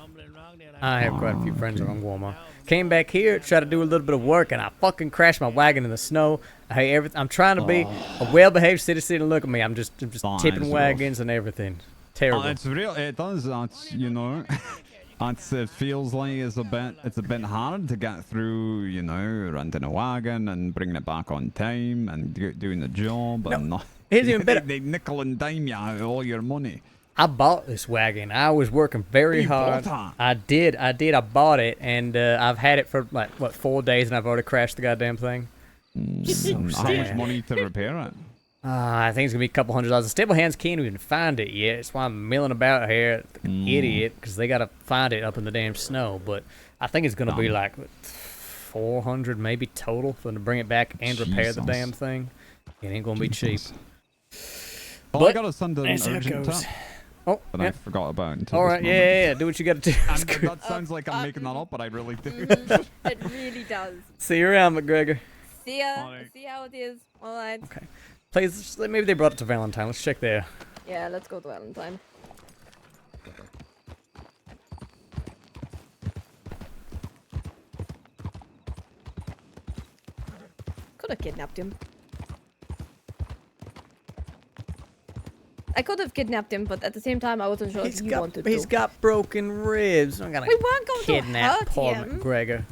I have quite a few friends around Guama. Came back here, tried to do a little bit of work, and I fucking crashed my wagon in the snow. I'm trying to be a well-behaved citizen, and look at me. I'm just tipping wagons and everything. Terrible.
It's real. It does. That's, you know. It feels like it's a bit hard to get through, you know, renting a wagon and bringing it back on time and doing the job. And not.
Here's even better.
They nickel and dime you out of all your money.
I bought this wagon. I was working very hard. I did. I bought it, and I've had it for like 4 days, and I've already crashed the goddamn thing.
How much money to repair it?
I think it's gonna be a couple $100. The stable hands can't even find it yet. That's why I'm milling about here, like an idiot, because they gotta find it up in the damn snow. But I think it's gonna be like 400 maybe total for them to bring it back and repair the damn thing. It ain't gonna be cheap.
Well,
But
I gotta send an
that's how it
urgent
goes.
tip.
Oh,
But I forgot about until
all
this
right,
moment.
yeah. Do what you gotta do.
That sounds like I'm making that up, but I really do.
It really does.
See you around, McGregor.
See ya. See how it is. All right.
Okay. Please, maybe they brought it to Valentine. Let's check there.
Yeah, let's go to Valentine. Could have kidnapped him. I could have kidnapped him, but at the same time, I wasn't sure if you wanted to.
He's got broken ribs. I'm gonna
We weren't going to
kidnap
hurt
poor
him.
McGregor.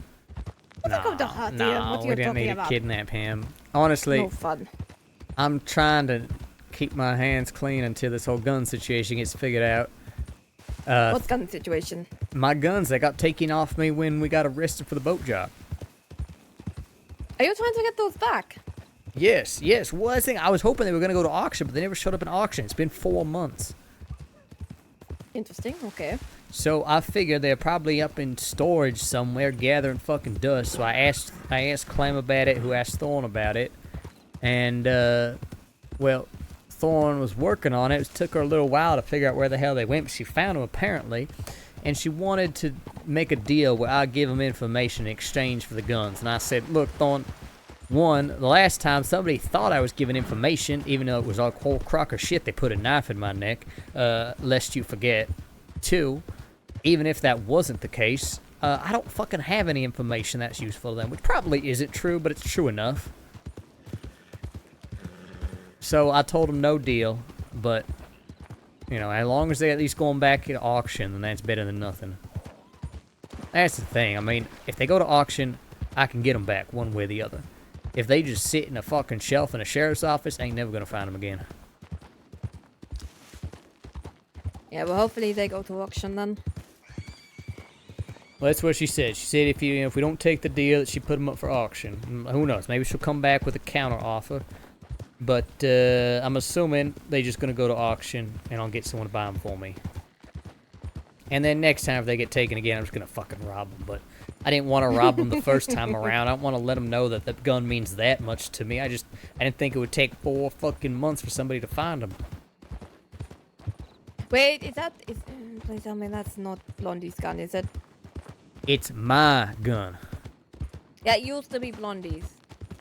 We're not going to hurt him.
No,
What are
we
you
didn't
talking
need
about?
to kidnap him. Honestly,
No fun.
I'm trying to keep my hands clean until this whole gun situation gets figured out.
What gun situation?
My guns, they got taken off me when we got arrested for the boat job.
Are you trying to get those back?
Yes. Well, I was hoping they were going to go to auction, but they never showed up in auction. It's been 4 months.
Interesting. Okay.
So I figured they're probably up in storage somewhere gathering fucking dust. So I asked Clem about it, who asked Thorn about it. And, well, Thorn was working on it. It took her a little while to figure out where the hell they went, but she found them apparently. And she wanted to make a deal where I give them information in exchange for the guns. And I said, look, Thorn, one, the last time somebody thought I was giving information, even though it was a whole crock of shit, they put a knife in my neck, lest you forget. Two, even if that wasn't the case, I don't fucking have any information that's useful to them, which probably isn't true, but it's true enough. So I told them no deal, but, you know, as long as they're at least going back at auction, then that's better than nothing. That's the thing. I mean, if they go to auction, I can get them back one way or the other. If they just sit in a fucking shelf in a sheriff's office, I ain't never gonna find them again.
Yeah, well, hopefully they go to auction then.
Well, that's what she said. She said if we don't take the deal, that she put them up for auction. Who knows? Maybe she'll come back with a counter offer. But I'm assuming they're just gonna go to auction, and I'll get someone to buy them for me. And then next time if they get taken again, I'm just gonna fucking rob them. But I didn't want to rob them the first time around. I don't want to let them know that the gun means that much to me. I didn't think it would take 4 fucking months for somebody to find them.
Wait, please tell me that's not Blondie's gun, is it?
It's my gun.
Yeah, it used to be Blondie's.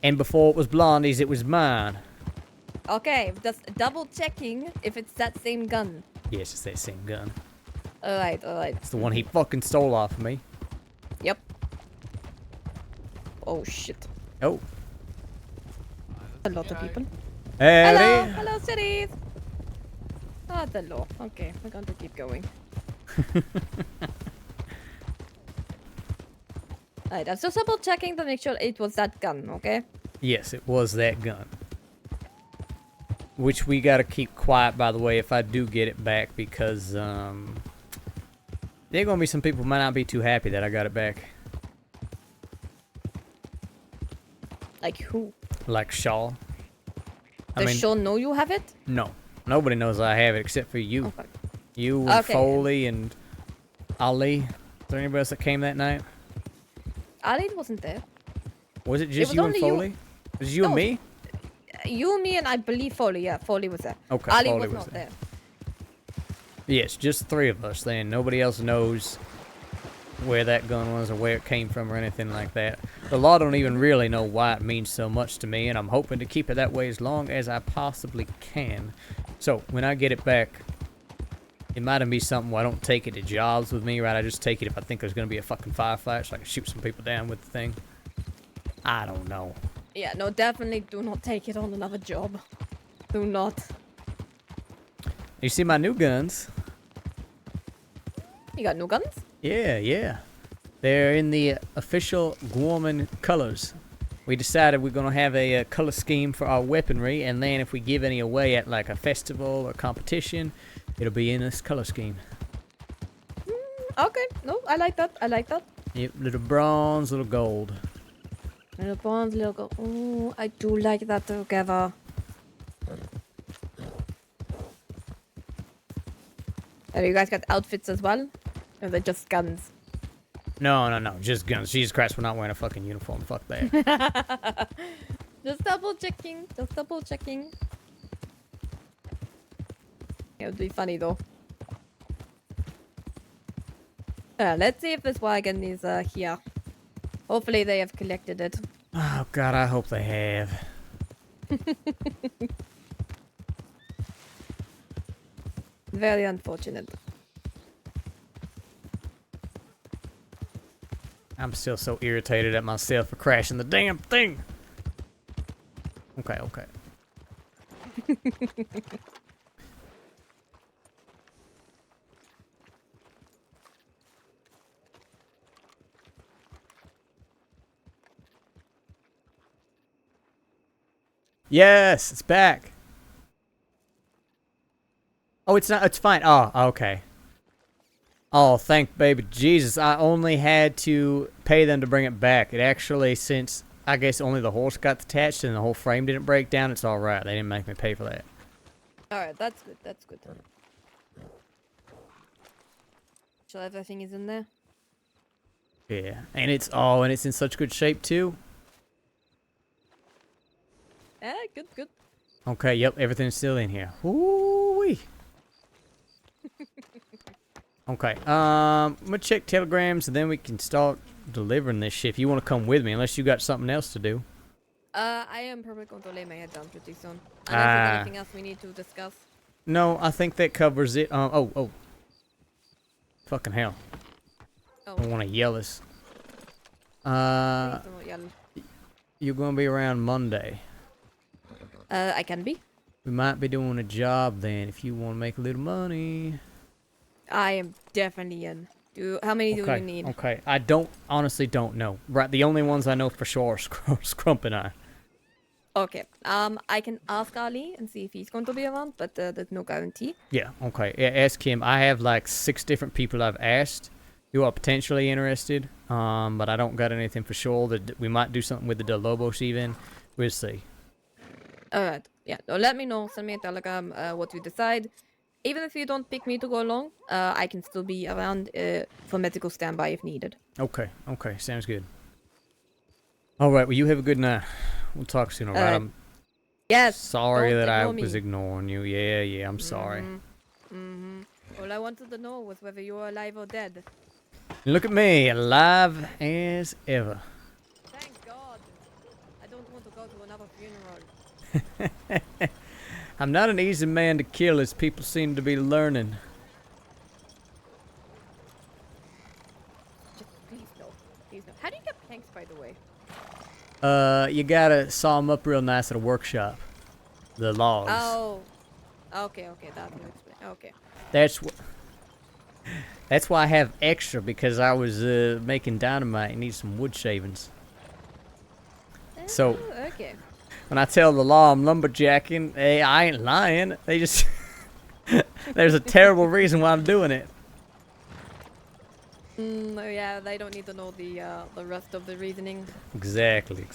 And before it was Blondie's, it was mine.
Okay, just double checking if it's that same gun.
Yes, it's that same gun.
Alright.
It's the one he fucking stole off of me.
Yep. Oh shit.
Oh.
A lot of people.
Howdy.
Hello, cities. Oh, the law. Okay, we're going to keep going. Alright, I'm just double checking to make sure it was that gun, okay?
Yes, it was that gun. Which we gotta keep quiet, by the way, if I do get it back, because there are gonna be some people who might not be too happy that I got it back.
Like who?
Like Shaw.
Does Sean know you have it?
No. Nobody knows I have it except for you.
Okay.
You and
Okay.
Foley and Ali. Is there anybody else that came that night?
Ali wasn't there.
Was it
It
just
was
you and
only you.
Foley? Was it you and
No.
me?
You, me, and I believe Foley. Yeah, Foley was there.
Okay,
Ali
Foley
was
was
not
there.
there.
Yes, just the three of us then. Nobody else knows where that gun was or where it came from or anything like that. The law don't even really know why it means so much to me, and I'm hoping to keep it that way as long as I possibly can. So, when I get it back, it might be something where I don't take it to jobs with me, right? I just take it if I think there's going to be a fucking firefight so I can shoot some people down with the thing. I don't know.
Yeah, no, definitely do not take it on another job. Do not.
You see my new guns?
You got new guns?
Yeah, yeah. They're in the official Gorman colors. We decided we're going to have a color scheme for our weaponry, and then if we give any away at like a festival or competition, it'll be in this color scheme.
Okay, no, I like that. I like that.
Yep, little bronze, little gold.
Little bronze, little gold. Oh, I do like that together. You guys got outfits as well? Or they're just guns?
No, no, no, just guns. Jesus Christ, we're not wearing a fucking uniform. Fuck that.
Just double checking. Just double checking. It would be funny though. Let's see if this wagon is here. Hopefully they have collected it.
Oh God, I hope they have.
Very unfortunate.
I'm still so irritated at myself for crashing the damn thing. Okay, okay. Yes, it's back. Oh, it's not. It's fine. Oh, okay. Oh, thank baby Jesus. I only had to pay them to bring it back. It actually, since I guess only the horse got detached and the whole frame didn't break down, it's all right. They didn't make me pay for that.
Alright, that's good. That's good. So everything is in there?
Yeah, and it's in such good shape too.
Good, good.
Okay, yep, everything's still in here. Ooh-wee. Okay, I'm gonna check telegrams and then we can start delivering this shit if you want to come with me, unless you got something else to do.
I am probably going to lay my head down pretty soon. Unless there's anything else we need to discuss.
No, I think that covers it. Oh. Fucking hell.
Oh.
I don't want to yell this.
Please don't yell.
You're gonna be around Monday.
I can be.
We might be doing a job then if you want to make a little money.
I am definitely in. How many do you need?
Okay, I honestly don't know. Right, the only ones I know for sure are Scrump and I.
Okay. I can ask Ali and see if he's going to be around, but there's no guarantee.
Yeah, okay. Yeah, ask him. I have like 6 different people I've asked who are potentially interested, but I don't got anything for sure. That we might do something with the Del Lobos even. We'll see.
Alright. Yeah. So let me know. Send me a telegram what you decide. Even if you don't pick me to go along, I can still be around for medical standby if needed.
Okay, sounds good. Alright, well you have a good night. We'll talk soon, alright? I'm
yes.
sorry that I
ignore me.
was ignoring you. Yeah, I'm sorry.
All I wanted to know was whether you were alive or dead.
Look at me, alive as ever.
Thank God. I don't want to go to another funeral.
I'm not an easy man to kill, as people seem to be learning.
Just please no. Please no. How do you get planks, by the way?
You gotta saw them up real nice at a workshop. The logs.
Oh. Okay, that will explain. Okay.
That's what. That's why I have extra, because I was making dynamite and need some wood shavings. So
Oh, okay.
when I tell the law I'm lumberjacking, hey, I ain't lying. They just there's a terrible reason why I'm doing it.
Oh yeah, they don't need to know the rest of the reasoning.
Exactly.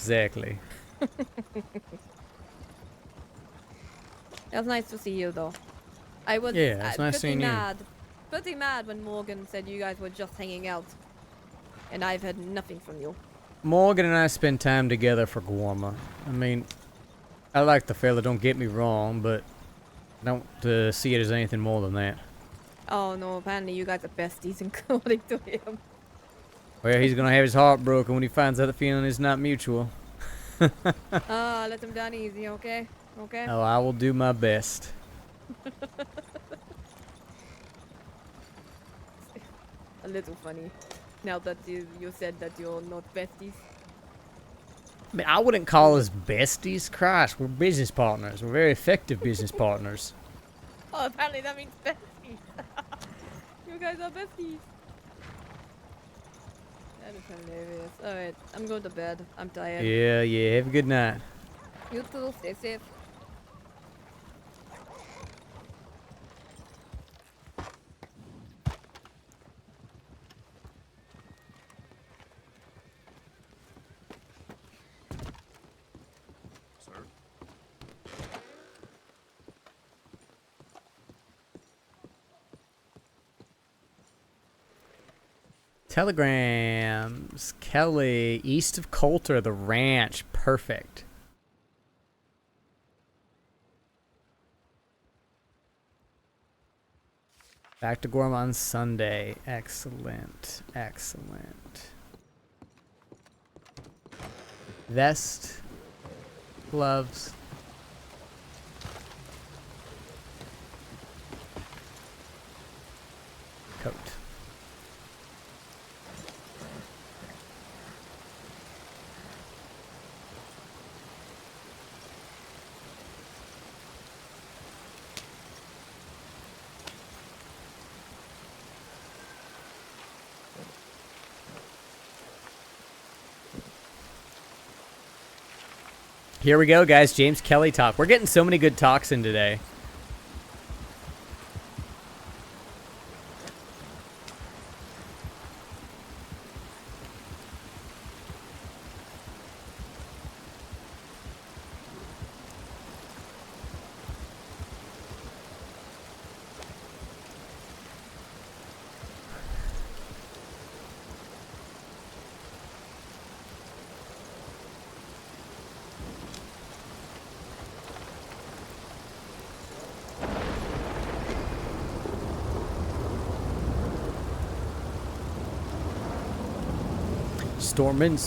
It was nice to see you though. I was
Yeah, it's nice seeing you.
pretty mad when Morgan said you guys were just hanging out, and I've heard nothing from you.
Morgan and I spend time together for Guarma. I mean, I like the fella, don't get me wrong, but I don't see it as anything more than that.
Oh no, apparently you guys are besties according to him.
Well, he's gonna have his heart broken when he finds out the feeling is not mutual.
Let him down easy, okay? Okay?
Oh, I will do my best.
A little funny. Now that you said that you're not besties.
I mean, I wouldn't call us besties. Christ, we're business partners. We're very effective business partners.
Oh, apparently that means besties. You guys are besties. That is hilarious. Alright, I'm going to bed. I'm tired.
Yeah. Have a good night.
You too. Stay safe.
Telegrams. Kelly, east of Coulter, the ranch. Perfect. Back to Gorm on Sunday. Excellent. Vest. Gloves. Coat. Here we go, guys. James Kelly talk. We're getting so many good talks in today. Stormin'.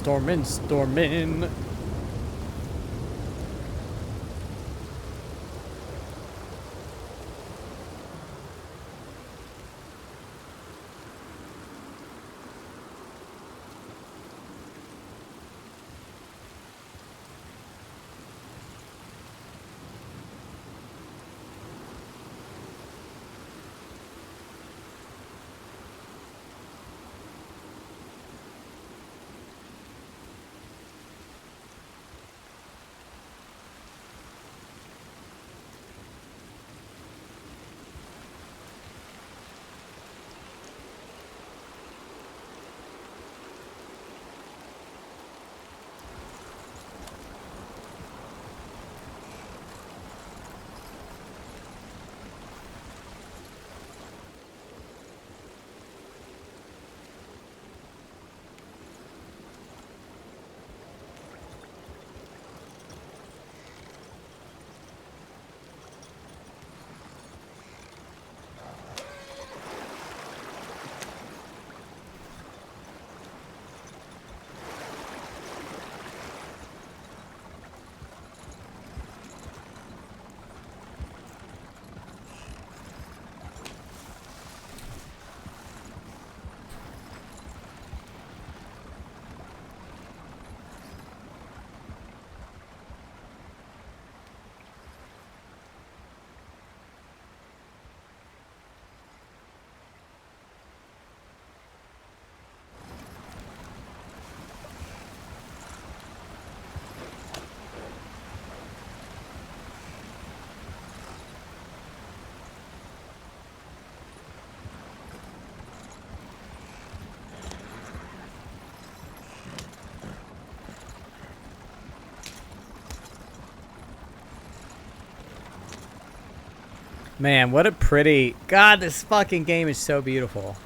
Man, what a pretty... God, this fucking game is so beautiful.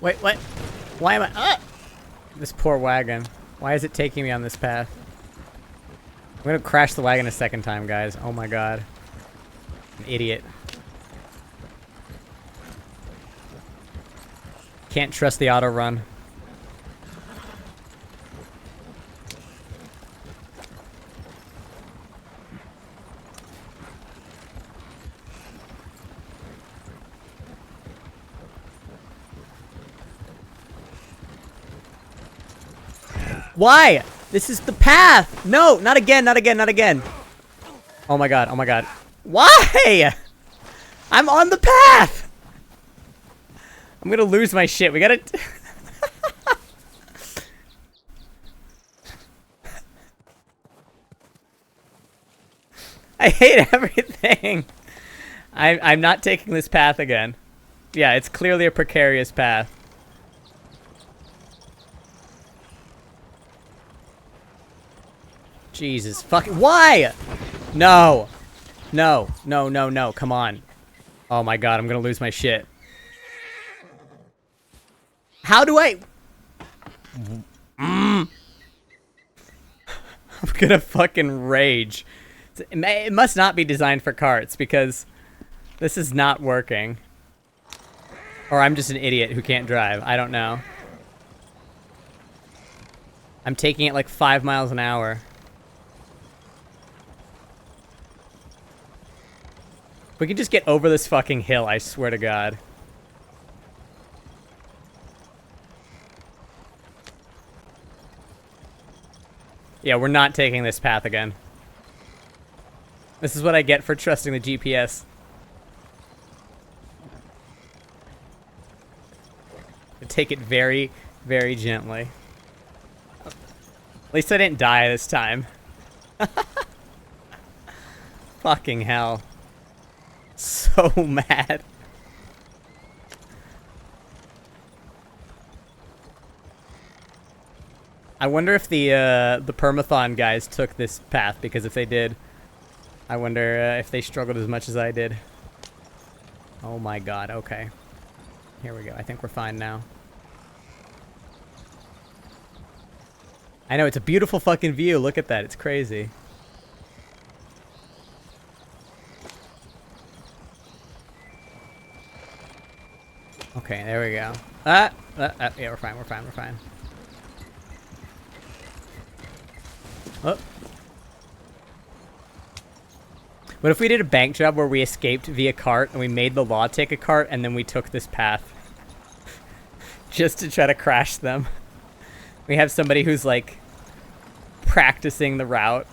Wait, what? Why am I... This poor wagon. Why is it taking me on this path? I'm gonna crash the wagon a second time, guys. Oh my god. An idiot. Can't trust the auto run. Why? This is the path! No! Not again, not again, not again! Oh my god, oh my god. Why?! I'm on the path! I'm gonna lose my shit. We gotta... I hate everything! I'm not taking this path again. Yeah, it's clearly a precarious path. Jesus fucking... Why?! No! No, no, no, no, come on. Oh my god, I'm gonna lose my shit. How do I... I'm gonna fucking rage. It must not be designed for carts, because this is not working. Or I'm just an idiot who can't drive. I don't know. I'm taking it like 5 miles an hour. We can just get over this fucking hill, I swear to God. Yeah, we're not taking this path again. This is what I get for trusting the GPS. I take it very, very gently. At least I didn't die this time. Fucking hell. So mad. I wonder if the permathon guys took this path, because if they did, I wonder if they struggled as much as I did. Oh my god, okay. Here we go. I think we're fine now. I know, it's a beautiful fucking view. Look at that. It's crazy. Okay, there we go. Yeah, we're fine, we're fine, we're fine. Oh. What if we did a bank job where we escaped via cart and we made the law take a cart and then we took this path? Just to try to crash them. We have somebody who's like practicing the route.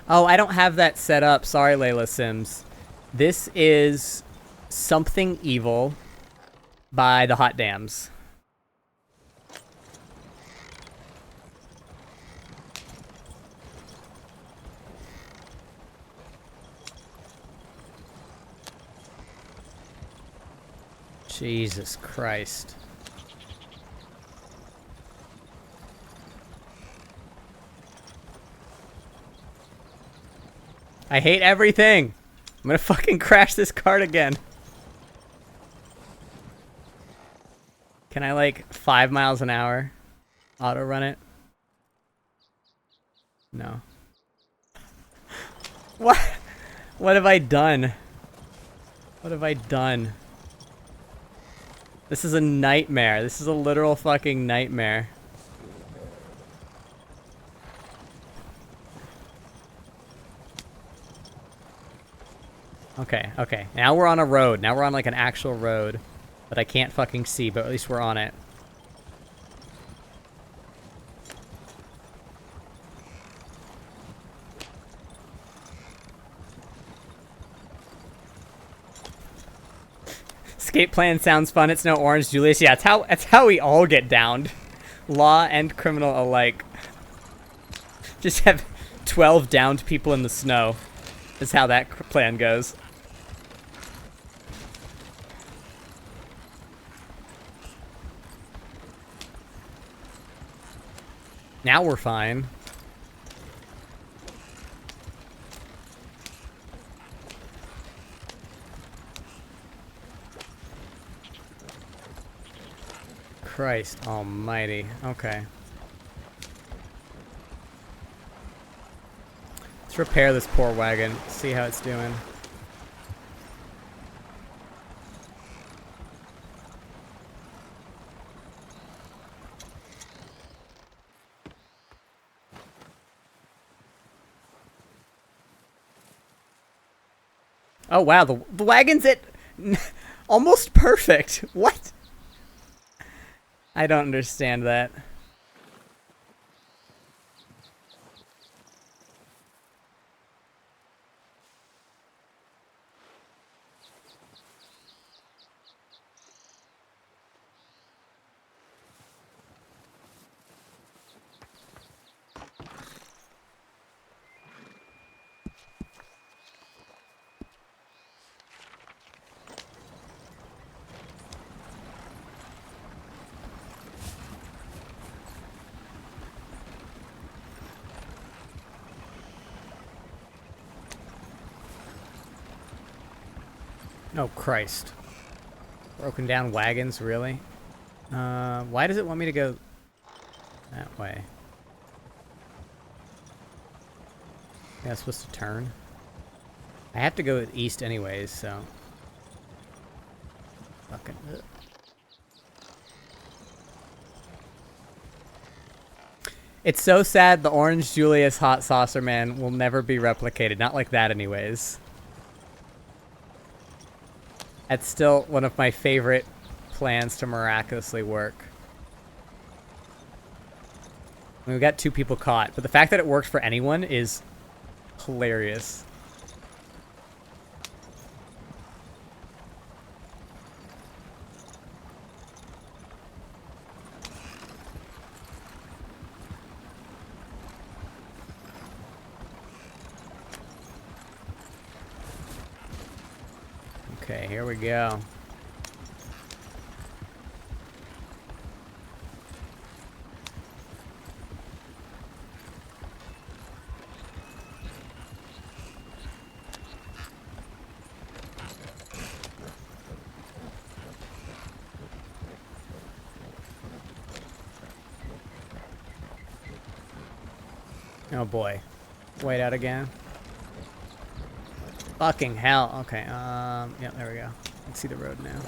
Oh, I don't have that set up. Sorry, Layla Sims. This is Something Evil by the Hot Dams. Jesus Christ. I hate everything. I'm gonna fucking crash this cart again. Can I like 5 miles an hour auto run it? No. What? What have I done? What have I done? This is a nightmare. This is a literal fucking nightmare. Okay, okay. Now we're on a road. Now we're on like an actual road that I can't fucking see, but at least we're on it. Escape plan sounds fun. It's no orange, Julius. Yeah, it's how we all get downed. Law and criminal alike. Just have 12 downed people in the snow. Is how that plan goes. Now we're fine. Christ almighty. Okay. Let's repair this poor wagon. See how it's doing. Oh wow, the wagon's at almost perfect. What? I don't understand that. Oh, Christ. Broken down wagons, really? Why does it want me to go that way? Yeah, I'm supposed to turn. I have to go east anyways, so... Fucking... Ugh. It's so sad the Orange Julius Hot Saucer Man will never be replicated. Not like that anyways. That's still one of my favorite plans to miraculously work. I mean, we got 2 people caught, but the fact that it worked for anyone is hilarious. Okay, here we go. Oh boy. Wait out again. Fucking hell. Okay, yeah, there we go. I can see the road now.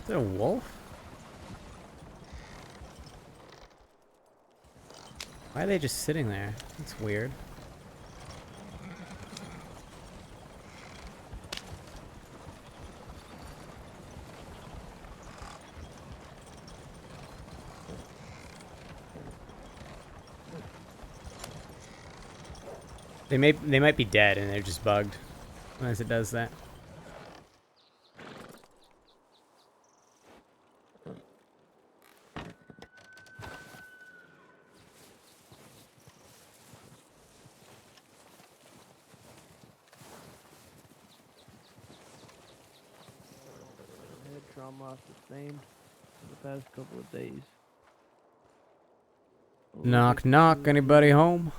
Is that a wolf? Why are they just sitting there? That's weird. They might be dead and they're just bugged as it does that.
Head trauma sustained for the past couple of days.
Knock knock, anybody home?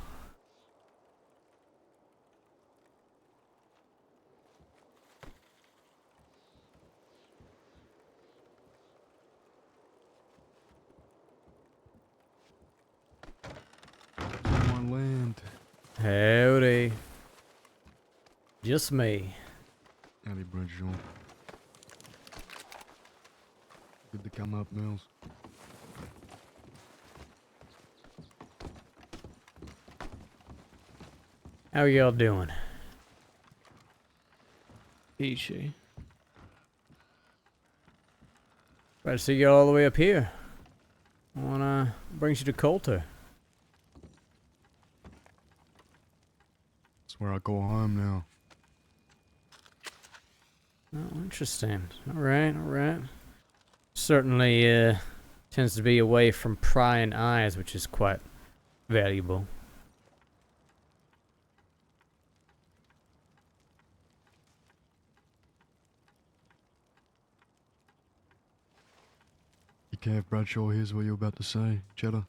On land.
Howdy. Just me.
Howdy, Bradshaw. Good to come up, Mills.
How y'all doing?
Peachy.
Glad to see you all the way up here. What brings you to Coulter?
That's where I go home now.
Oh, interesting. Alright, alright. Certainly tends to be away from prying eyes, which is quite valuable.
You care if Bradshaw hears what you're about to say, Cheddar?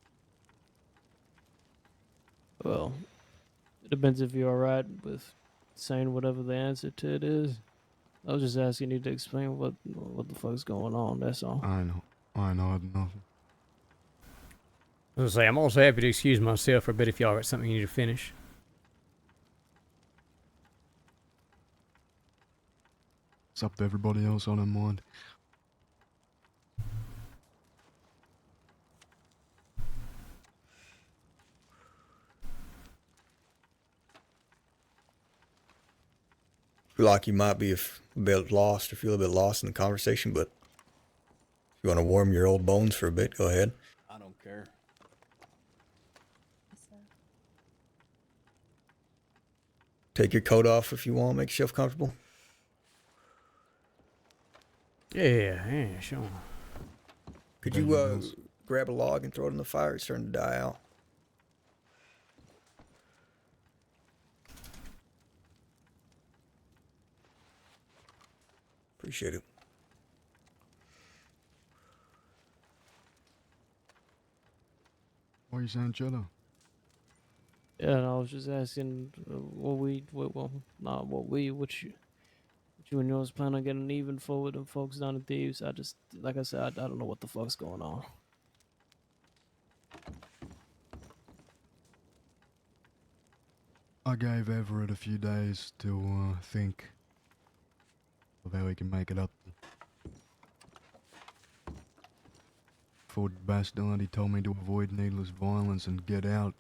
Well, it depends if you're alright with saying whatever the answer to it is. I was just asking you to explain what the fuck's going on, that's all.
I know nothing.
I was gonna say, I'm also happy to excuse myself for a bit if y'all got something you need to finish.
It's up to everybody else, I don't mind.
Feel like you might be a bit lost or feel a bit lost in the conversation, but if you want to warm your old bones for a bit, go ahead.
I don't care.
Take your coat off if you want, make yourself comfortable.
Yeah, sure.
Could you grab a log and throw it in the fire? It's starting to die out. Appreciate it.
What are you saying, Cheddar?
Yeah, and I was just asking what you and yours plan on getting even for with them folks down at Thieves. I just, like I said, I don't know what the fuck's going on.
I gave Everett a few days to think of how he can make it up. Before Bastard, he told me to avoid needless violence and get out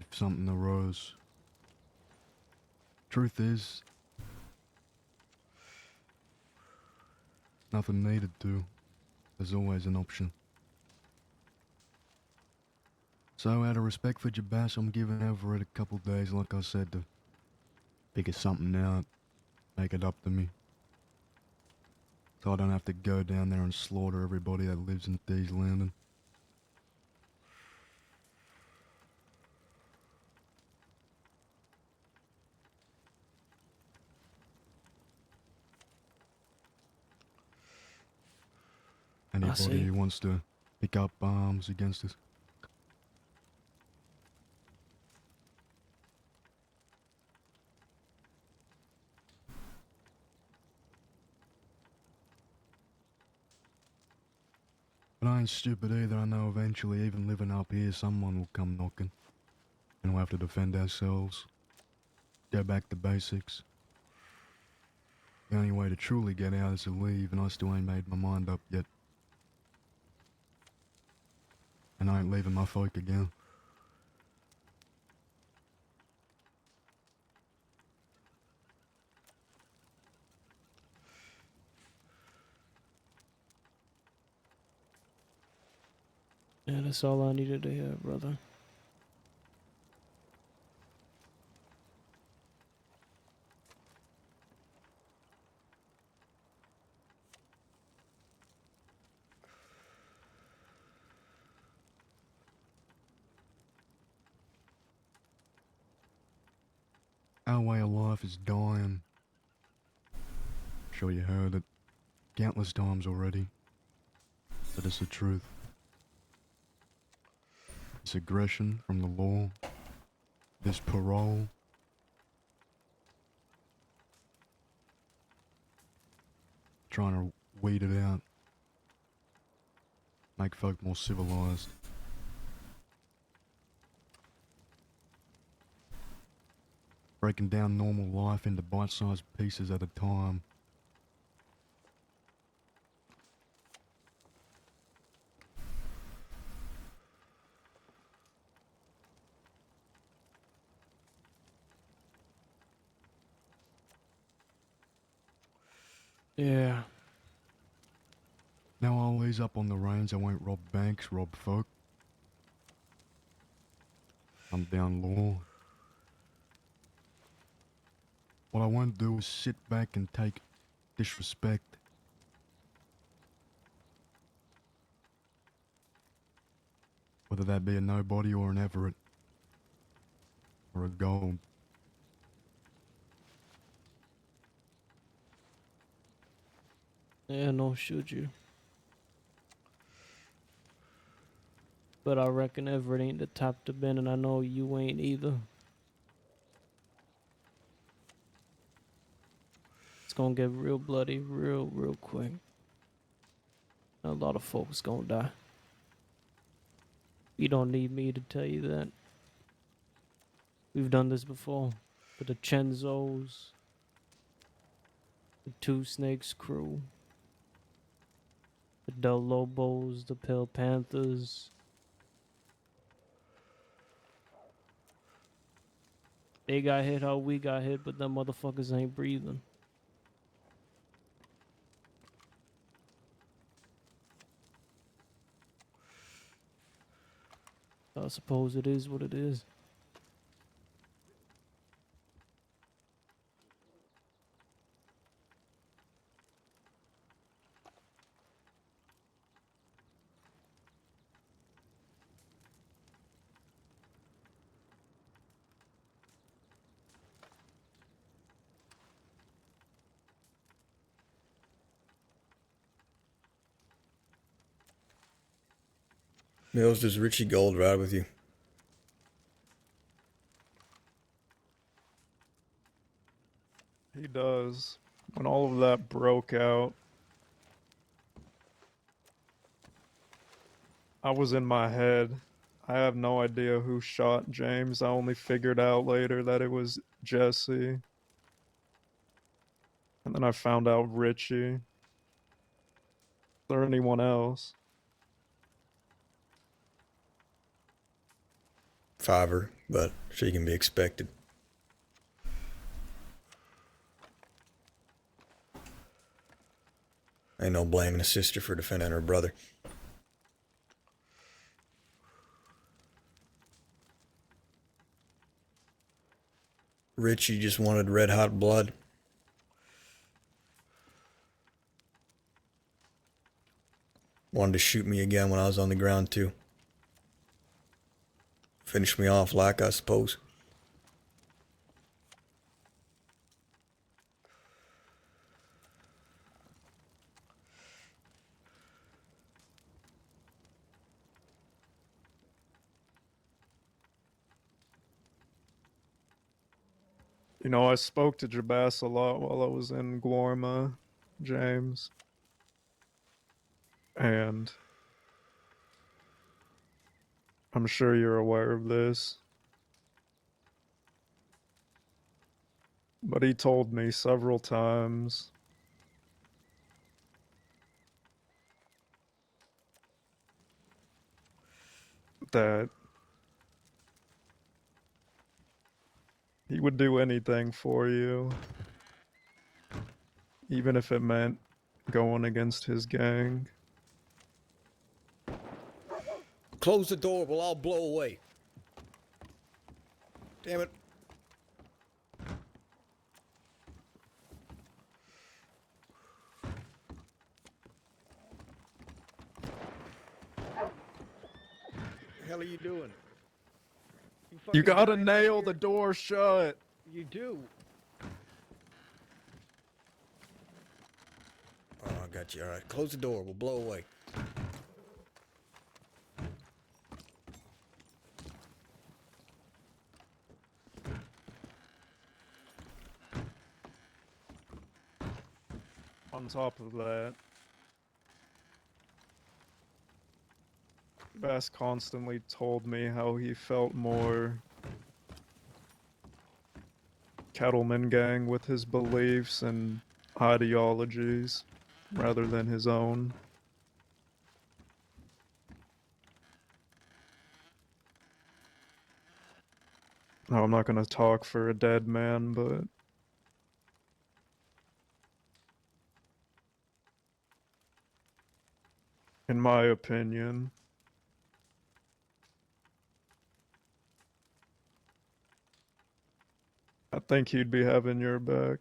if something arose. Truth is, nothing needed to. There's always an option. So, out of respect for Jabas, I'm giving Everett a couple days, like I said, to figure something out, make it up to me. So I don't have to go down there and slaughter everybody that lives in Thieves Landing. Anybody who wants to pick up arms against us. But I ain't stupid either. I know eventually, even living up here, someone will come knocking. And we'll have to defend ourselves. Go back to basics. The only way to truly get out is to leave, and I still ain't made my mind up yet. And I ain't leaving my folk again.
Yeah, that's all I needed to hear, brother.
Our way of life is dying. Sure you heard it countless times already, but it's the truth. This aggression from the law, this parole, trying to weed it out, make folk more civilized. Breaking down normal life into bite-sized pieces at a time.
Yeah.
Now I'll ease up on the reins. I won't rob banks, rob folk. I'm down law. What I won't do is sit back and take disrespect. Whether that be a nobody or an Everett. Or a gold.
Yeah, no shoot you. But I reckon Everett ain't the top to bend, and I know you ain't either. It's gonna get real bloody real quick. A lot of folks gonna die. You don't need me to tell you that. We've done this before. For the Chenzos, the Two Snakes crew, the Del Lobos, the Pale Panthers. They got hit how we got hit, but them motherfuckers ain't breathing. I suppose it is what it is.
Mills, does Richie Gold ride with you?
He does. When all of that broke out, I was in my head. I have no idea who shot James. I only figured out later that it was Jesse. And then I found out Richie. Is there anyone else?
Fiver, but she can be expected. Ain't no blaming a sister for defending her brother. Richie just wanted red hot blood. Wanted to shoot me again when I was on the ground too. Finish me off like, I suppose.
You know, I spoke to Jabas a lot while I was in Guarma, James. And I'm sure you're aware of this. But he told me several times that he would do anything for you, even if it meant going against his gang.
Close the door, we'll all blow away. Damn it. The hell are you doing?
You gotta nail the door shut.
You do. Oh, I got you. All right, close the door. We'll blow away.
On top of that, Bass constantly told me how he felt more cattleman gang with his beliefs and ideologies rather than his own. Now, I'm not gonna talk for a dead man, but in my opinion, I think he'd be having your back.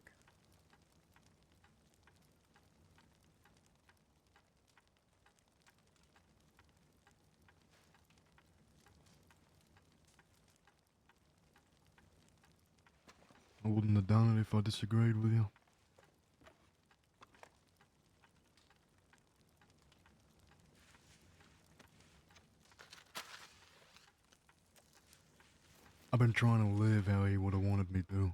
I wouldn't have done it if I disagreed with you. I've been trying to live how he would have wanted me to.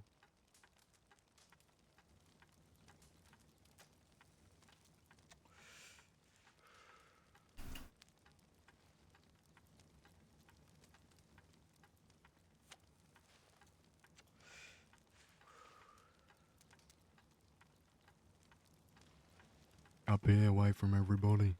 Up here, away from everybody.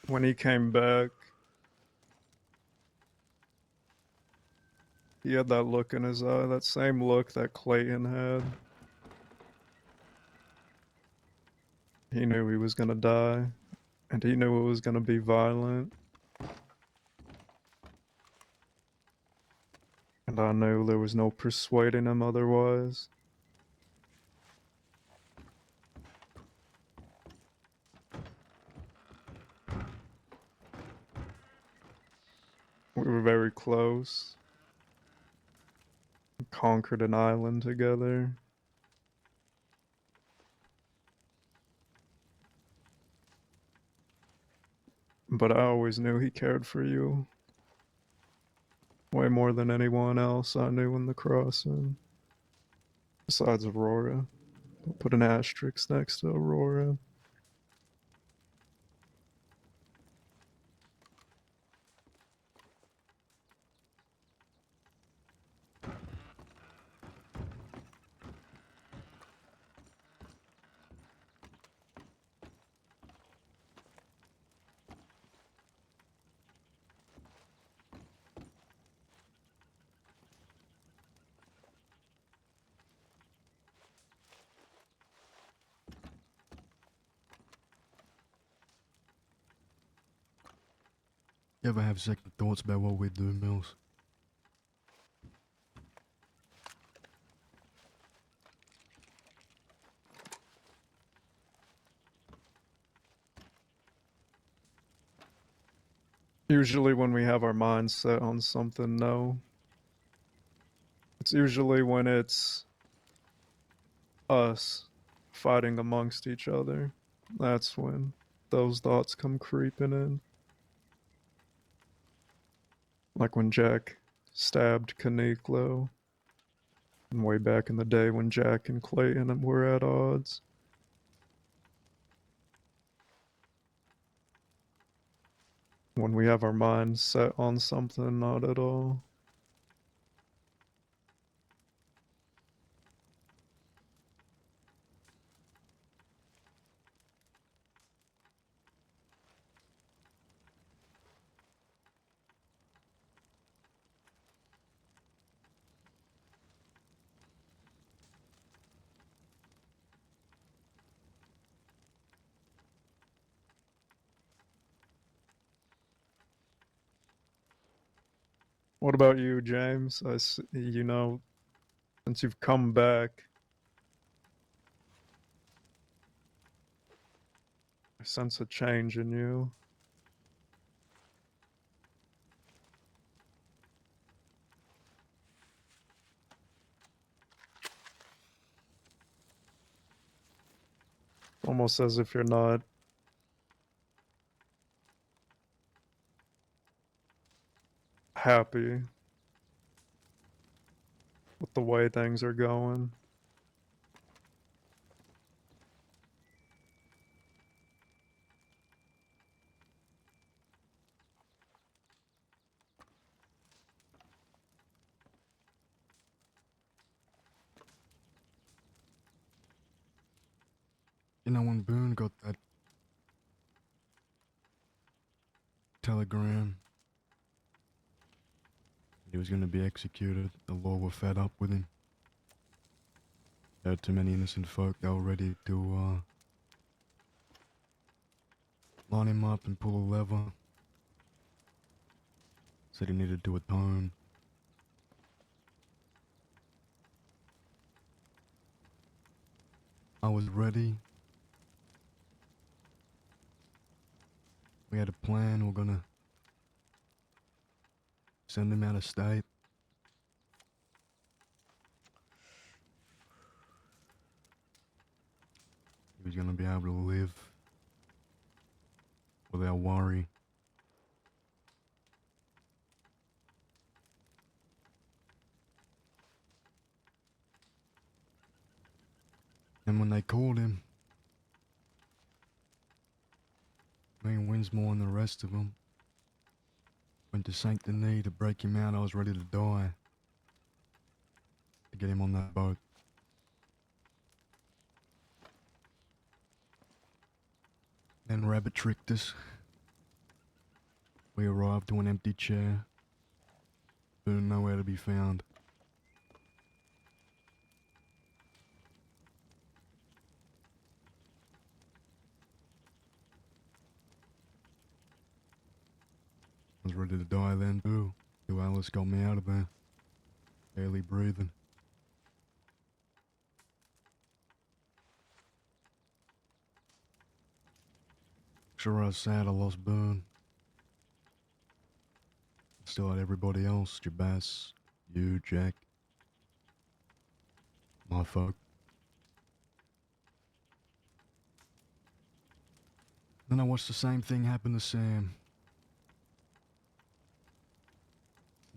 When he came back, he had that look in his eye, that same look that Clayton had. He knew he was gonna die, and he knew it was gonna be violent. And I knew there was no persuading him otherwise. We were very close. We conquered an island together. But I always knew he cared for you. Way more than anyone else I knew in the crossing. Besides Aurora. I'll put an asterisk next to Aurora. You ever have second thoughts about what we do, Mills? Usually when we have our minds set on something, no. It's usually when it's us
fighting amongst each other, that's when those thoughts come creeping in. Like when Jack stabbed Caniclo, and way back in the day when Jack and Clayton were at odds. When we have our minds set on something not at all. What about you, James? You know, since you've come back, I sense a change in you. Almost as if you're not happy with the way things are going.
You know, when Boone got that telegram, he was going to be executed, the law were fed up with him. There were too many innocent folk that were ready to line him up and pull a lever. Said he needed to atone. I was ready. We had a plan. We're gonna send him out of state. He was gonna be able to live without worry. And when they called him, me and Winsmore and the rest of them went to Saint Denis to break him out. I was ready to die to get him on that boat. Then Rabbit tricked us. We arrived to an empty chair. Boone nowhere to be found. I was ready to die then too. Till Alice got me out of there. Barely breathing. Sure, I was sad I lost Boone. Still had everybody else, Jabas, you, Jack, my folk. Then I watched the same thing happen to Sam.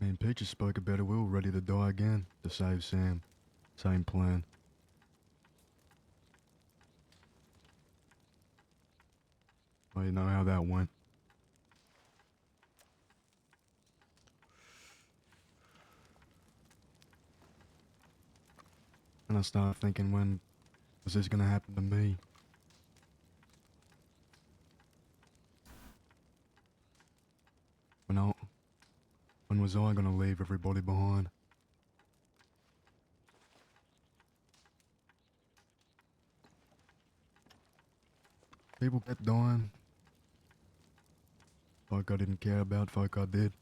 Me and Peaches spoke about it. We were ready to die again to save Sam. Same plan. Well, you know how that went. And I started thinking, when was this gonna happen to me? When was I gonna leave everybody behind? People kept dying. Folk I didn't care about, folk I did.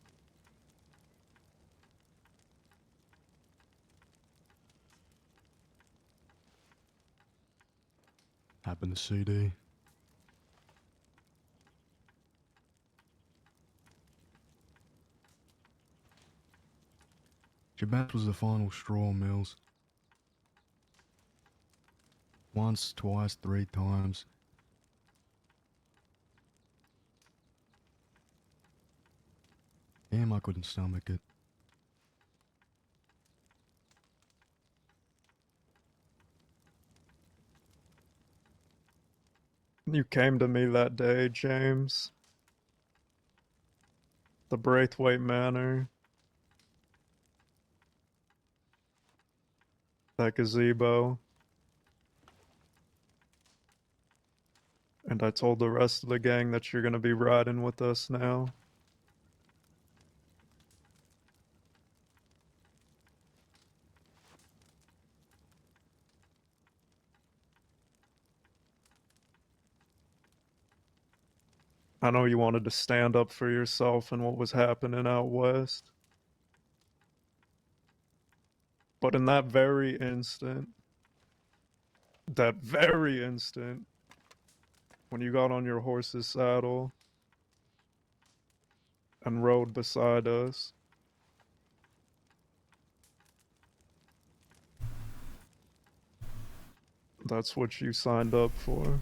Happened to CD. Jabas was the final straw, Mills. Once, twice, 3 times. Damn, I couldn't stomach it.
You came to me that day, James. The Braithwaite Manor. That gazebo. And I told the rest of the gang that you're gonna be riding with us now. I know you wanted to stand up for yourself and what was happening out west. But in that very instant, when you got on your horse's saddle and rode beside us, that's what you signed up for.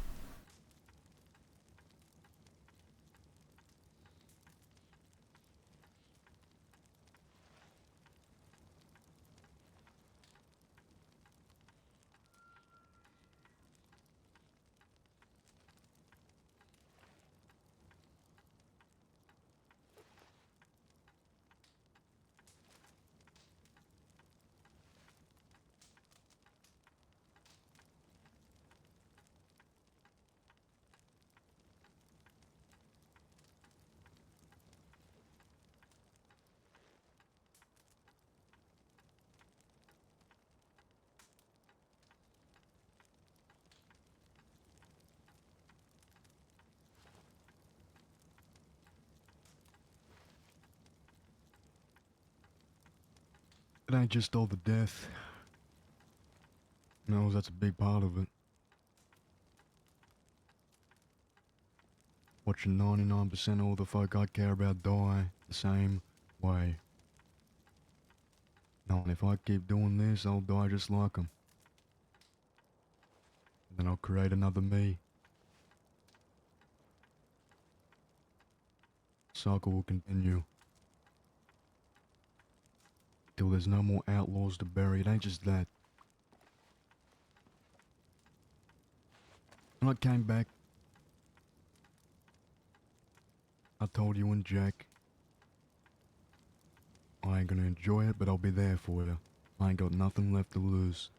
It ain't just all the death. No, that's a big part of it. Watching 99% of all the folk I care about die the same way. Knowing if I keep doing this, I'll die just like them. Then I'll create another me. Cycle will continue. Till there's no more outlaws to bury. It ain't just that. When I came back, I told you and Jack, I ain't gonna enjoy it, but I'll be there for you. I ain't got nothing left to lose.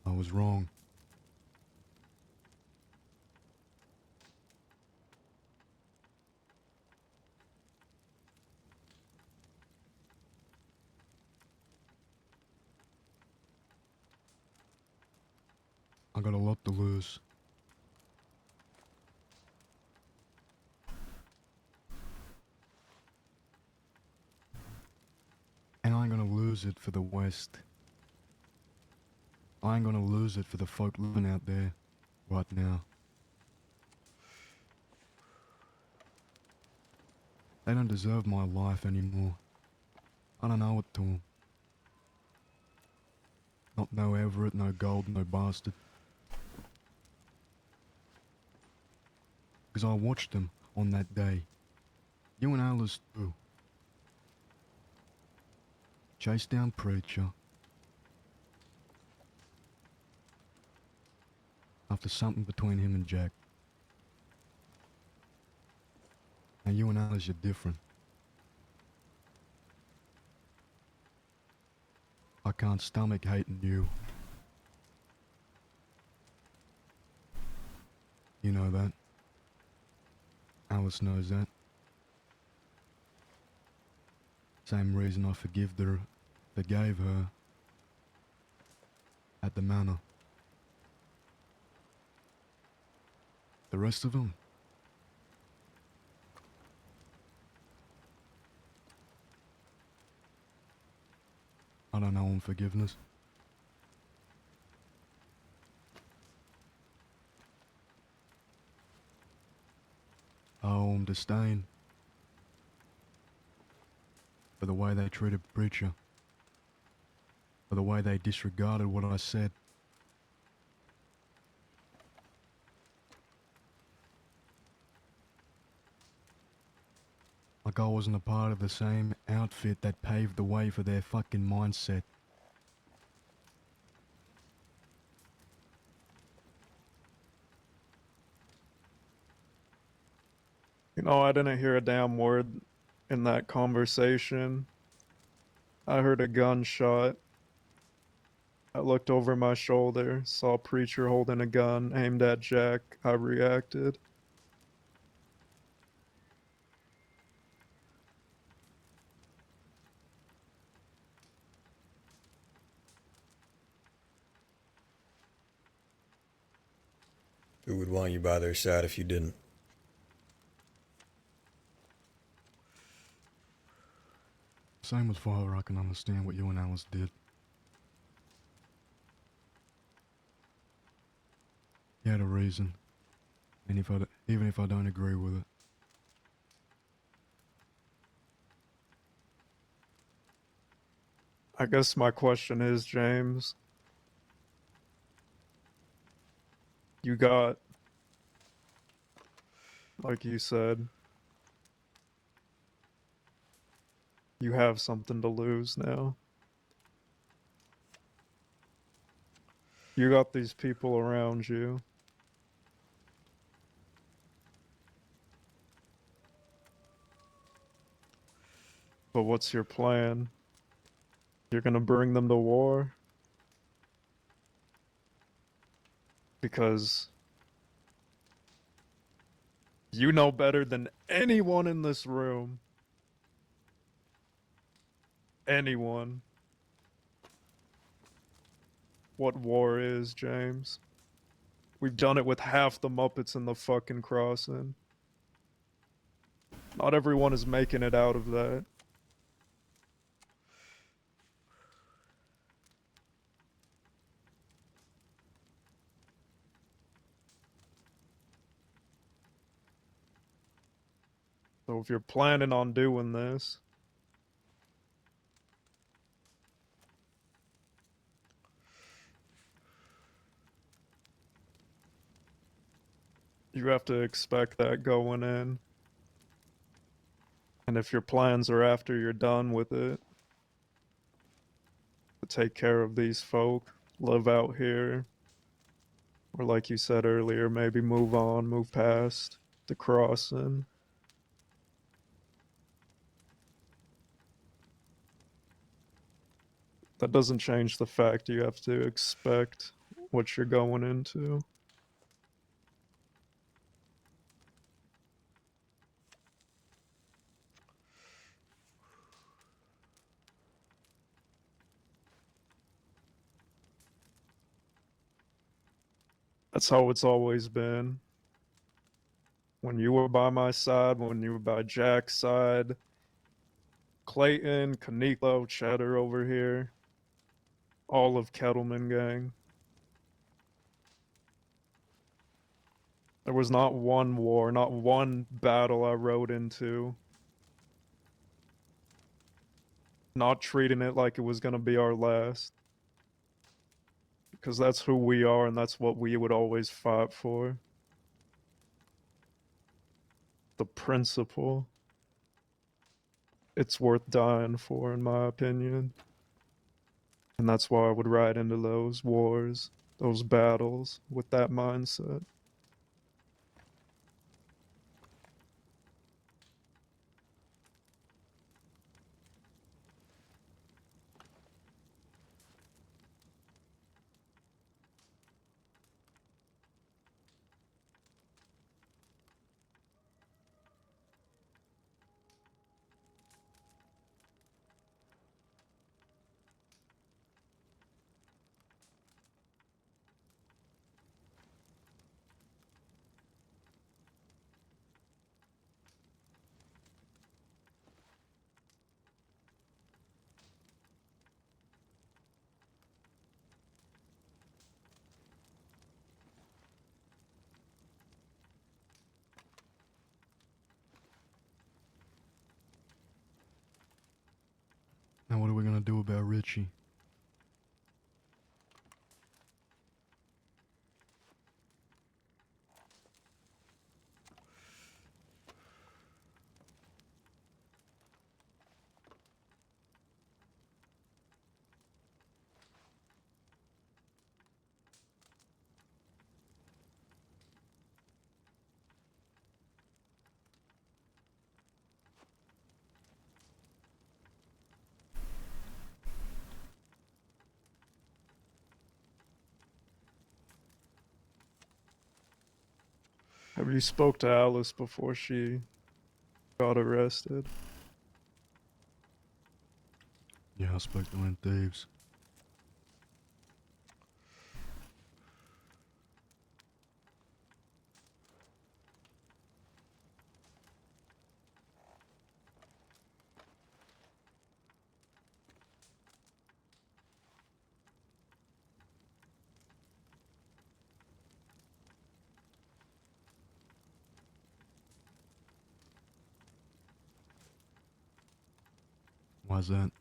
I was wrong. I got a lot to lose. And I ain't gonna lose it for the West. I ain't gonna lose it for the folk living out there right now. They don't deserve my life anymore. I don't owe it to them. Not no Everett, no Gold, no Bastard. Because I watched them on that day. You and Alice too. Chase down Preacher. After something between him and Jack. Now you and Alice are different. I can't stomach hating you. You know that. Alice knows that. Same reason I forgave her at the manor. The rest of them? I don't know on forgiveness. I owe them disdain for the way they treated Preacher. for the way they disregarded what I said. Like I wasn't a part of the same outfit that paved the way for their fucking mindset.
You know, I didn't hear a damn word in that conversation. I heard a gunshot. I looked over my shoulder, saw a preacher holding a gun aimed at Jack. I reacted.
Who would want you by their side if you didn't?
Same with Father, I can understand what you and Alice did. You had a reason, and even if I don't agree with it.
I guess my question is, James, you got, like you said, you have something to lose now. You got these people around you. But what's your plan? You're gonna bring them to war? Because you know better than anyone in this room. Anyone. What war is, James. We've done it with half the Muppets in the fucking crossing. Not everyone is making it out of that. So if you're planning on doing this, you have to expect that going in. And if your plans are after you're done with it, to take care of these folk, live out here, or like you said earlier, maybe move on, move past the crossing. That doesn't change the fact you have to expect what you're going into. That's how it's always been. When you were by my side, when you were by Jack's side, Clayton, Kaniko, Cheddar over here, all of Kettleman Gang. There was not one war, not one battle I rode into, not treating it like it was gonna be our last. Because that's who we are and that's what we would always fight for. The principle. It's worth dying for, in my opinion. And that's why I would ride into those wars, those battles, with that mindset.
Now what are we gonna do about Richie?
Have you spoke to Alice before she got arrested?
Yeah, I spoke to them thieves. Why's that?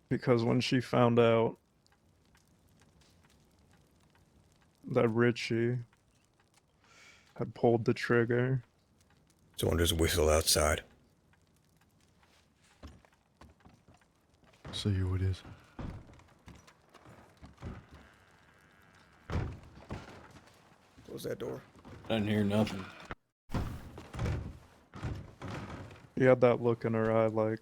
Because when she found out that Richie had pulled the trigger,
Someone just whistled outside.
See who it is.
Close that door.
I didn't hear nothing.
she had that look in her eye like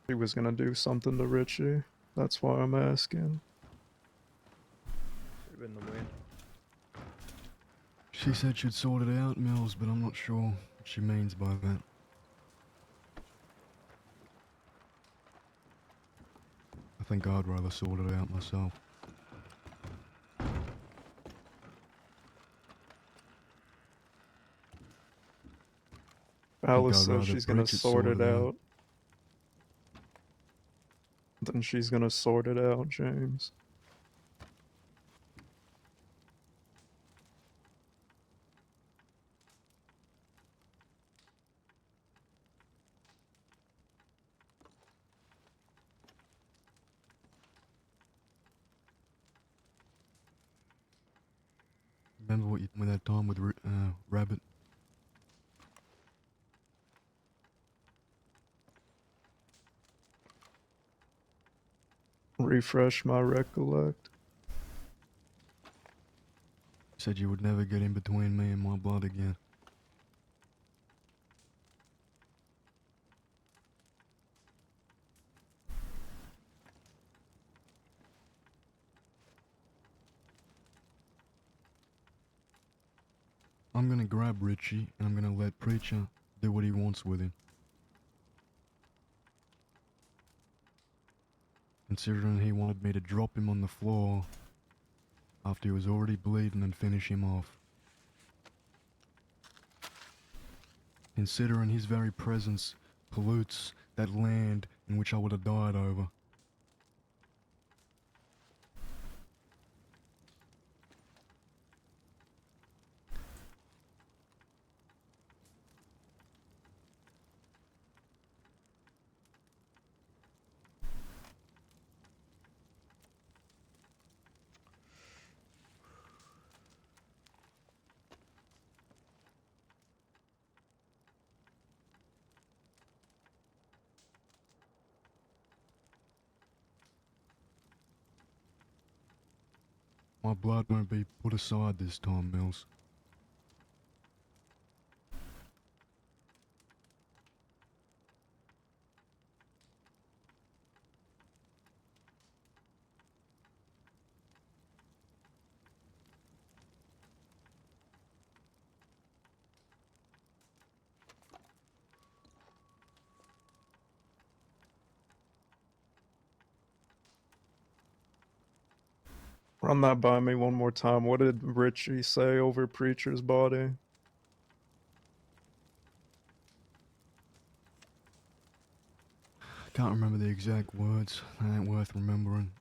she was gonna do something to Richie. That's why I'm asking.
Should have been the wind.
She said she'd sort it out, Mills, but I'm not sure what she means by that. I think I'd rather sort it out myself.
Alice
I'd
says
rather
she's gonna
Bridget
sort it
out.
out. Then she's gonna sort it out, James.
Remember what you told me that time with Rabbit?
Refresh my recollect.
You said you would never get in between me and my blood again. I'm gonna grab Richie and I'm gonna let Preacher do what he wants with him. Considering he wanted me to drop him on the floor after he was already bleeding and finish him off. Considering his very presence pollutes that land in which I would have died over. My blood won't be put aside this time, Mills.
Run that by me one more time. What did Richie say over Preacher's body?
I can't remember the exact words. They ain't worth remembering.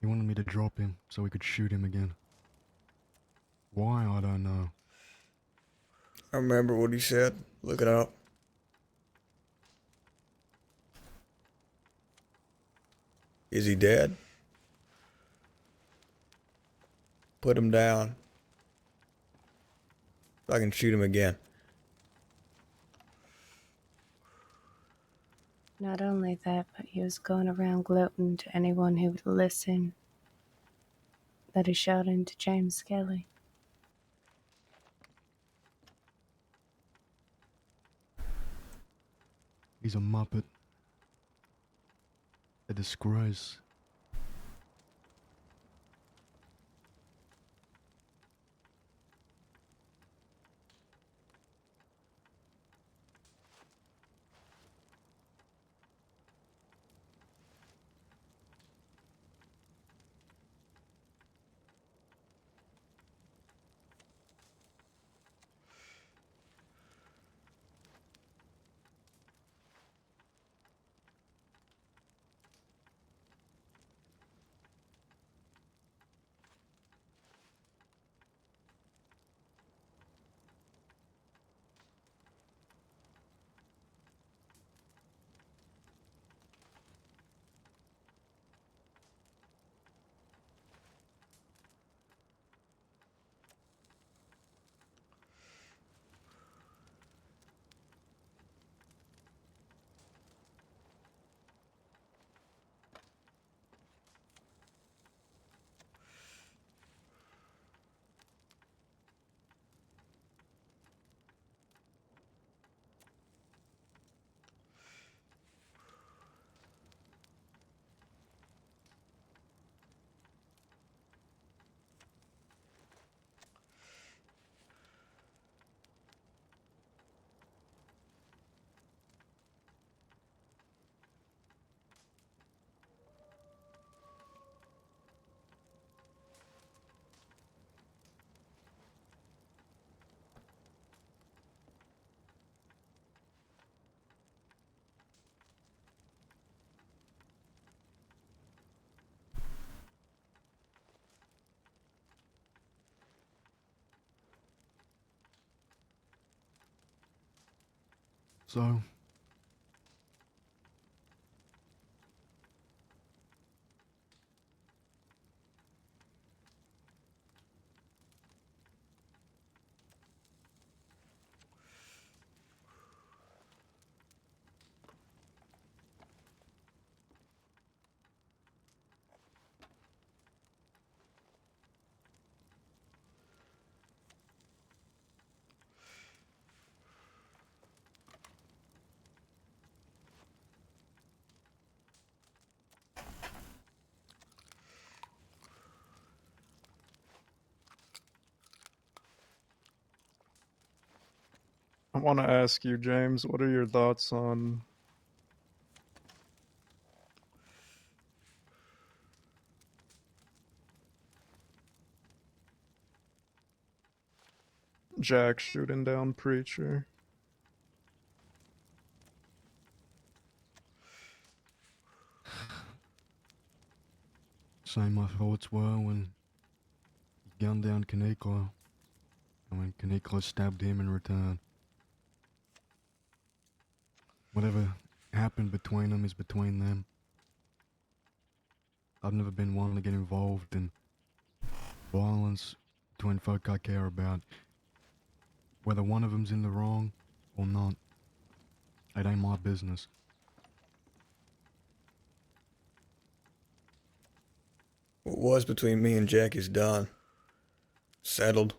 He wanted me to drop him so we could shoot him again. Why, I don't know.
I remember what he said. Look it up. Is he dead? Put him down. So I can shoot him again.
Not only that, but he was going around gloating to anyone who would listen that he shot into James Skelly.
He's a muppet. a disgrace. So,
I want to ask you, James, what are your thoughts on Jack shooting down Preacher?
same my thoughts were when he gunned down Caniclo, and when Caniclo stabbed him in return. Whatever happened between them is between them. I've never been one to get involved in violence between folk I care about. Whether one of them's in the wrong or not, it ain't my business.
What was between me and Jack is done. Settled.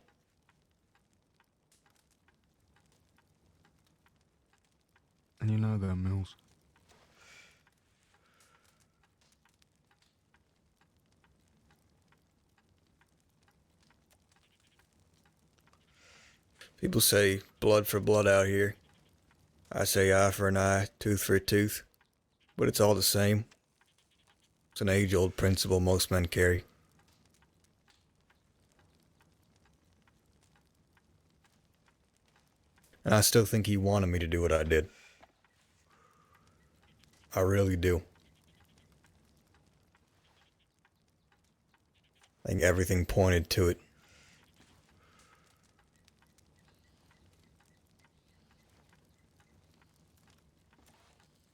And you know that, Mills.
People say blood for blood out here. I say eye for an eye, tooth for a tooth. But it's all the same. It's an age-old principle most men carry. And I still think he wanted me to do what I did. I really do. I think everything pointed to it.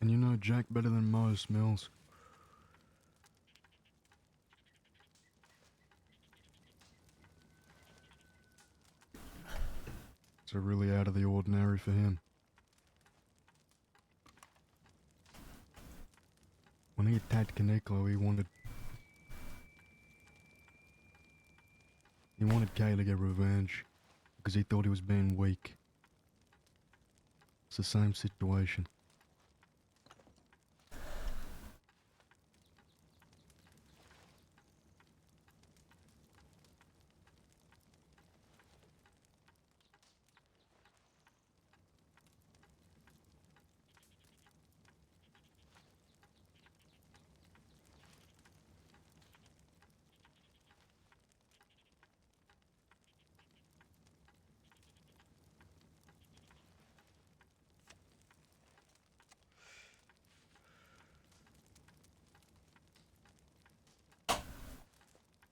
And you know Jack better than most, Mills. It's really out of the ordinary for him. When he attacked Caniclo, he wanted Kay to get revenge because he thought he was being weak. It's the same situation.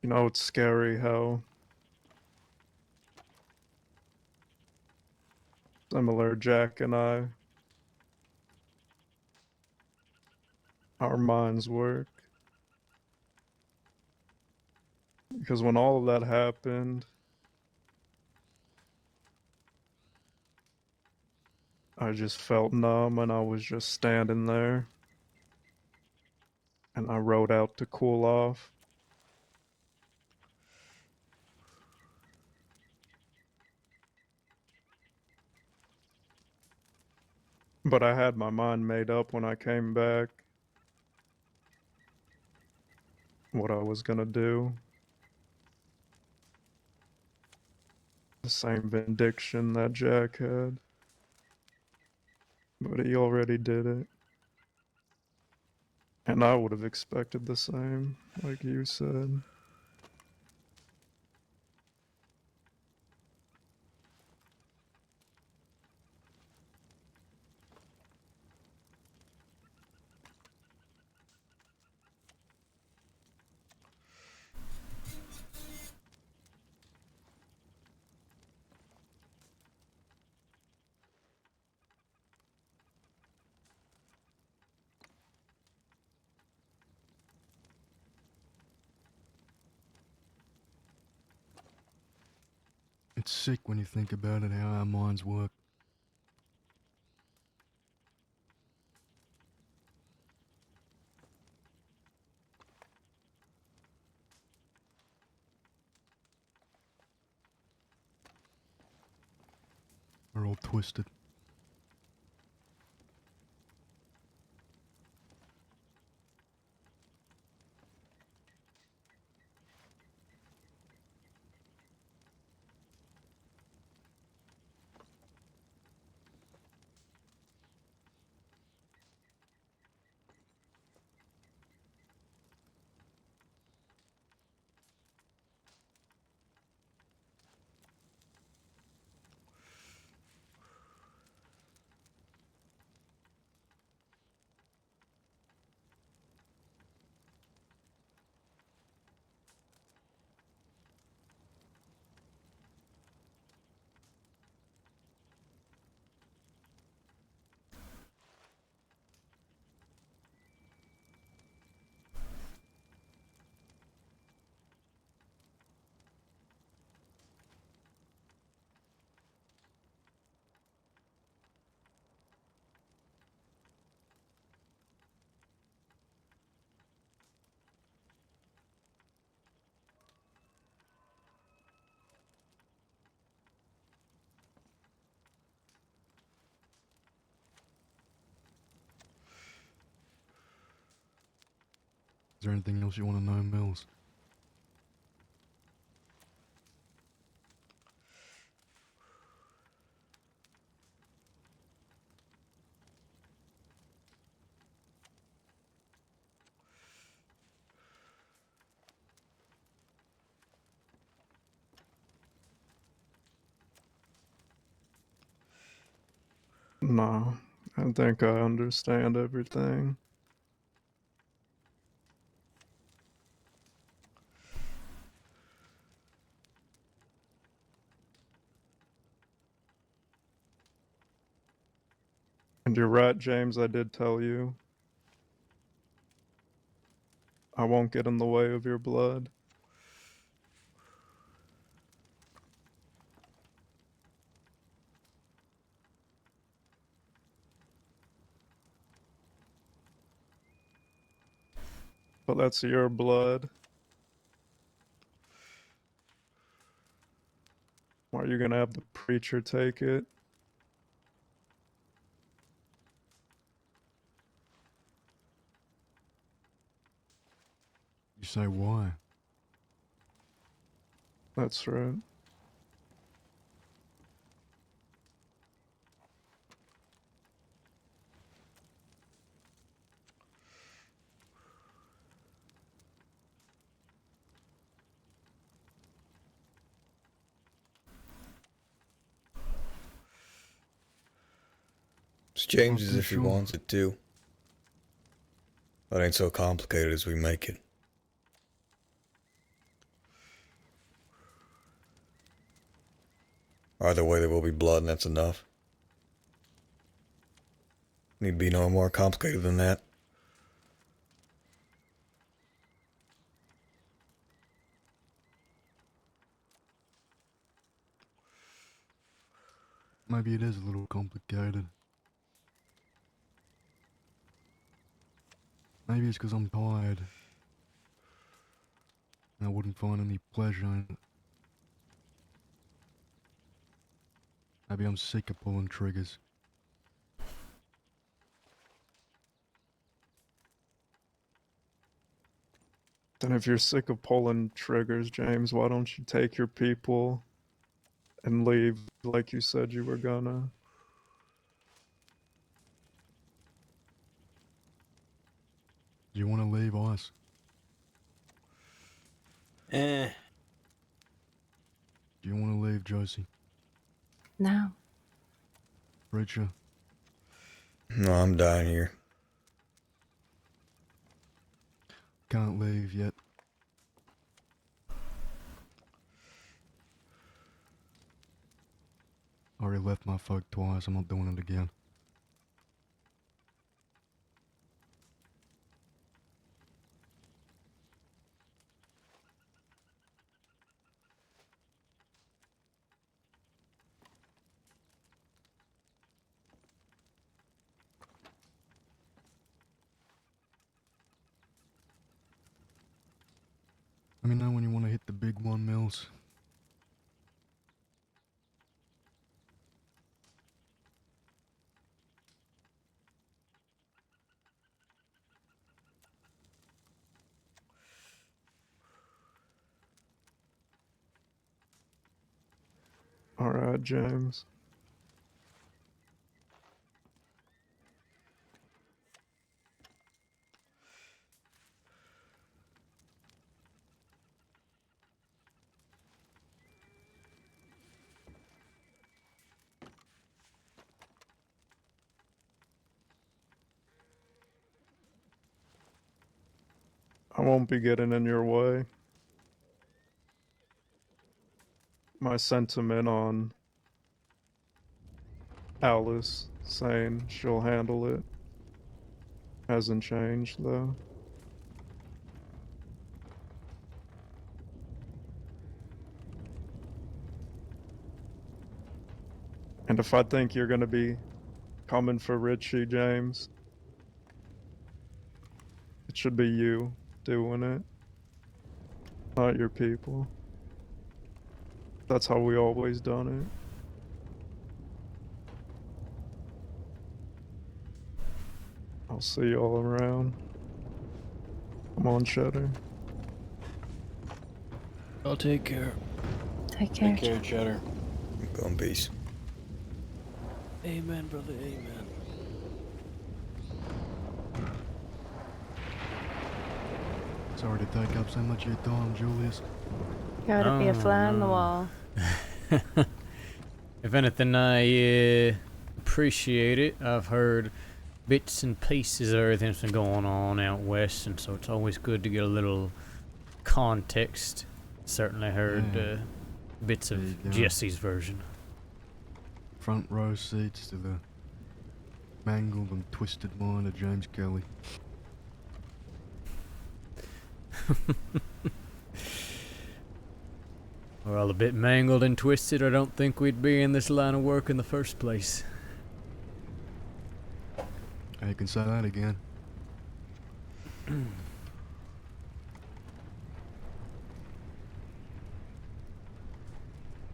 You know, it's scary how similar Jack and our minds work. Because when all of that happened, I just felt numb and I was just standing there. And I rode out to cool off. But I had my mind made up when I came back what I was gonna do. The same vindication that Jack had. But he already did it. And I would have expected the same, like you said.
It's sick when you think about it, how our minds work. We're all twisted. Is there anything else you want to know, Mills?
No, I think I understand everything. And you're right, James, I did tell you. I won't get in the way of your blood. But that's your blood. Why are you gonna have the preacher take it?
You say why?
That's right.
It's James's
too
if he
sure.
wants it too. That ain't so complicated as we make it. Either way, there will be blood, and that's enough. Need to be no more complicated than that.
Maybe it is a little complicated. Maybe it's because I'm tired. And I wouldn't find any pleasure in it. Maybe I'm sick of pulling triggers.
Then if you're sick of pulling triggers, James, why don't you take your people and leave like you said you were gonna?
Do you want to leave us?
Eh.
Do you want to leave, Josie?
No.
Preacher?
No, I'm dying here.
Can't leave yet. I already left my folk twice. I'm not doing it again. Let me know when you want to hit the big one, Mills.
Alright, James. I won't be getting in your way. My sentiment on Alice saying she'll handle it hasn't changed, though. And if I think you're gonna be coming for Richie, James, it should be you doing it, not your people. That's how we always done it. I'll see y'all around. Come on, Cheddar.
I'll take care.
Take care.
Take care, Cheddar. Go in peace.
Amen, brother. Amen.
Sorry to take up so much of your time, Julius.
Gotta be a fly on the wall.
If anything, I appreciate it. I've heard bits and pieces of everything that's been going on out west, and so it's always good to get a little context. Certainly heard bits of Jesse's version.
Front row seats to the mangled and twisted mind of James Kelly.
We're all a bit mangled and twisted. I don't think we'd be in this line of work in the first place.
You can say that again.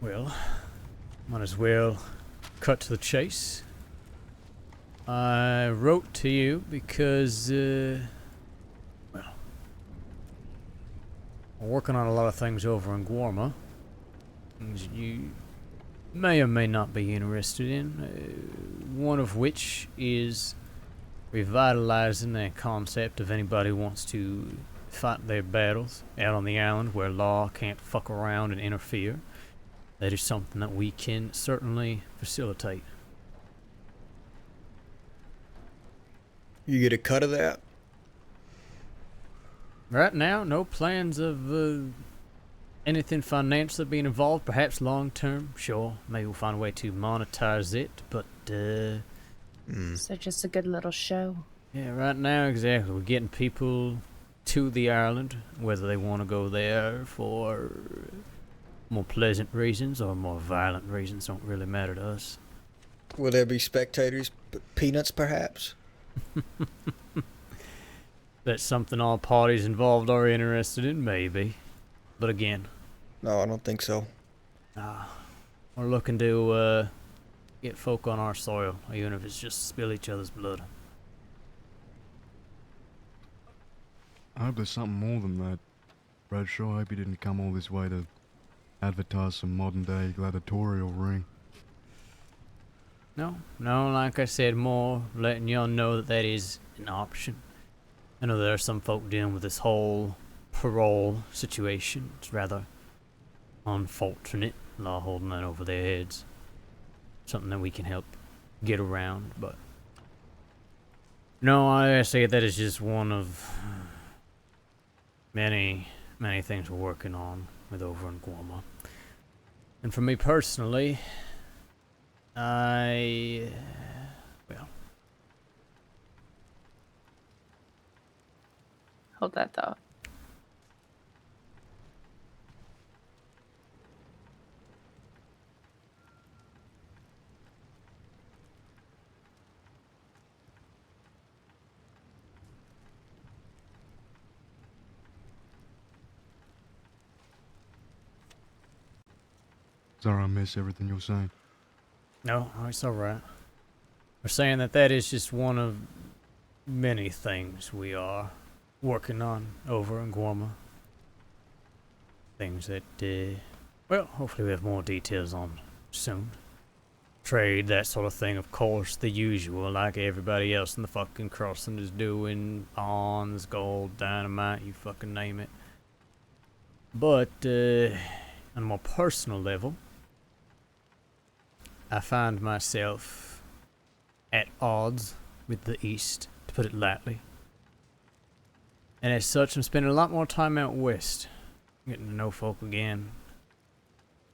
Well, might as well cut to the chase. I wrote to you because, well, we're working on a lot of things over in Guarma. Things you may or may not be interested in. One of which is revitalizing the concept of anybody who wants to fight their battles out on the island where law can't fuck around and interfere. That is something that we can certainly facilitate.
You get a cut of that?
Right now, no plans of Anything financially being involved, perhaps long term, sure. Maybe we'll find a way to monetize it, but
So just a good little show.
yeah, right now, exactly. We're getting people to the island, whether they want to go there for more pleasant reasons or more violent reasons don't really matter to us.
Will there be spectators? Peanuts, perhaps?
That's something all parties involved are interested in, maybe. But again,
No, I don't think so.
we're looking to get folk on our soil, even if it's just to spill each other's blood.
I hope there's something more than that. Bradshaw, I hope you didn't come all this way to advertise some modern-day gladiatorial ring.
No, like I said, more letting y'all know that that is an option. I know there are some folk dealing with this whole parole situation. It's rather unfortunate, law holding that over their heads. Something that we can help get around, but no, I say that is just one of many things we're working on with over in Guama. And for me personally, well,
Hold that thought.
Sorry I missed everything you're saying.
no, it's alright. We're saying that that is just one of many things we are working on over in Guama. Things that, well, hopefully we have more details on soon. Trade, that sort of thing, of course, the usual, like everybody else in the fucking crossing is doing. Bonds, gold, dynamite, you fucking name it. But, on a more personal level, I find myself at odds with the East, to put it lightly. And as such, I'm spending a lot more time out west, getting to know folk again,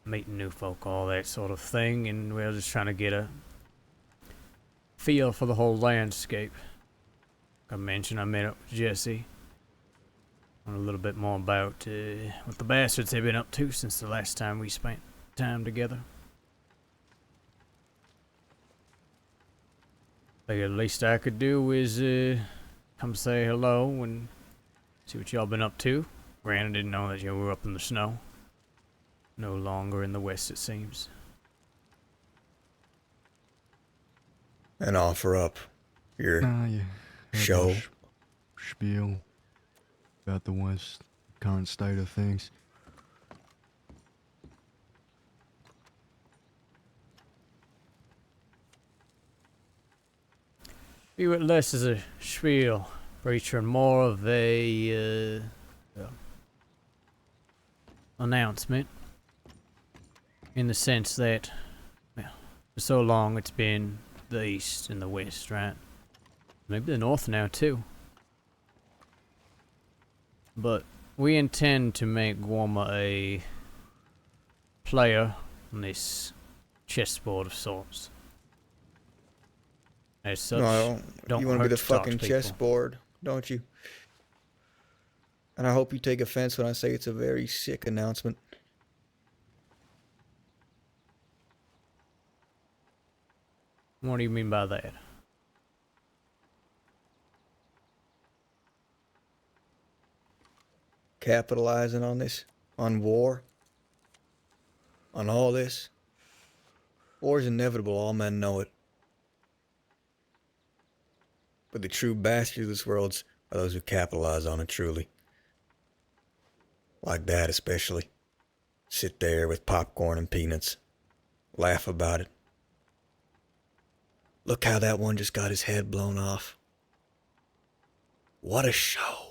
meeting new folk, all that sort of thing, and we're just trying to get a feel for the whole landscape. Like I mentioned, I met up with Jesse. A little bit more about what the bastards have been up to since the last time we spent time together. Figured the least I could do is come say hello and see what y'all been up to. Granted, didn't know that you were up in the snow. No longer in the west, it seems.
And offer up your
Yeah.
show.
Spiel about the West, current state of things.
View it less as a spiel, preacher, and more of a announcement. In the sense that, well, for so long it's been the East and the West, right? Maybe the North now too. But we intend to make Guama a player on this chessboard of sorts. As such,
No,
don't
you want to
hurt
be the
to talk to
fucking
people.
chessboard, don't you? And I hope you take offense when I say it's a very sick announcement.
What do you mean by that?
Capitalizing on this, on war, on all this. War is inevitable, all men know it. But the true bastards of this world are those who capitalize on it truly. Like that especially. Sit there with popcorn and peanuts. Laugh about it. Look how that one just got his head blown off. What a show.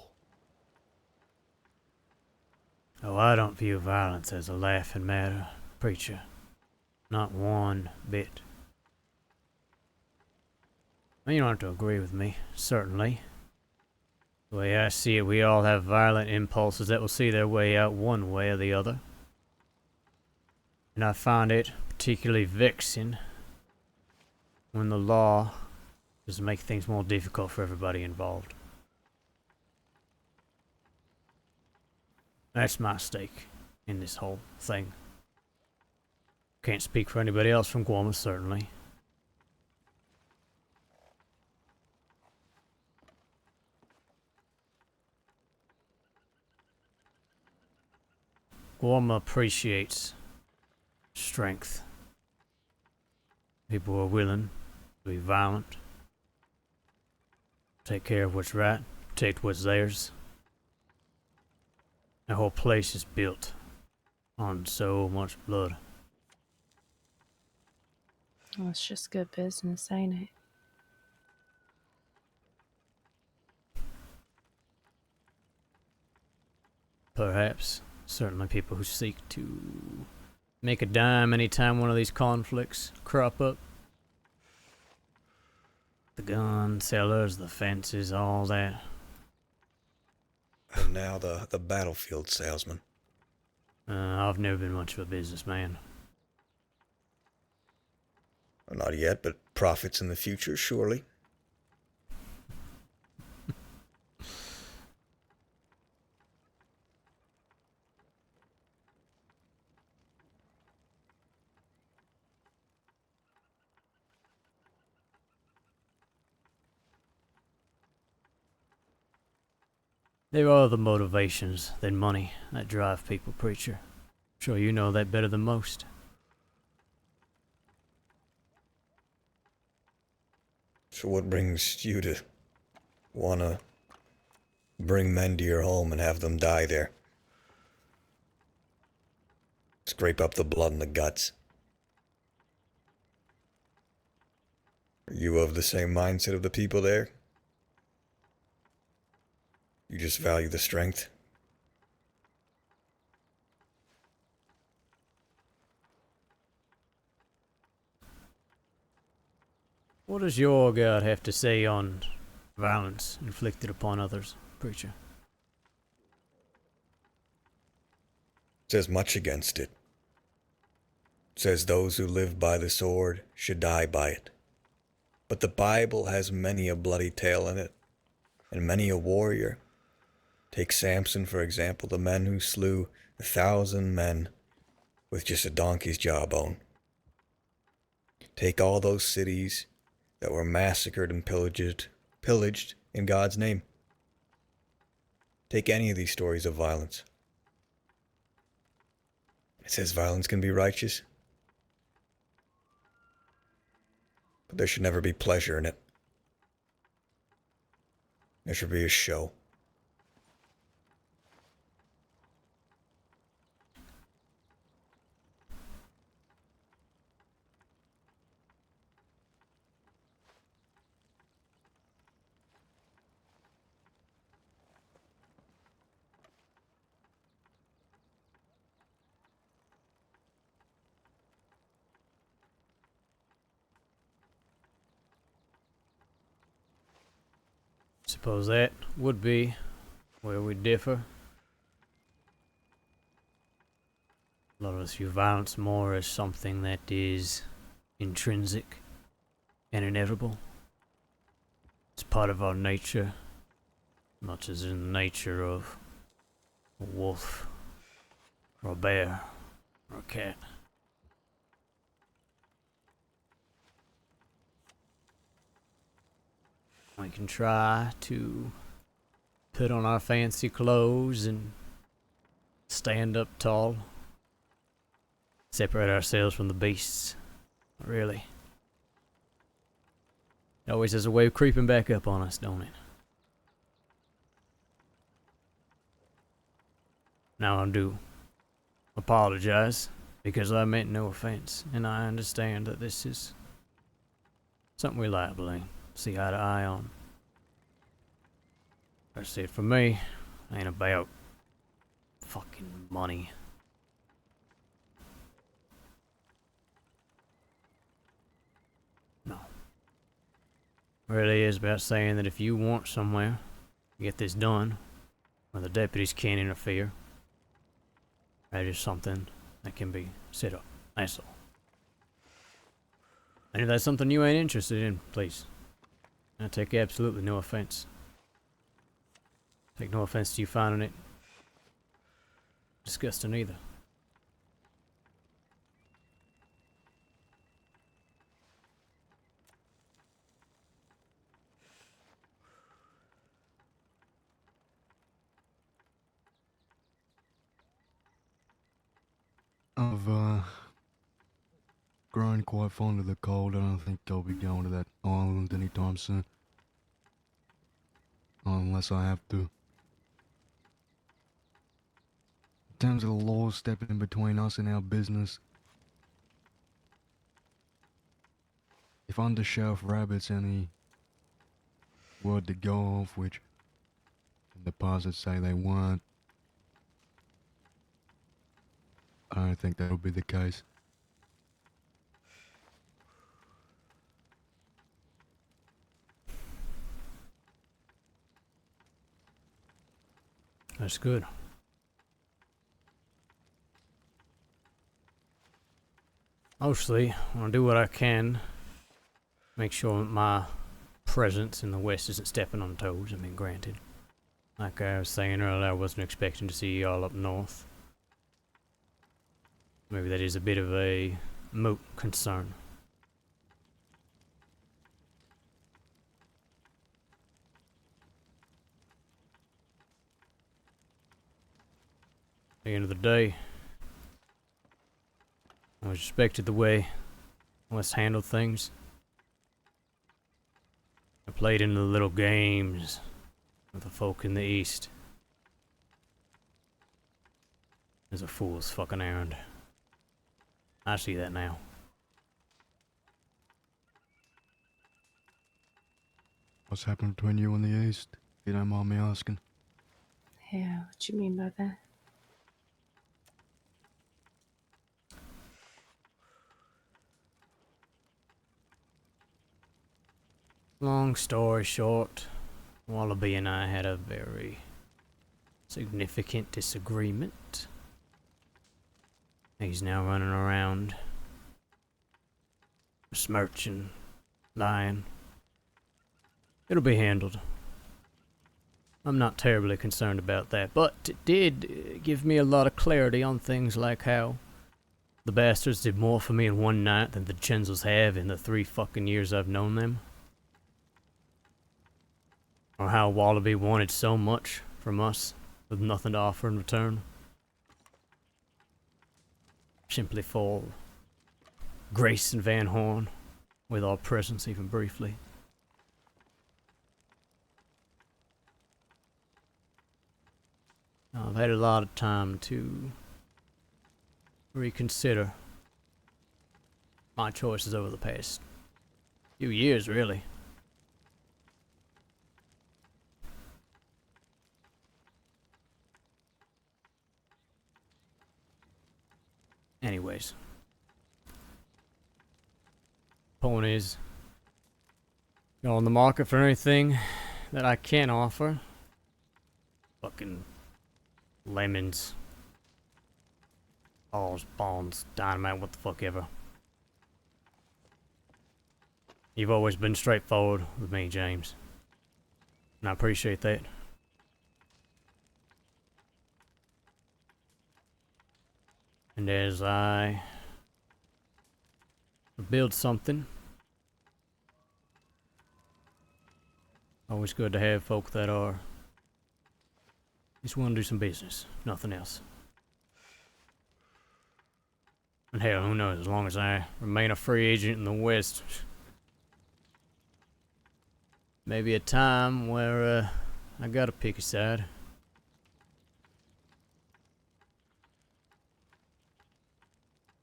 Oh, I don't view violence as a laughing matter, preacher. Not one bit. Well, you don't have to agree with me, certainly. The way I see it, we all have violent impulses that will see their way out one way or the other. And I find it particularly vexing when the law does make things more difficult for everybody involved. That's my stake in this whole thing. Can't speak for anybody else from Guam, certainly. Guam appreciates strength. People are willing to be violent, take care of what's right, protect what's theirs. The whole place is built on so much blood.
Well, it's just good business, ain't it?
Perhaps. Certainly people who seek to make a dime anytime one of these conflicts crop up. The gun sellers, the fences, all that.
And now the battlefield salesman.
I've never been much of a businessman.
Well, not yet, but profits in the future, surely.
There are other motivations than money that drive people, preacher. I'm sure you know that better than most.
So what brings you to wanna bring men to your home and have them die there? Scrape up the blood and the guts. Are you of the same mindset of the people there? You just value the strength?
What does your God have to say on violence inflicted upon others, preacher?
Says much against it. Says those who live by the sword should die by it. But the Bible has many a bloody tale in it, and many a warrior. Take Samson, for example, the men who slew 1,000 men with just a donkey's jawbone. Take all those cities that were massacred and pillaged in God's name. Take any of these stories of violence. It says violence can be righteous, but there should never be pleasure in it. There should be a show.
Suppose that would be where we differ. A lot of us view violence more as something that is intrinsic and inevitable. It's part of our nature, much as in the nature of a wolf, or a bear, or a cat. We can try to put on our fancy clothes and stand up tall, separate ourselves from the beasts. Really. It always has a way of creeping back up on us, don't it? Now I do apologize, because I meant no offense, and I understand that this is something we're liable to see eye to eye on. I said, for me, ain't about fucking money. No. It really is about saying that if you want somewhere to get this done, where the deputies can't interfere, that is something that can be set up That's all. And if that's something you ain't interested in, please. I take absolutely no offense. Take no offense to you finding it disgusting either.
I've grown quite fond of the cold. I don't think I'll be going to that island anytime soon. Unless I have to. In terms of the law stepping in between us and our business, if Under Sheriff Rabbit's any word to go off, which the deposits say they weren't, I don't think that'll be the case.
That's good. Mostly, I want to do what I can. Make sure my presence in the West isn't stepping on toes. I mean, granted. Like I was saying earlier, I wasn't expecting to see y'all up north. Maybe that is a bit of a moot concern. At the end of the day, I respected the way West handled things. I played into the little games with the folk in the East. It's a fool's fucking errand. I see that now.
What's happened between you and the East, if you don't mind me asking?
Yeah, what you mean by that?
Long story short, Wallaby and I had a very significant disagreement. He's now running around besmirching, lying. It'll be handled. I'm not terribly concerned about that, but it did give me a lot of clarity on things like how the bastards did more for me in one night than the Chenzels have in the 3 fucking years I've known them. Or how Wallaby wanted so much from us with nothing to offer in return. Simply for Grace and Van Horn, with our presence even briefly. I've had a lot of time to reconsider my choices over the past few years, really. Anyways. Point is, you're on the market for anything that I can offer. Fucking lemons, balls, bonds, dynamite, what the fuck ever. You've always been straightforward with me, James. And I appreciate that. And as I build something, always good to have folk that are just want to do some business, nothing else. And hell, who knows, as long as I remain a free agent in the West, maybe a time where I gotta pick a side.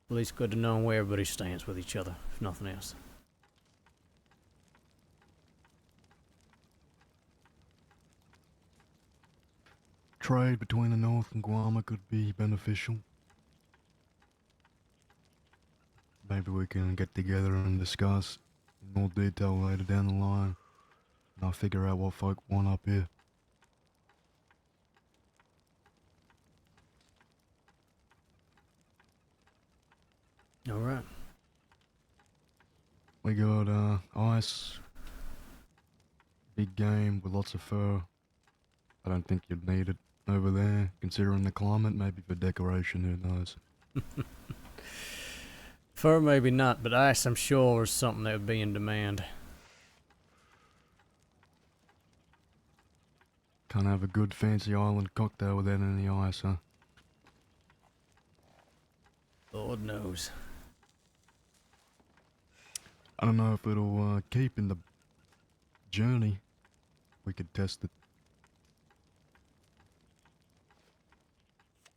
At least good to know where everybody stands with each other, if nothing else.
Trade between the North and Guam could be beneficial. Maybe we can get together and discuss in more detail later down the line. And I'll figure out what folk want up here.
All right.
We got ice, big game with lots of fur. I don't think you'd need it over there, considering the climate. Maybe for decoration, who knows?
Fur maybe not, but ice I'm sure is something that would be in demand.
Can't have a good fancy island cocktail without any ice, huh?
Lord knows.
I don't know if it'll keep in the journey. We could test it.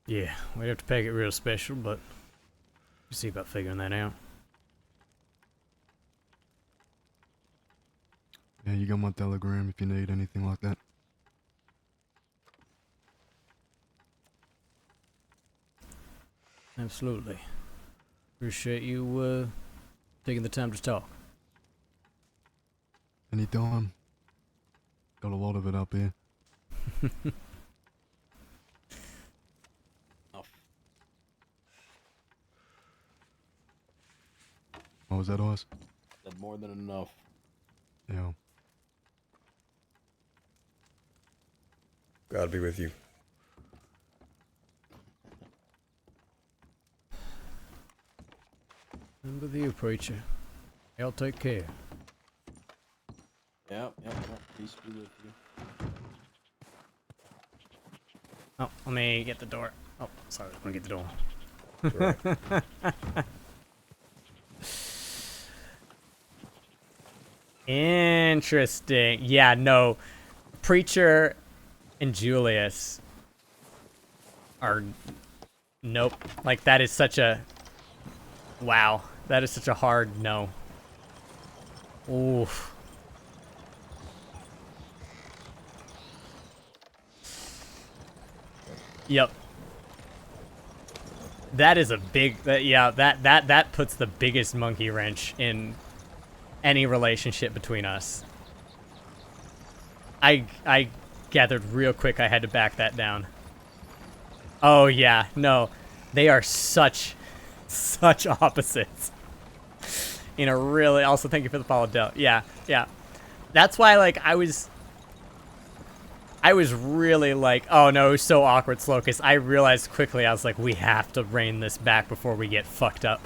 Yeah, we'd have to pack it real special, but we'll see about figuring that out.
Yeah, you got my telegram if you need anything like that.
Absolutely. Appreciate you taking the time to talk.
Anytime. Got a lot of it up here. What was that, Ice?
Said more than enough.
Yeah.
God be with you.
And with you, preacher. Y'all take care.
Yep. Peace be with you.
Oh, let me get the door. Oh, sorry, let me get the door. Interesting. Yeah, no. Preacher and Julius are... Nope. Like, that is such a... Wow. That is such a hard no. Oof. Yep. That is a big... yeah, that puts the biggest monkey wrench in any relationship between us. I gathered real quick I had to back that down. Oh, yeah. No. They are such opposites. In a really... Also, thank you for the follow, Del. Yeah. That's why, like, I was really like, oh no, it was so awkward, slow, because I realized quickly, I was like, we have to rein this back before we get fucked up.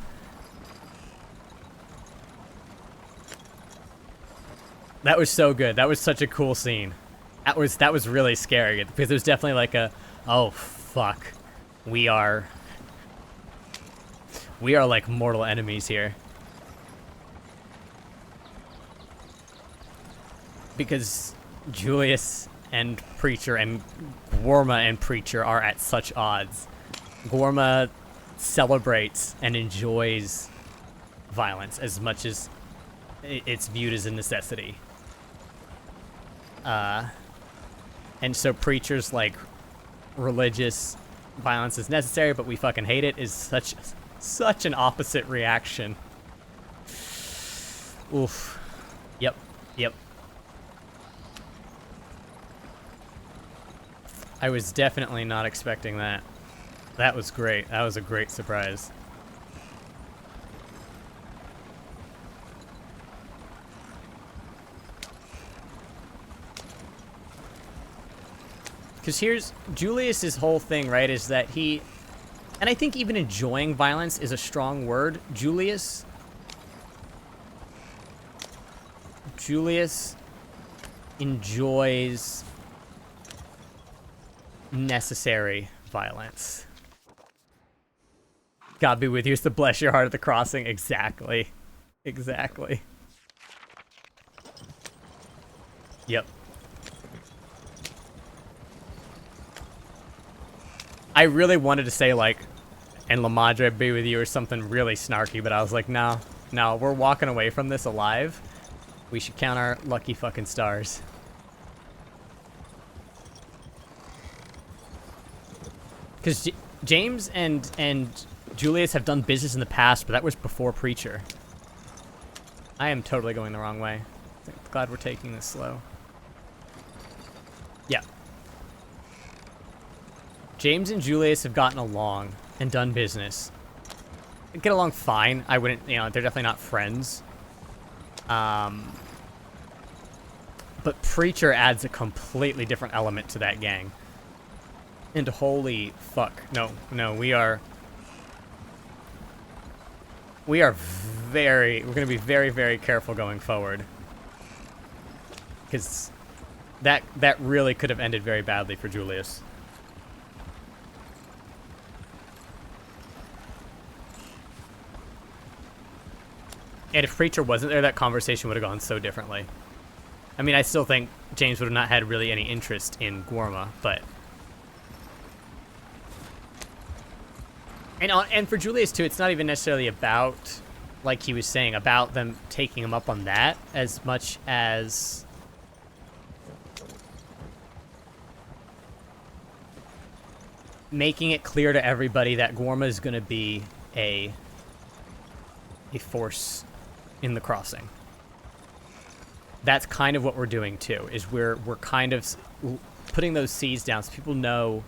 That was so good. That was such a cool scene. That was really scary, because it was definitely like a, oh fuck, we are like mortal enemies here. Because Julius and Preacher and Gorma and Preacher are at such odds. Gorma celebrates and enjoys violence as much as it's viewed as a necessity. And so Preacher's like, religious violence is necessary, but we fucking hate it, is such an opposite reaction. Oof. Yep. I was definitely not expecting that. That was great. That was a great surprise. Because here's Julius's whole thing, right, is that he... And I think even enjoying violence is a strong word. Julius enjoys necessary violence. God be with you. It's to bless your heart at the crossing. Exactly. Yep. I really wanted to say, like, and La Madre be with you or something really snarky, but I was like, no, we're walking away from this alive. We should count our lucky fucking stars. Because James and Julius have done business in the past, but that was before Preacher. I am totally going the wrong way. Glad we're taking this slow. Yeah. James and Julius have gotten along and done business. get along fine. I wouldn't, you know, they're definitely not friends. But Preacher adds a completely different element to that gang. And holy fuck, no, we are we're gonna be very, very careful going forward. Because that really could have ended very badly for Julius. And if Preacher wasn't there, that conversation would have gone so differently. I mean, I still think James would have not had really any interest in Gorma, but... And for Julius, too, it's not even necessarily about, like he was saying, about them taking him up on that, as much as... making it clear to everybody that Gorma is going to be a force in the crossing. That's kind of what we're doing too, is we're kind of putting those seeds down so people know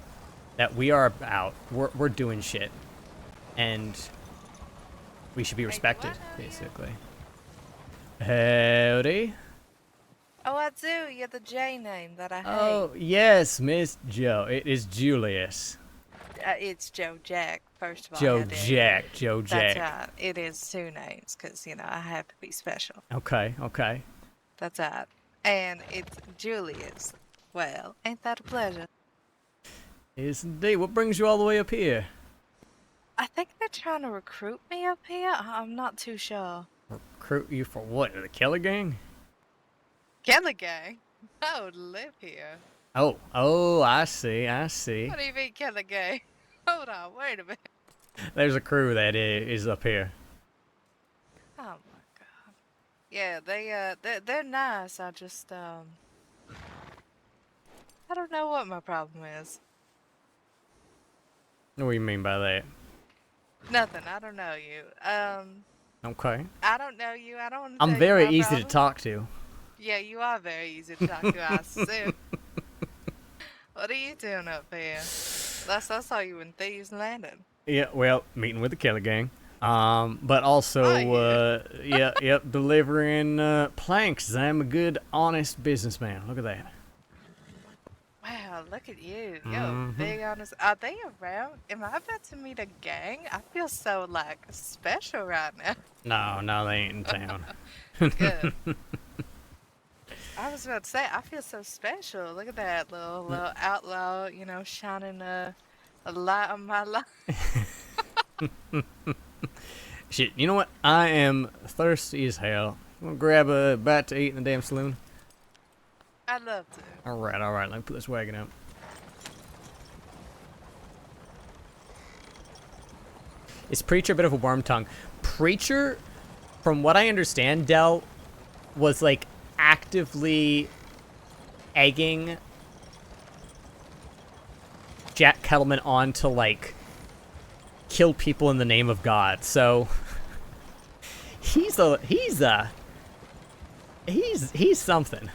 that we are about, we're doing shit, and we should be respected, basically. Howdy.
Oh, I do. You're the J name that I hate.
Oh, yes, Miss Joe. It is Julius.
It's Joe Jack, first of all.
Joe Jack.
That's right. It is two names, because, you know, I have to be special.
Okay.
That's right. And it's Julius. Well, ain't that a pleasure?
Yes, indeed. What brings you all the way up here?
I think they're trying to recruit me up here. I'm not too sure.
Recruit you for what? The Killer Gang?
Killer Gang? I would live here.
Oh, I see.
What do you mean, Killer Gang? Hold on, wait a minute.
There's a crew that is up here.
Oh my god. Yeah, they're nice. I just I don't know what my problem is.
What do you mean by that?
Nothing. I don't know you.
Okay.
I don't know you. I don't want to.
I'm very easy to talk to.
Yeah, you are very easy to talk to. I assume. What are you doing up here? Last I saw you in Thieves Landing.
Yeah, well, meeting with the Killer Gang. But also, delivering planks. I'm a good, honest businessman. Look at that.
Wow, look at you. Yo, big honest. Are they around? Am I about to meet a gang? I feel so, like, special right now.
No, they ain't in town.
Good. I was about to say, I feel so special. Look at that little outlaw, you know, shining a light on my life.
Shit, you know what? I am thirsty as hell. You want to grab a bite to eat in the damn saloon?
I'd love to.
All right. Let me put this wagon up. Is Preacher a bit of a worm tongue? Preacher, from what I understand, Del, was like actively egging Jack Kettleman on to like kill people in the name of God. So he's something.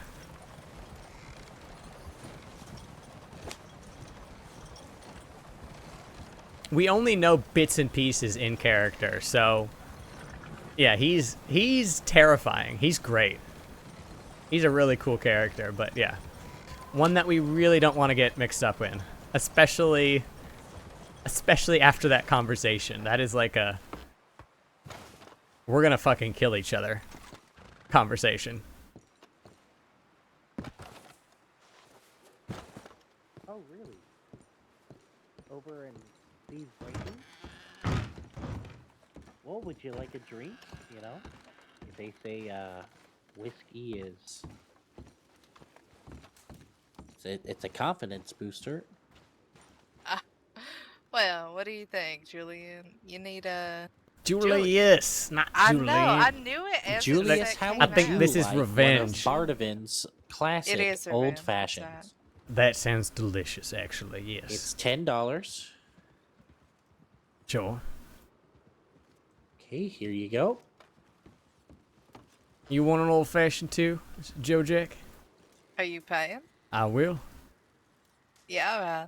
We only know bits and pieces in character, so yeah, he's terrifying. He's great. He's a really cool character, but yeah, one that we really don't want to get mixed up in, especially after that conversation. That is like a we're gonna fucking kill each other conversation.
Oh, really? Over in these races? Well, would you like a drink? You know, they say whiskey is it's a confidence booster.
Well, what do you think, Julian? You need a...
Julius, not Julie.
I knew it. As
Julius, how
I think
would
this
you
is
like
revenge.
One of Bardavin's classic
It is
old
revenge,
fashions.
That sounds delicious, actually. Yes.
It's $10.
Sure.
Okay, here you go.
You want an old fashioned too, Joe Jack?
Are you paying?
I will.
Yeah, alright.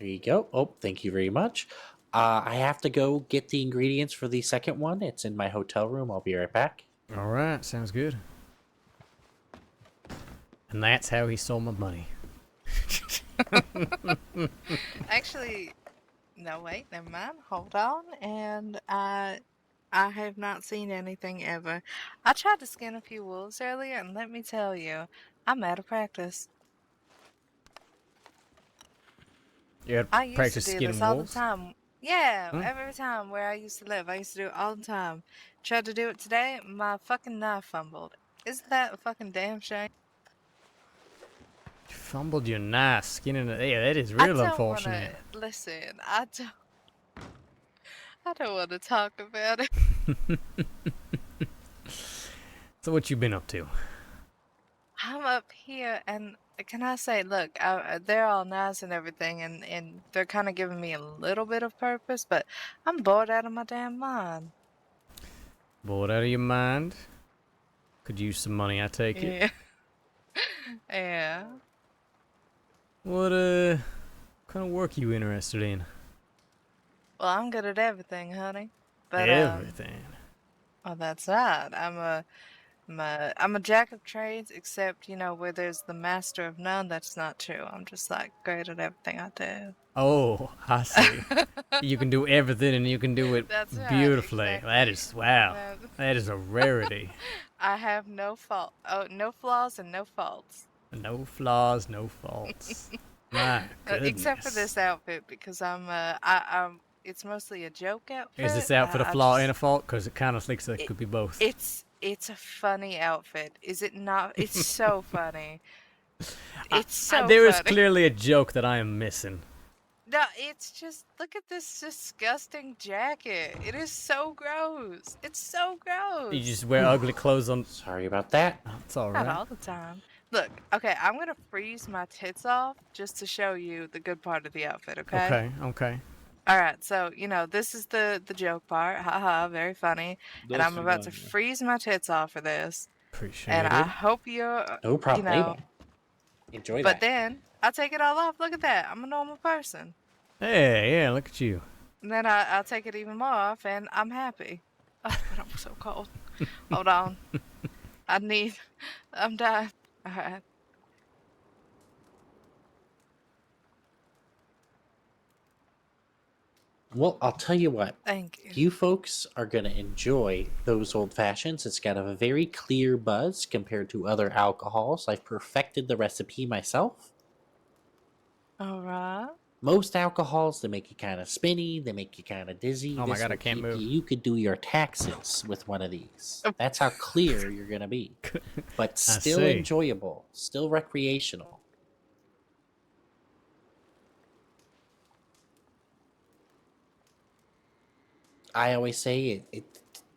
There you go. Oh, thank you very much.
I have to go get the ingredients for the second one. It's in my hotel room. I'll be right back.
All right, sounds good. And that's how he stole my money.
Actually, no, wait, never mind. Hold on. And I have not seen anything ever. I tried to skin a few wolves earlier, and let me tell you, I'm out of practice.
You had
I used to
practice
do
skinning
this all the
wolves?
time. Yeah,
Huh?
every time where I used to live, I used to do it all the time. Tried to do it today, my fucking knife fumbled. Isn't that a fucking damn shame?
You fumbled your knife skinning it. Yeah, that is
I
real
don't want to
unfortunate.
listen. I don't want to talk about it.
So what you been up to?
I'm up here, and can I say, look, they're all nice and everything, and they're kind of giving me a little bit of purpose, but I'm bored out of my damn mind.
Bored out of your mind? Could use some money, I take it.
Yeah. Yeah.
What kind of work you interested in?
Well, I'm good at everything, honey. But
Everything.
oh, that's right. I'm a jack of trades, except where there's the master of none. That's not true. I'm just like great at everything I do.
Oh, I see. You can do everything and you can do it
That's right,
beautifully. That
exactly.
is, wow. That is a rarity.
I have no fault. Oh, no flaws and no faults.
No flaws, no faults. My
Except for
goodness.
this outfit, because it's mostly a joke outfit.
Is this outfit a
I
flaw
just-
and a fault? Because it kind of looks like it could be both.
It's a funny outfit, is it not? It's so funny. It's so
There is
funny.
clearly a joke that I am missing.
No, it's just look at this disgusting jacket. It is so gross. It's so gross.
You just wear ugly clothes on.
Sorry about that.
Oh, it's all
Not
right.
all the time. Look, okay, I'm gonna freeze my tits off just to show you the good part of the outfit, okay?
Okay, okay.
Alright, so, this is the joke part. Haha, very funny. And I'm about to
Dos
freeze my tits off for this.
Appreciate
And I
it.
hope you're,
No problem. Enjoy
But
that.
then, I take it all off. Look at that. I'm a normal person.
Hey, yeah, look at you.
And then I'll take it even more off, and I'm happy. Oh, but I'm so cold. Hold on. I'm dying. Alright.
Well, I'll tell you what.
Thank you.
You folks are going to enjoy those old fashions. It's got a very clear buzz compared to other alcohols. I've perfected the recipe myself.
Alright.
Most alcohols, they make you kind of spinny, they make you kind of dizzy.
Oh my
This
God, I
will
can't
keep
move.
You could do your taxes with one of these. That's how clear you're going to be. But still
see.
enjoyable, still recreational. I always say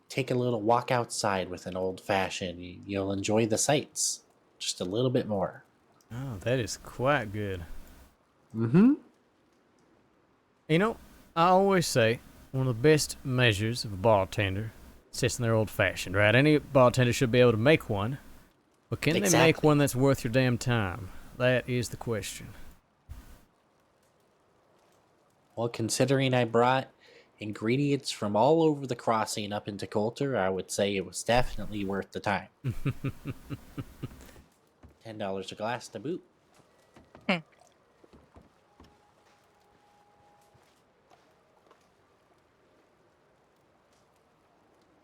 take a little walk outside with an old fashioned. You'll enjoy the sights just a little bit more.
Oh, that is quite good.
Mm-hmm.
You know, I always say one of the best measures of a bartender sits in their old fashioned, right? Any bartender should be able to make one, but can they make
Exactly.
one that's worth your damn time? That is the question.
Well, considering I brought ingredients from all over the crossing up into Coulter, I would say it was definitely worth the time. $10 a glass to boot.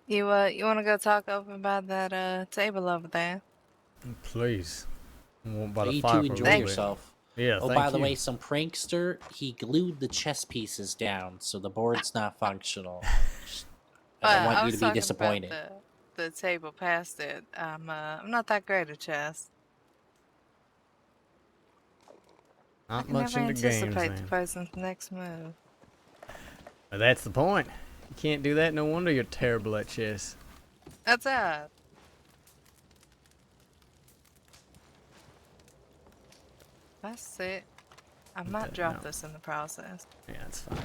You want to go talk over by that table over there?
Please. I won't by the
You
fire
two
for a
enjoy
little bit.
yourself.
Yeah,
Oh,
thank
by the
you.
way, some prankster, he glued the chess pieces down, so the board's not functional. I don't want
I
you
was
to be
talking
disappointed.
about the table past it. I'm not that great at chess. I
Not
can
much
never
into games,
anticipate the
then.
person's next move.
But that's the point. You can't do that. No wonder you're terrible at chess.
That's it. That's it. I might
that
drop
down.
this in the process.
Yeah, that's fine.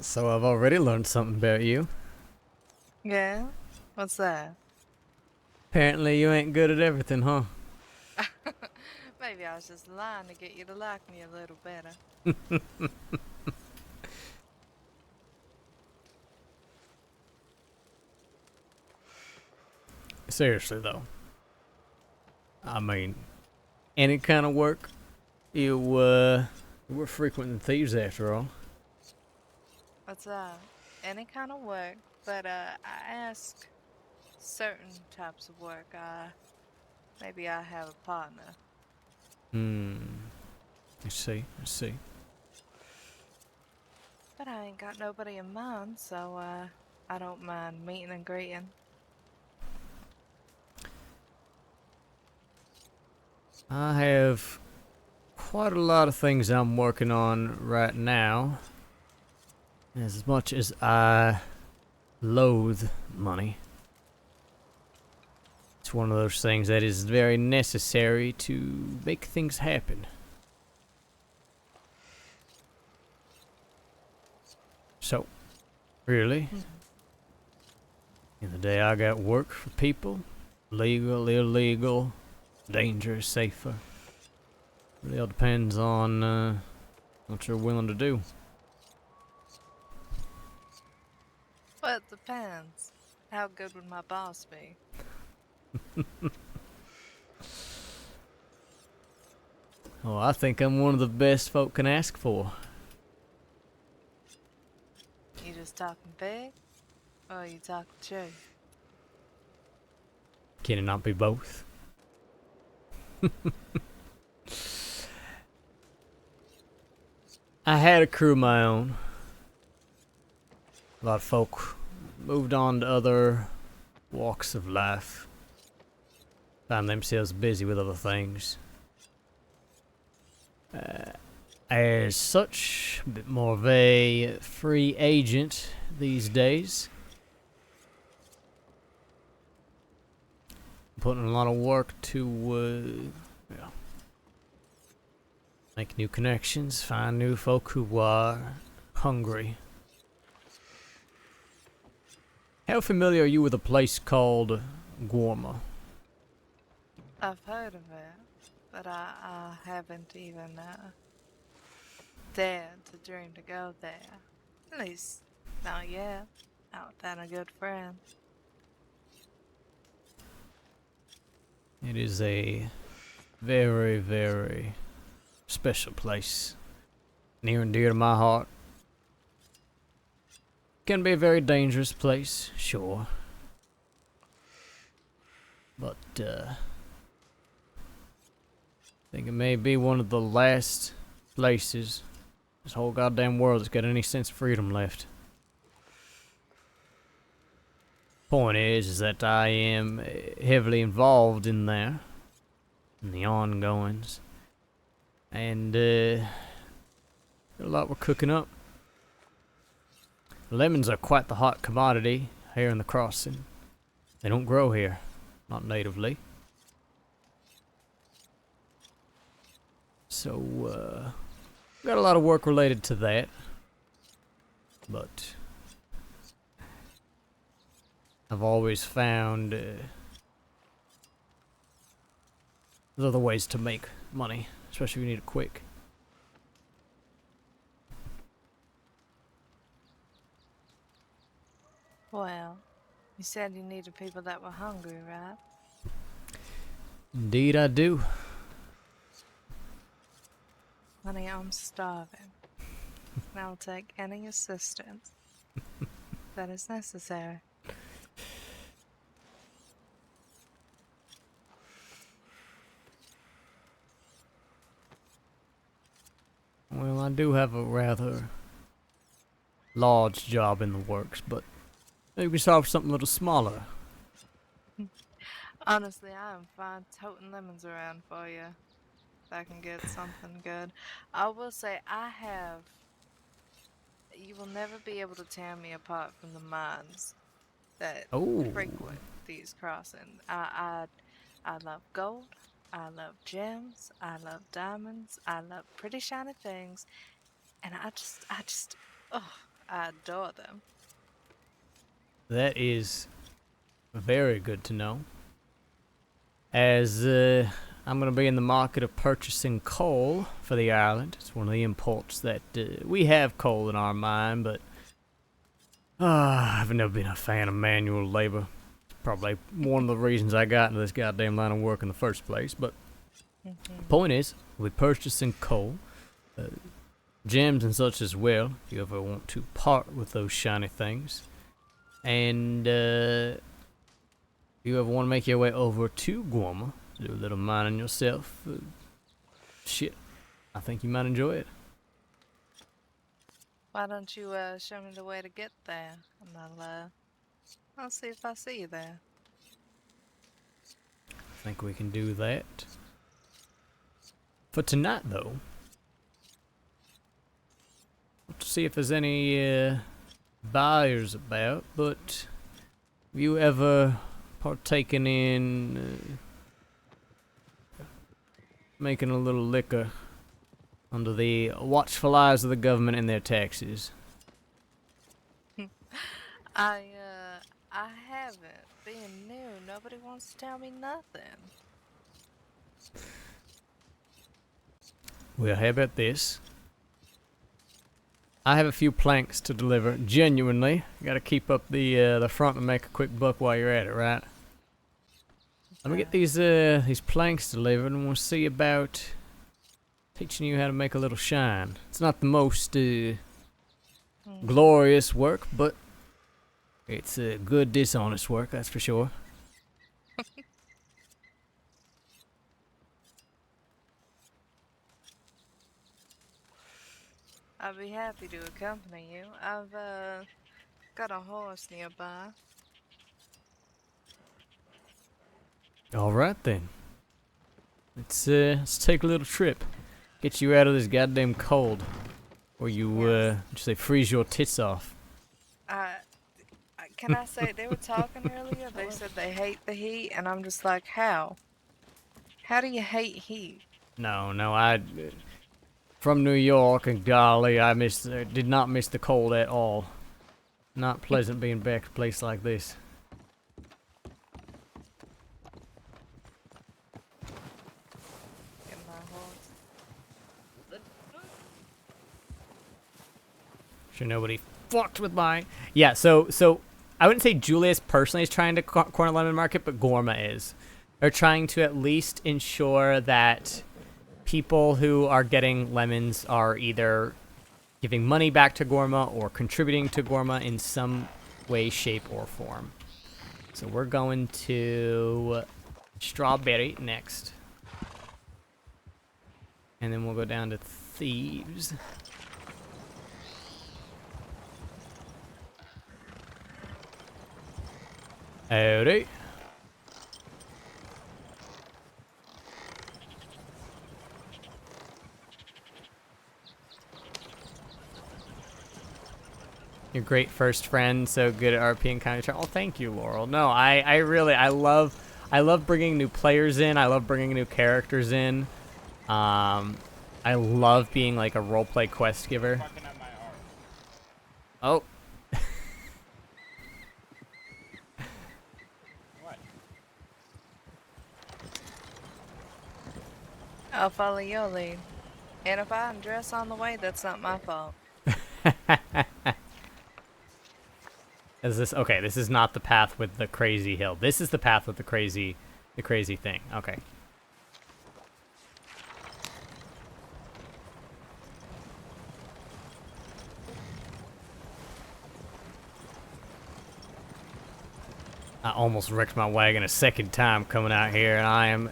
So I've already learned something about you.
Yeah? What's that?
Apparently you ain't good at everything, huh?
Maybe I was just lying to get you to like me a little better.
Seriously though. I mean, any kind of work. We're frequenting thieves after all.
What's that? Any kind of work, but I ask certain types of work. Maybe I have a partner.
I see.
But I ain't got nobody in mind, so I don't mind meeting and greeting.
I have quite a lot of things I'm working on right now. As much as I loathe money, it's one of those things that is very necessary to make things happen. So, really, in the day I got work for people, legal, illegal, dangerous, safer. Really all depends on what you're willing to do.
Well, it depends. How good would my boss be?
Oh, I think I'm one of the best folk can ask for.
You just talking big? Or you talking truth?
Can it not be both? I had a crew of my own. A lot of folk moved on to other walks of life. Found themselves busy with other things. As such, a bit more of a free agent these days. Putting a lot of work to make new connections, find new folk who are hungry. How familiar are you with a place called Gorma?
I've heard of it, but I haven't even dared to dream to go there. At least, not yet. Not without a good friend.
It is a very, very special place. Near and dear to my heart. Can be a very dangerous place, sure. But, I think it may be one of the last places in this whole goddamn world that's got any sense of freedom left. Point is that I am heavily involved in there, in the ongoings, and got a lot we're cooking up. Lemons are quite the hot commodity here in the crossing. They don't grow here, not natively. So, got a lot of work related to that, but I've always found there's other ways to make money, especially if you need it quick.
Well, you said you needed people that were hungry, right?
Indeed I do.
Honey, I'm starving. And I'll take any assistance that is necessary.
Well, I do have a rather large job in the works, but maybe we solve something a little smaller.
Honestly, I am fine toting lemons around for you. If I can get something good. I will say you will never be able to tear me apart from the mines that frequent these crossings. I love gold. I love gems. I love diamonds. I love pretty shiny things. And oh, I adore them.
That is very good to know. As I'm going to be in the market of purchasing coal for the island. It's one of the imports that we have coal in our mine, but I've never been a fan of manual labor. It's probably one of the reasons I got into this goddamn line of work in the first place. But point is, we're purchasing coal, gems and such as well, if you ever want to part with those shiny things. And if you ever want to make your way over to Guarma, do a little mining yourself, shit, I think you might enjoy it.
Why don't you show me the way to get there, and I'll see if I see you there.
I think we can do that. For tonight, though, let's see if there's any buyers about, but have you ever partaken in making a little liquor under the watchful eyes of the government and their taxes?
I haven't. Being new, nobody wants to tell me nothing.
Well, how about this? I have a few planks to deliver. Genuinely, you gotta keep up the front and make a quick buck while you're at it, right? Let me get these planks delivered, and we'll see about teaching you how to make a little shine. It's not the most glorious work, but it's good dishonest work, that's for sure.
I'd be happy to accompany you. I've got a horse nearby.
All right then. Let's take a little trip. Get you out of this goddamn cold, or you just say freeze your tits off.
Can I say, they were talking earlier, they said they hate the heat, and I'm just like, how? How do you hate heat?
No, I from New York, and golly, I did not miss the cold at all. Not pleasant being back at a place like this.
Get my horse.
Sure nobody fucked with my... Yeah, so I wouldn't say Julius personally is trying to corner lemon market, but Guarma is. They're trying to at least ensure that people who are getting lemons are either giving money back to Guarma or contributing to Guarma in some way, shape, or form. So we're going to Strawberry next. And then we'll go down to Thieves. Howdy. Your great first friend, so good at RP and Counter. Oh, thank you, Laurel. No, I really love bringing new players in. I love bringing new characters in. I love being like a roleplay quest giver. Oh.
I'll follow your lead. And if I undress on the way, that's not my fault.
Is this okay? This is not the path with the crazy hill. This is the path with the crazy thing. Okay. I almost wrecked my wagon a second time coming out here, and I am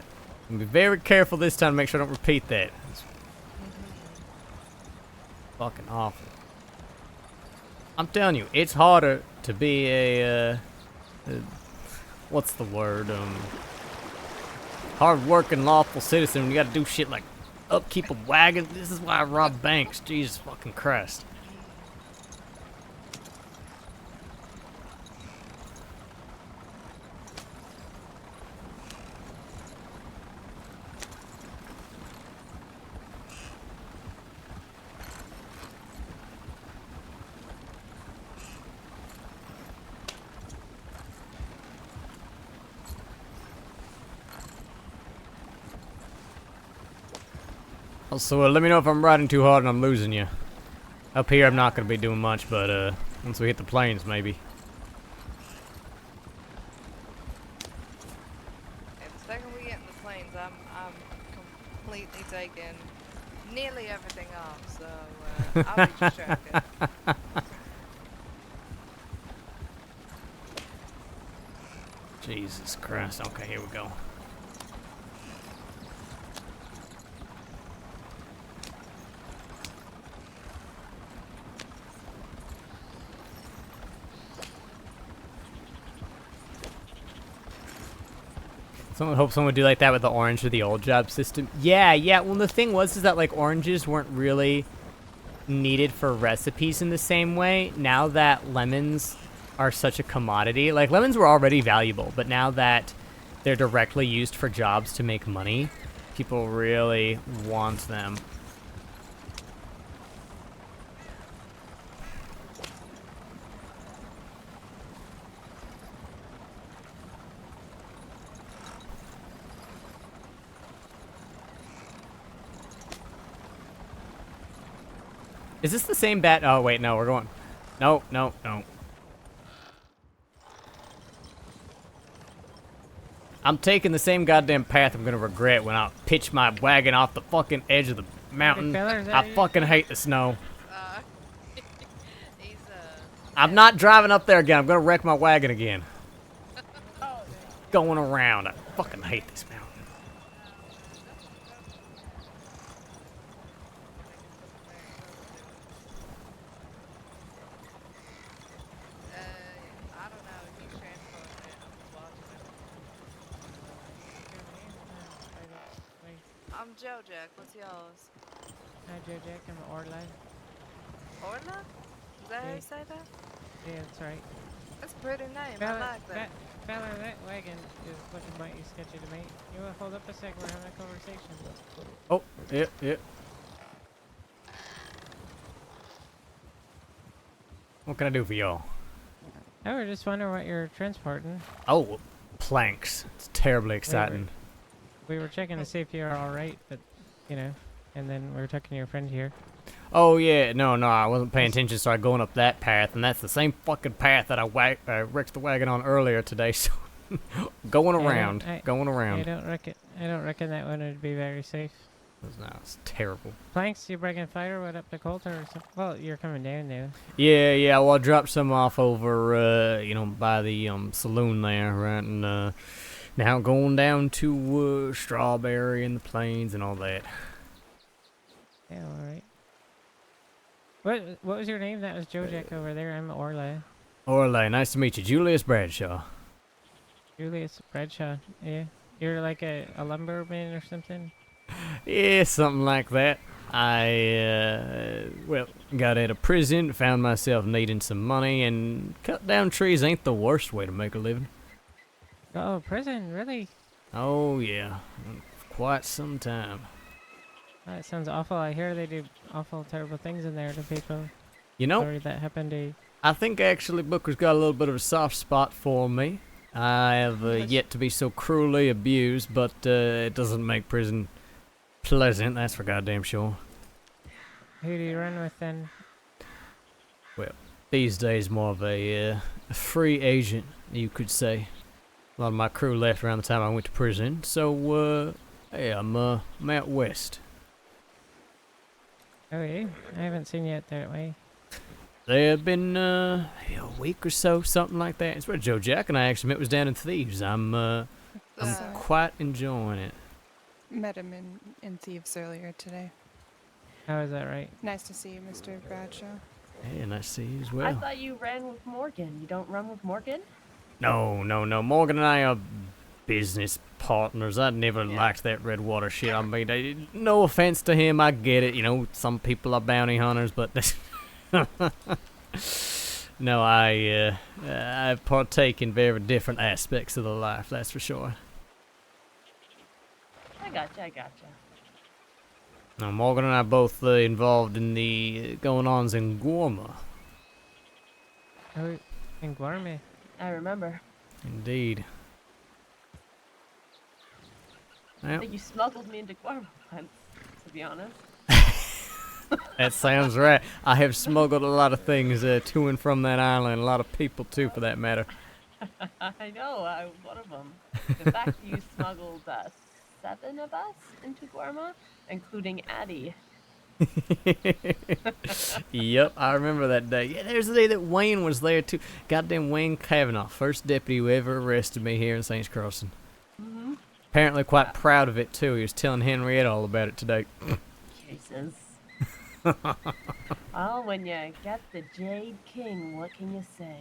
gonna be very careful this time to make sure I don't repeat that. It's fucking awful. I'm telling you, it's harder to be a what's the word? Hard-working, lawful citizen when you gotta do shit like upkeep a wagon. This is why I rob banks. Jesus fucking Christ. Also, let me know if I'm riding too hard and I'm losing you. Up here, I'm not gonna be doing much, but once we hit the plains, maybe.
And the second we get in the plains, I'm completely taking nearly everything off, so I'll be distracted.
Jesus Christ. Okay, here we go. Someone hope someone would do like that with the orange or the old job system. Yeah. Well, the thing was is that like oranges weren't really needed for recipes in the same way. Now that lemons are such a commodity, like lemons were already valuable, but now that they're directly used for jobs to make money, people really want them. Is this the same bat? Oh, wait, no, we're going. No. I'm taking the same goddamn path I'm gonna regret when I pitch my wagon off the fucking edge of the mountain. I fucking hate the snow. I'm not driving up there again. I'm gonna wreck my wagon again. Going around. I fucking hate this mountain.
I'm Joe Jack. What's yours?
Hi, Joe Jack. I'm Orla.
Orla? Is that how you say that?
Yeah, that's right.
That's a pretty name.
Fella,
I like that.
Fella, that wagon is looking mighty sketchy to me. You want to hold up a sec? We're having a conversation.
Oh, yep. What can I do for y'all?
I was just wondering what you're transporting.
Oh, planks. It's terribly exciting.
We were checking to see if you're all right, but, you know, and then we were talking to your friend here.
Oh, yeah. No, I wasn't paying attention, so I going up that path, and that's the same fucking path that I wrecked the wagon on earlier today, so going around.
I don't reckon that one would be very safe.
No, it's terrible.
Planks, you bringing firewood up to Coulter or something? Well, you're coming down now.
Yeah, well, I dropped some off over, by the saloon there, right, and now going down to Strawberry and the Plains and all that.
Yeah, alright. What was your name? That was Joe Jack over there. I'm Orla.
Orla, nice to meet you. Julius Bradshaw.
Julius Bradshaw, yeah. You're like a lumberman or something?
Yeah, something like that. I, got out of prison, found myself needing some money, and cut down trees ain't the worst way to make a living.
Oh, prison, really?
Oh, yeah. Quite some time.
That sounds awful. I hear they do awful, terrible things in there to people.
You know,
sorry that happened to you.
I think actually Booker's got a little bit of a soft spot for me. I have yet to be so cruelly abused, but it doesn't make prison pleasant, that's for goddamn sure.
Who do you run with then?
Well, these days more of a free agent, you could say. A lot of my crew left around the time I went to prison, so hey, I'm out west.
Oh yeah? I haven't seen you out that way.
There have been a week or so, something like that. It's where Joe Jack and I actually met was down in Thieves. I'm quite enjoying it.
Met him in Thieves earlier today.
How is that right?
Nice to see you, Mr. Bradshaw.
Hey, nice to see you as well.
I thought you ran with Morgan. You don't run with Morgan?
No. Morgan and I are business partners. I never liked that Redwater shit. I mean, no offense to him, I get it. You know, some people are bounty hunters, but no, I partake in very different aspects of the life. That's for sure.
I gotcha.
Now, Morgan and I both involved in the going-ons in Guarma.
Oh, in Guarma?
I remember.
Indeed.
I think you smuggled me into Guarma once, to be honest.
That sounds right. I have smuggled a lot of things to and from that island. A lot of people, too, for that matter.
I know, I was one of them. In fact, you smuggled 7 of us into Guarma, including Addie.
Yep, I remember that day. Yeah, there's the day that Wayne was there, too. Goddamn Wayne Kavanaugh, first deputy who ever arrested me here in Saints Crossing.
Mm-hmm.
Apparently quite proud of it, too. He was telling Henrietta all about it today.
Jesus. Well, when you get the Jade King, what can you say?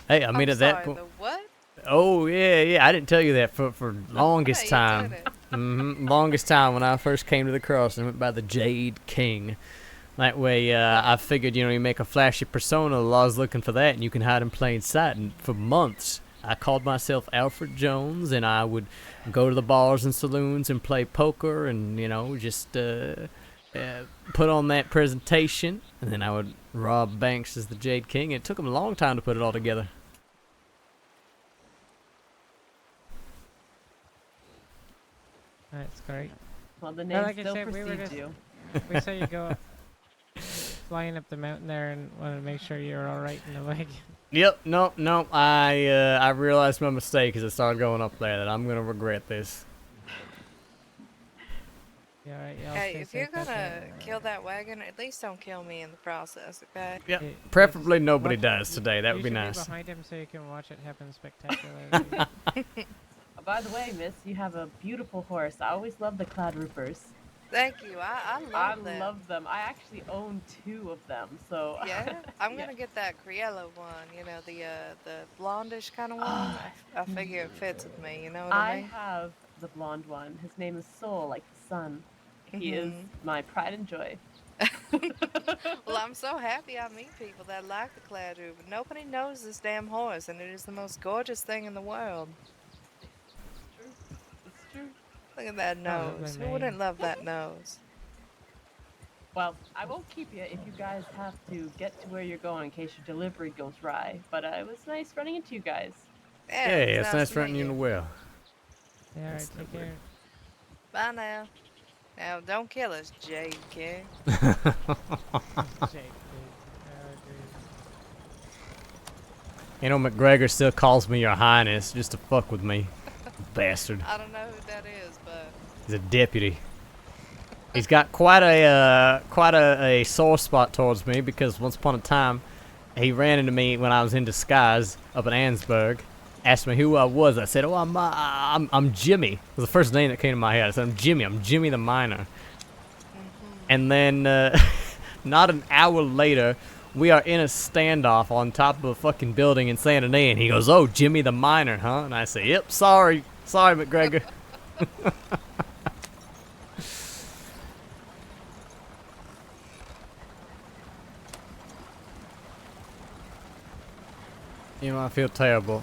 Hey, I mean,
I'm
at that
sorry,
point.
the what?
Oh, yeah. I didn't tell you that for longest time. Longest time when I first came to the crossing, I went by the Jade King. That way, I figured, you make a flashy persona, the law's looking for that, and you can hide in plain sight. And for months, I called myself Alfred Jones, and I would go to the bars and saloons and play poker and, just put on that presentation. And then I would rob banks as the Jade King. It took them a long time to put it all together.
That's great.
Well, the name
like I
still
said,
precedes you.
We saw you go flying up the mountain there and wanted to make sure you're all right in the wagon.
Yep, no. I realized my mistake as I started going up there that I'm gonna regret this.
Yeah, right.
Hey, if you're gonna kill that wagon, at least don't kill me in the process, okay?
Yeah, preferably nobody dies today. That would be
You should
nice.
be behind him so you can watch it happen spectacularly.
By the way, miss, you have a beautiful horse. I always love the Cladroopers.
Thank you. I love them.
I love them. I actually own 2 of them, so...
Yeah? I'm gonna get that Criollo one, the blondish kind of one. I figure it fits with me, you know what I mean?
I have the blonde one. His name is Soul, like the sun. He is
Mhm.
my pride and joy.
Well, I'm so happy I meet people that like the Cladrooper. Nobody knows this damn horse, and it is the most gorgeous thing in the world.
It's true.
Look at that nose. Who wouldn't love that nose?
Well, I won't keep you if you guys have to get to where you're going in case your delivery goes awry. But it was nice running into you guys.
Yeah,
It's nice running you in the well.
Yeah, alright, take care.
Bye now. Now, don't kill us, Jade King.
McGregor still calls me your highness just to fuck with me. Bastard.
I don't know who that is, but...
He's a deputy. He's got quite a sore spot towards me because once upon a time, he ran into me when I was in disguise up in Ansburg. Asked me who I was. I said, "Oh, I'm Jimmy." It was the first name that came to my head. I said, "I'm Jimmy. I'm Jimmy the Miner." And then, not an hour later, we are in a standoff on top of a fucking building in Santa Ana, and he goes, "Oh, Jimmy the Miner, huh?" And I say, "Yep, sorry, McGregor." I feel terrible.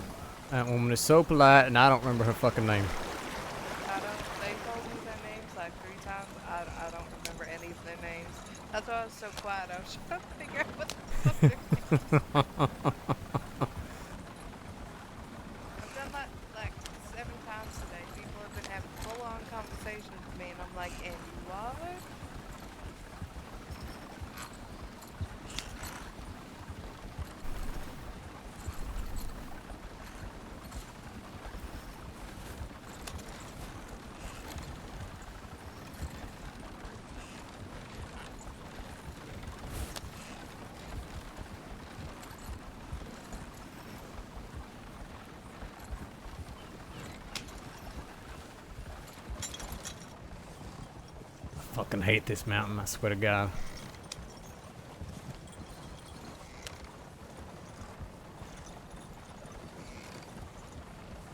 That woman is so polite, and I don't remember her fucking name.
They told me their names like 3 times. I don't remember any of their names. That's why I was so quiet. I was trying to figure out what the fuck their names were. I've done that like 7 times today. People have been having full-on conversations with me, and I'm like, and you are?
I fucking hate this mountain, I swear to God.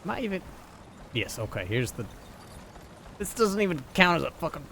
Am I even... Yes, okay, here's the... This doesn't even count as a fucking...